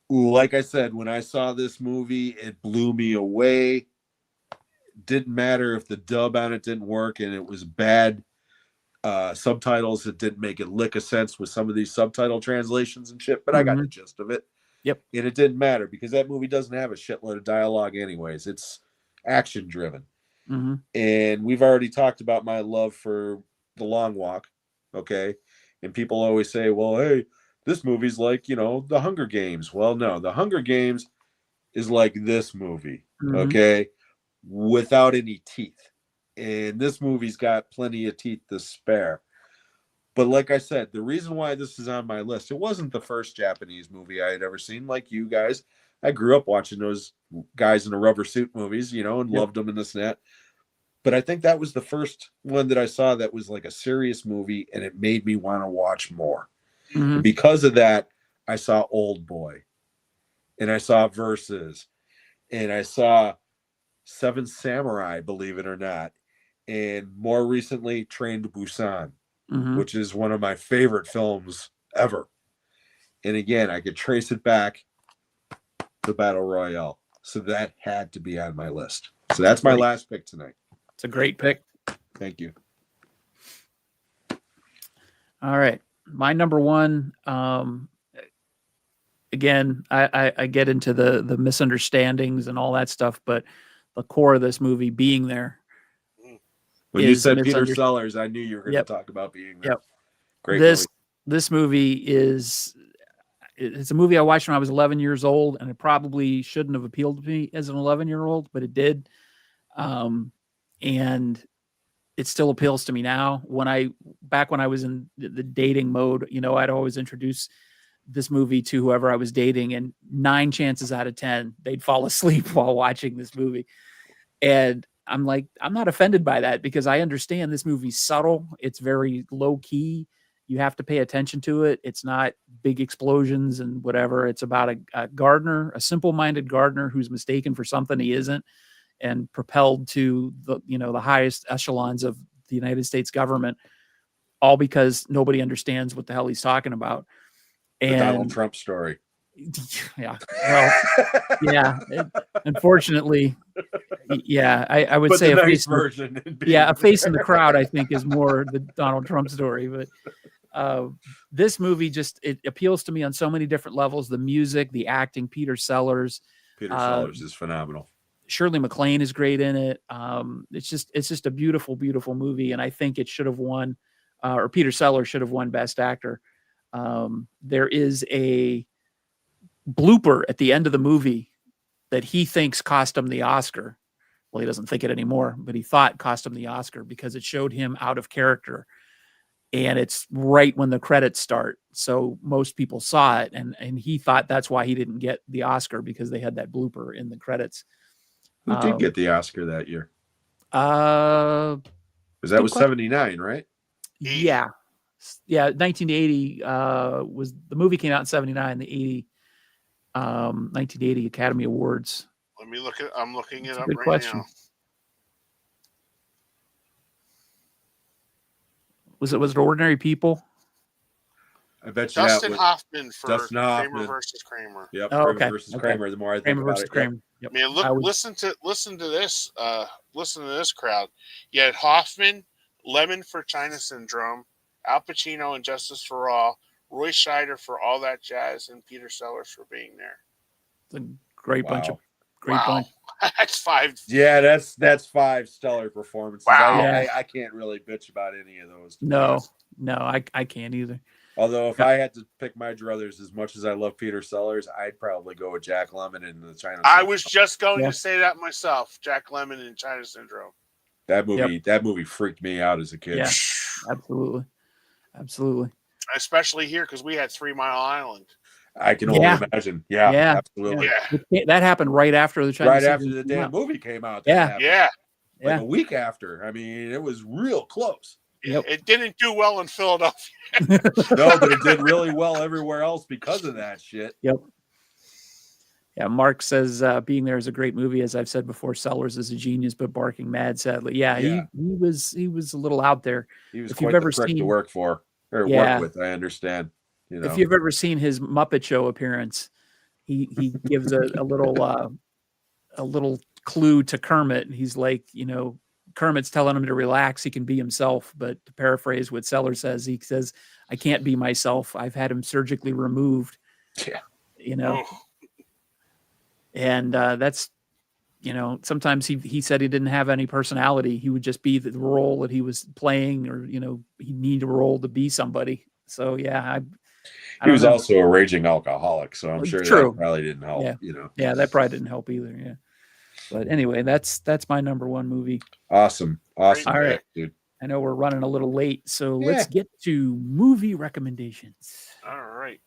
Like I said, when I saw this movie, it blew me away. Didn't matter if the dub on it didn't work and it was bad subtitles. It didn't make a lick of sense with some of these subtitle translations and shit, but I got the gist of it. Yep. And it didn't matter because that movie doesn't have a shitload of dialogue anyways. It's action driven. And we've already talked about my love for The Long Walk. Okay. And people always say, well, hey, this movie's like, you know, The Hunger Games. Well, no, The Hunger Games is like this movie. Okay. Without any teeth. And this movie's got plenty of teeth to spare. But like I said, the reason why this is on my list, it wasn't the first Japanese movie I had ever seen. Like you guys, I grew up watching those guys in the rubber suit movies, you know, and loved them in this and that. But I think that was the first one that I saw that was like a serious movie, and it made me want to watch more. And because of that, I saw Old Boy, and I saw Versus, and I saw Seven Samurai, believe it or not, and more recently, Train to Busan, which is one of my favorite films ever. And again, I could trace it back to Battle Royale. So that had to be on my list. So that's my last pick tonight. It's a great pick. Thank you. All right. My number one, again, I get into the misunderstandings and all that stuff, but the core of this movie being there. When you said Peter Sellers, I knew you were going to talk about being there. Great movie. This movie it's a movie I watched when I was 11 years old, and it probably shouldn't have appealed to me as an 11-year-old, but it did. And it still appeals to me now. Back when I was in the dating mode, you know, I'd always introduce this movie to whoever I was dating, and 9 chances out of 10, they'd fall asleep while watching this movie. And I'm like, I'm not offended by that because I understand this movie's subtle. It's very low key. You have to pay attention to it. It's not big explosions and whatever. It's about a gardener, a simple-minded gardener who's mistaken for something he isn't, and propelled to the highest echelons of the United States government, all because nobody understands what the hell he's talking about. The Donald Trump story. Yeah. Well, yeah. Unfortunately, yeah. I would say a face version. A face in the crowd, I think, is more the Donald Trump story. But this movie it appeals to me on so many different levels. The music, the acting, Peter Sellers. Peter Sellers is phenomenal. Shirley MacLaine is great in it. It's just a beautiful, beautiful movie, and I think it should have won or Peter Sellers should have won Best Actor. There is a blooper at the end of the movie that he thinks cost him the Oscar. Well, he doesn't think it anymore, but he thought cost him the Oscar because it showed him out of character. And it's right when the credits start. So most people saw it, and he thought that's why he didn't get the Oscar, because they had that blooper in the credits. Who did get the Oscar that year? Because that was 79, right? Yeah. Yeah, 1980 was the movie came out in 79, the 1980 Academy Awards. Let me look at. I'm looking it up Good right question. now. Was it Ordinary People? I bet you Dustin Hoffman for Dustin Hoffman. Kramer versus Kramer. Yep. Kramer versus Kramer. The more I think Kramer about versus it, Kramer. Yep. Man, listen to this. Listen to this crowd. You had Hoffman, Lemon for China Syndrome, Al Pacino and Justice for All, Roy Scheider for All That Jazz, and Peter Sellers for being there. It's a great bunch of bunch. That's 5. Yeah, that's 5 stellar performances. Wow. I can't really bitch about any of those. No, I can't either. Although if I had to pick my druthers, as much as I love Peter Sellers, I'd probably go with Jack Lemmon and the China Syndrome. I was just going to say that myself. Jack Lemmon and China Syndrome. That movie freaked me out as a kid. Yeah, absolutely. Especially here, because we had 3 Mile Island. I can only imagine. Yeah, absolutely. Yeah. That happened right after the China right after the damn movie came out. Yeah. Like a week after. I mean, it was real close. Yep. It didn't do well in Philadelphia. No, but it did really well everywhere else because of that shit. Yep. Yeah, Mark says Being There is a great movie. As I've said before, Sellers is a genius, but barking mad, sadly. Yeah. He was a little out there. He was quite the prick to work for or work with. I understand. You know. If you've ever seen his Muppet Show appearance, he gives a little clue to Kermit. He's like, Kermit's telling him to relax. He can be himself. But to paraphrase what Sellers says, he says, I can't be myself. I've had him surgically removed. Yeah. And that's, sometimes he said he didn't have any personality. He would just be the role that he was playing, or, he needed a role to be somebody. So, yeah, he was also a raging alcoholic. So I'm sure that probably didn't help, Yeah, that probably didn't help either. Yeah. But anyway, that's my number 1 movie. Awesome. All right, dude. I know we're running a little late, so let's get to movie recommendations. All right.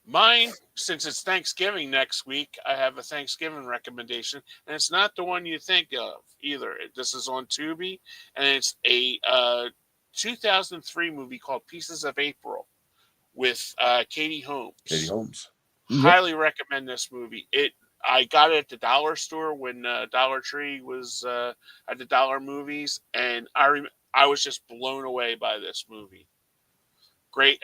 Mine, since it's Thanksgiving next week, I have a Thanksgiving recommendation, and it's not the one you think of either. This is on Tubi, and it's a 2003 movie called Pieces of April with Katie Holmes. Highly recommend this movie. I got it at the dollar store when Dollar Tree was at the dollar movies, and I was just blown away by this movie. Great.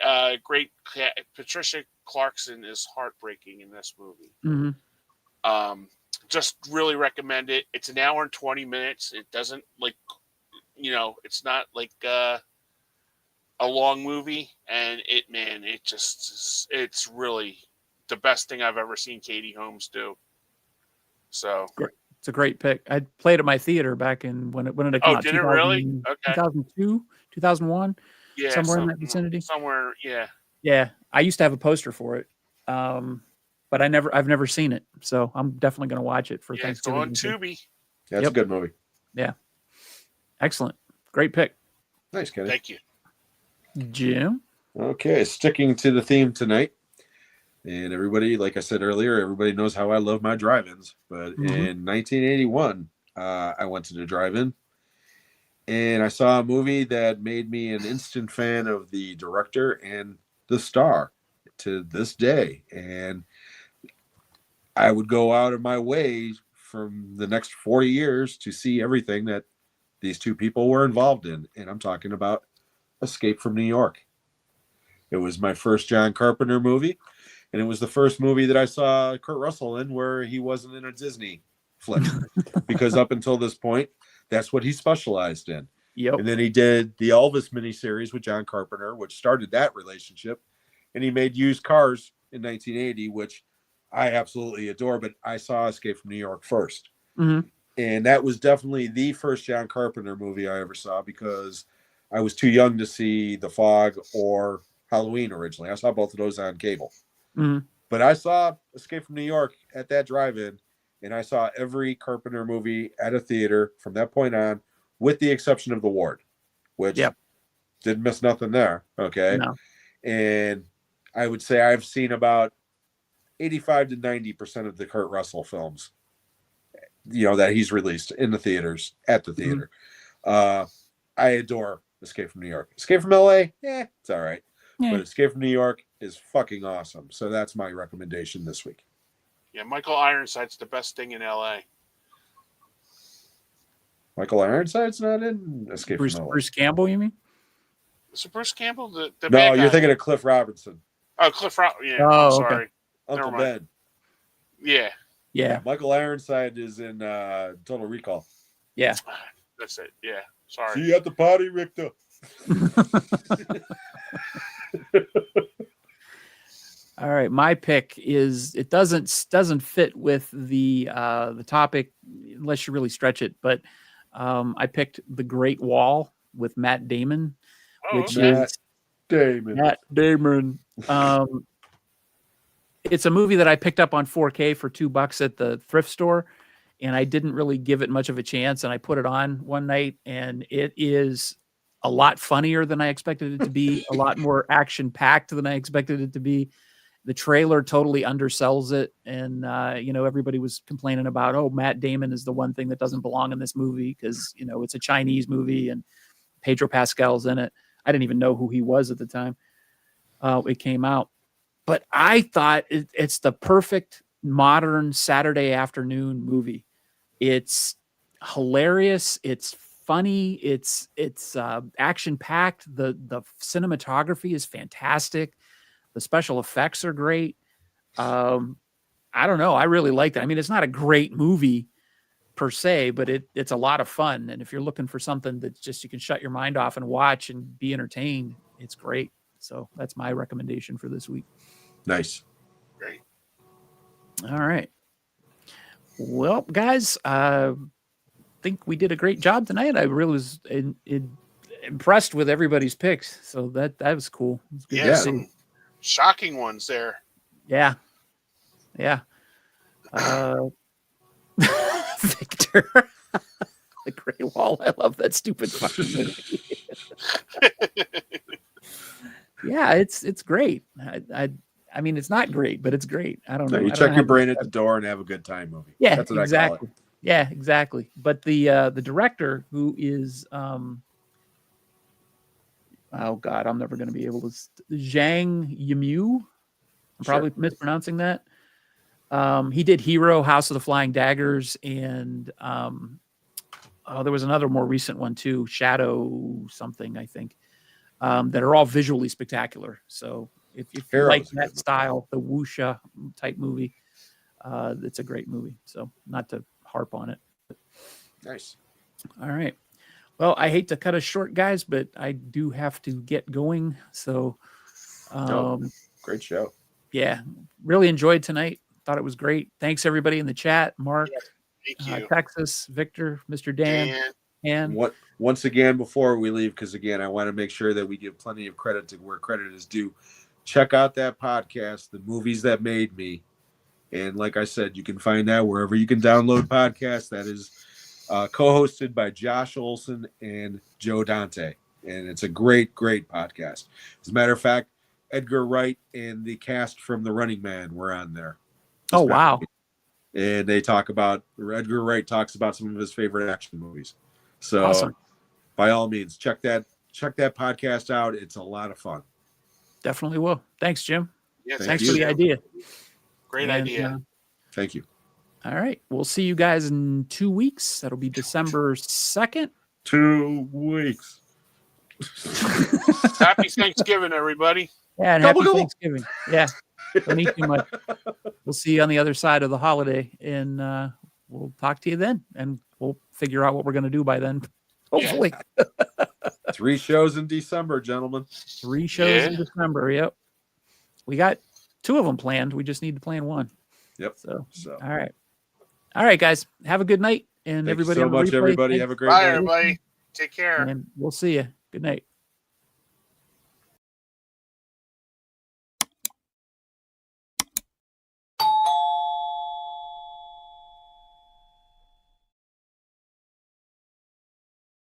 Patricia Clarkson is heartbreaking in this movie. Mm-hmm. Just really recommend it. It's an hour and 20 minutes. It doesn't it's not like a long movie, and it's really the best thing I've ever seen Katie Holmes do. So it's a great pick. I played at my theater back in when it came out. Did it really? Okay. 2002, 2001. Yeah, somewhere in that vicinity. Somewhere, yeah. Yeah, I used to have a poster for it, but I've never seen it, so I'm definitely going to watch it for Thanksgiving. It's on Tubi. That's a good movie. Yeah, excellent, great pick. Nice, Kenny. Thank you, Jim. Okay, sticking to the theme tonight, and everybody, like I said earlier, everybody knows how I love my drive-ins. But in 1981, I went to the drive-in. And I saw a movie that made me an instant fan of the director and the star to this day. And I would go out of my way from the next 40 years to see everything that these two people were involved in. And I'm talking about Escape from New York. It was my first John Carpenter movie. And it was the first movie that I saw Kurt Russell in where he wasn't in a Disney flick. Because up until this point, that's what he specialized in. Yep. And then he did the Elvis miniseries with John Carpenter, which started that relationship. And he made Used Cars in 1980, which I absolutely adore. But I saw Escape from New York first. Mm-hmm. And that was definitely the first John Carpenter movie I ever saw, because I was too young to see The Fog or Halloween originally. I saw both of those on cable. Mhm. But I saw Escape from New York at that drive-in, and I saw every Carpenter movie at a theater from that point on, with the exception of The Ward, which Yep. didn't miss nothing there. Okay. No. And I would say I've seen about 85 to 90% of the Kurt Russell films, that he's released in the theaters, at the theater. I adore Escape from New York. Escape from LA, it's all right. Yeah. But Escape from New York is fucking awesome. So that's my recommendation this week. Yeah, Michael Ironside's the best thing in LA. Michael Ironside's not in Escape from LA. Bruce Campbell, you mean? Is it Bruce Campbell? The No, bad you're guy? thinking of Cliff Robinson. Oh, Cliff Rock. Yeah, Oh, I'm okay. sorry. Uncle Never mind. Ben. Yeah, Yeah. Michael Ironside is in Total Recall. Yeah. that's it. Yeah, sorry. See you at the party, Richter. All right, my pick is, it doesn't fit with the topic unless you really stretch it, but I picked The Great Wall with Matt Damon, Oh, which okay. is Damon. Matt Damon. It's a movie that I picked up on 4K for $2 at the thrift store, and I didn't really give it much of a chance, and I put it on one night, and it is a lot funnier than I expected it to be, a lot more action-packed than I expected it to be. The trailer totally undersells it, and everybody was complaining about, oh, Matt Damon is the one thing that doesn't belong in this movie because it's a Chinese movie and Pedro Pascal's in it. I didn't even know who he was at the time it came out, but I thought it's the perfect modern Saturday afternoon movie. It's hilarious. It's funny. It's action packed. The cinematography is fantastic. The special effects are great. I don't know. I really liked it. I mean, it's not a great movie per se, but it's a lot of fun. And if you're looking for something that just you can shut your mind off and watch and be entertained, it's great. So that's my recommendation for this week. Nice. Great. All right. Well, guys, I think we did a great job tonight. I really was impressed with everybody's picks. So that was cool. It was good Yeah, to see. some shocking ones there. Yeah. Yeah. Victor. The Great Wall. I love that stupid fucking movie. Yeah, it's great. I mean, it's not great, but it's great. I don't know. You I don't check know your how to brain at describe the door and have a good time movie. Yeah, That's what exactly. I call it. Yeah, exactly. But the director, who is oh god, I'm never going to be able to Zhang Yimou. I'm probably mispronouncing that. He did Hero, House of the Flying Daggers, and there was another more recent one too, Shadow something, I think. That are all visually spectacular. So if you like that style, the wuxia type movie, it's a great movie. So not to harp on it. Nice. All right. Well, I hate to cut us short, guys, but I do have to get going. So great show. Yeah, really enjoyed tonight. Thought it was great. Thanks everybody in the chat. Mark, Thank you. Texas, Victor, Mr. Dan. And once again, before we leave, because again, I want to make sure that we give plenty of credit to where credit is due. Check out that podcast, The Movies That Made Me. And like I said, you can find that wherever you can download podcasts. That is co-hosted by Josh Olson and Joe Dante. And it's a great, great podcast. As a matter of fact, Edgar Wright and the cast from The Running Man were on there. Oh, wow. And they talk about, Edgar Wright talks about some of his favorite action movies. So awesome. By all means, check that podcast out. It's a lot of fun. Definitely will. Thanks, Jim. Yes, thanks for the idea. Great idea. Thank you. All right. We'll see you guys in 2 weeks. That'll be December 2nd. 2 weeks. Happy Thanksgiving, everybody. Yeah, and happy Thanksgiving. Yeah. Don't eat too much. We'll see you on the other side of the holiday, and we'll talk to you then, and we'll figure out what we're going to do by then. Hopefully. 3 shows in December, gentlemen. 3 shows in December. Yep. We got 2 of them planned. We just need to plan 1. Yep. So all right. All right, guys. Have a good night. And Thank everybody you so much, everybody. Have a great night. Bye, everybody. Take care. And we'll see you. Good Good night.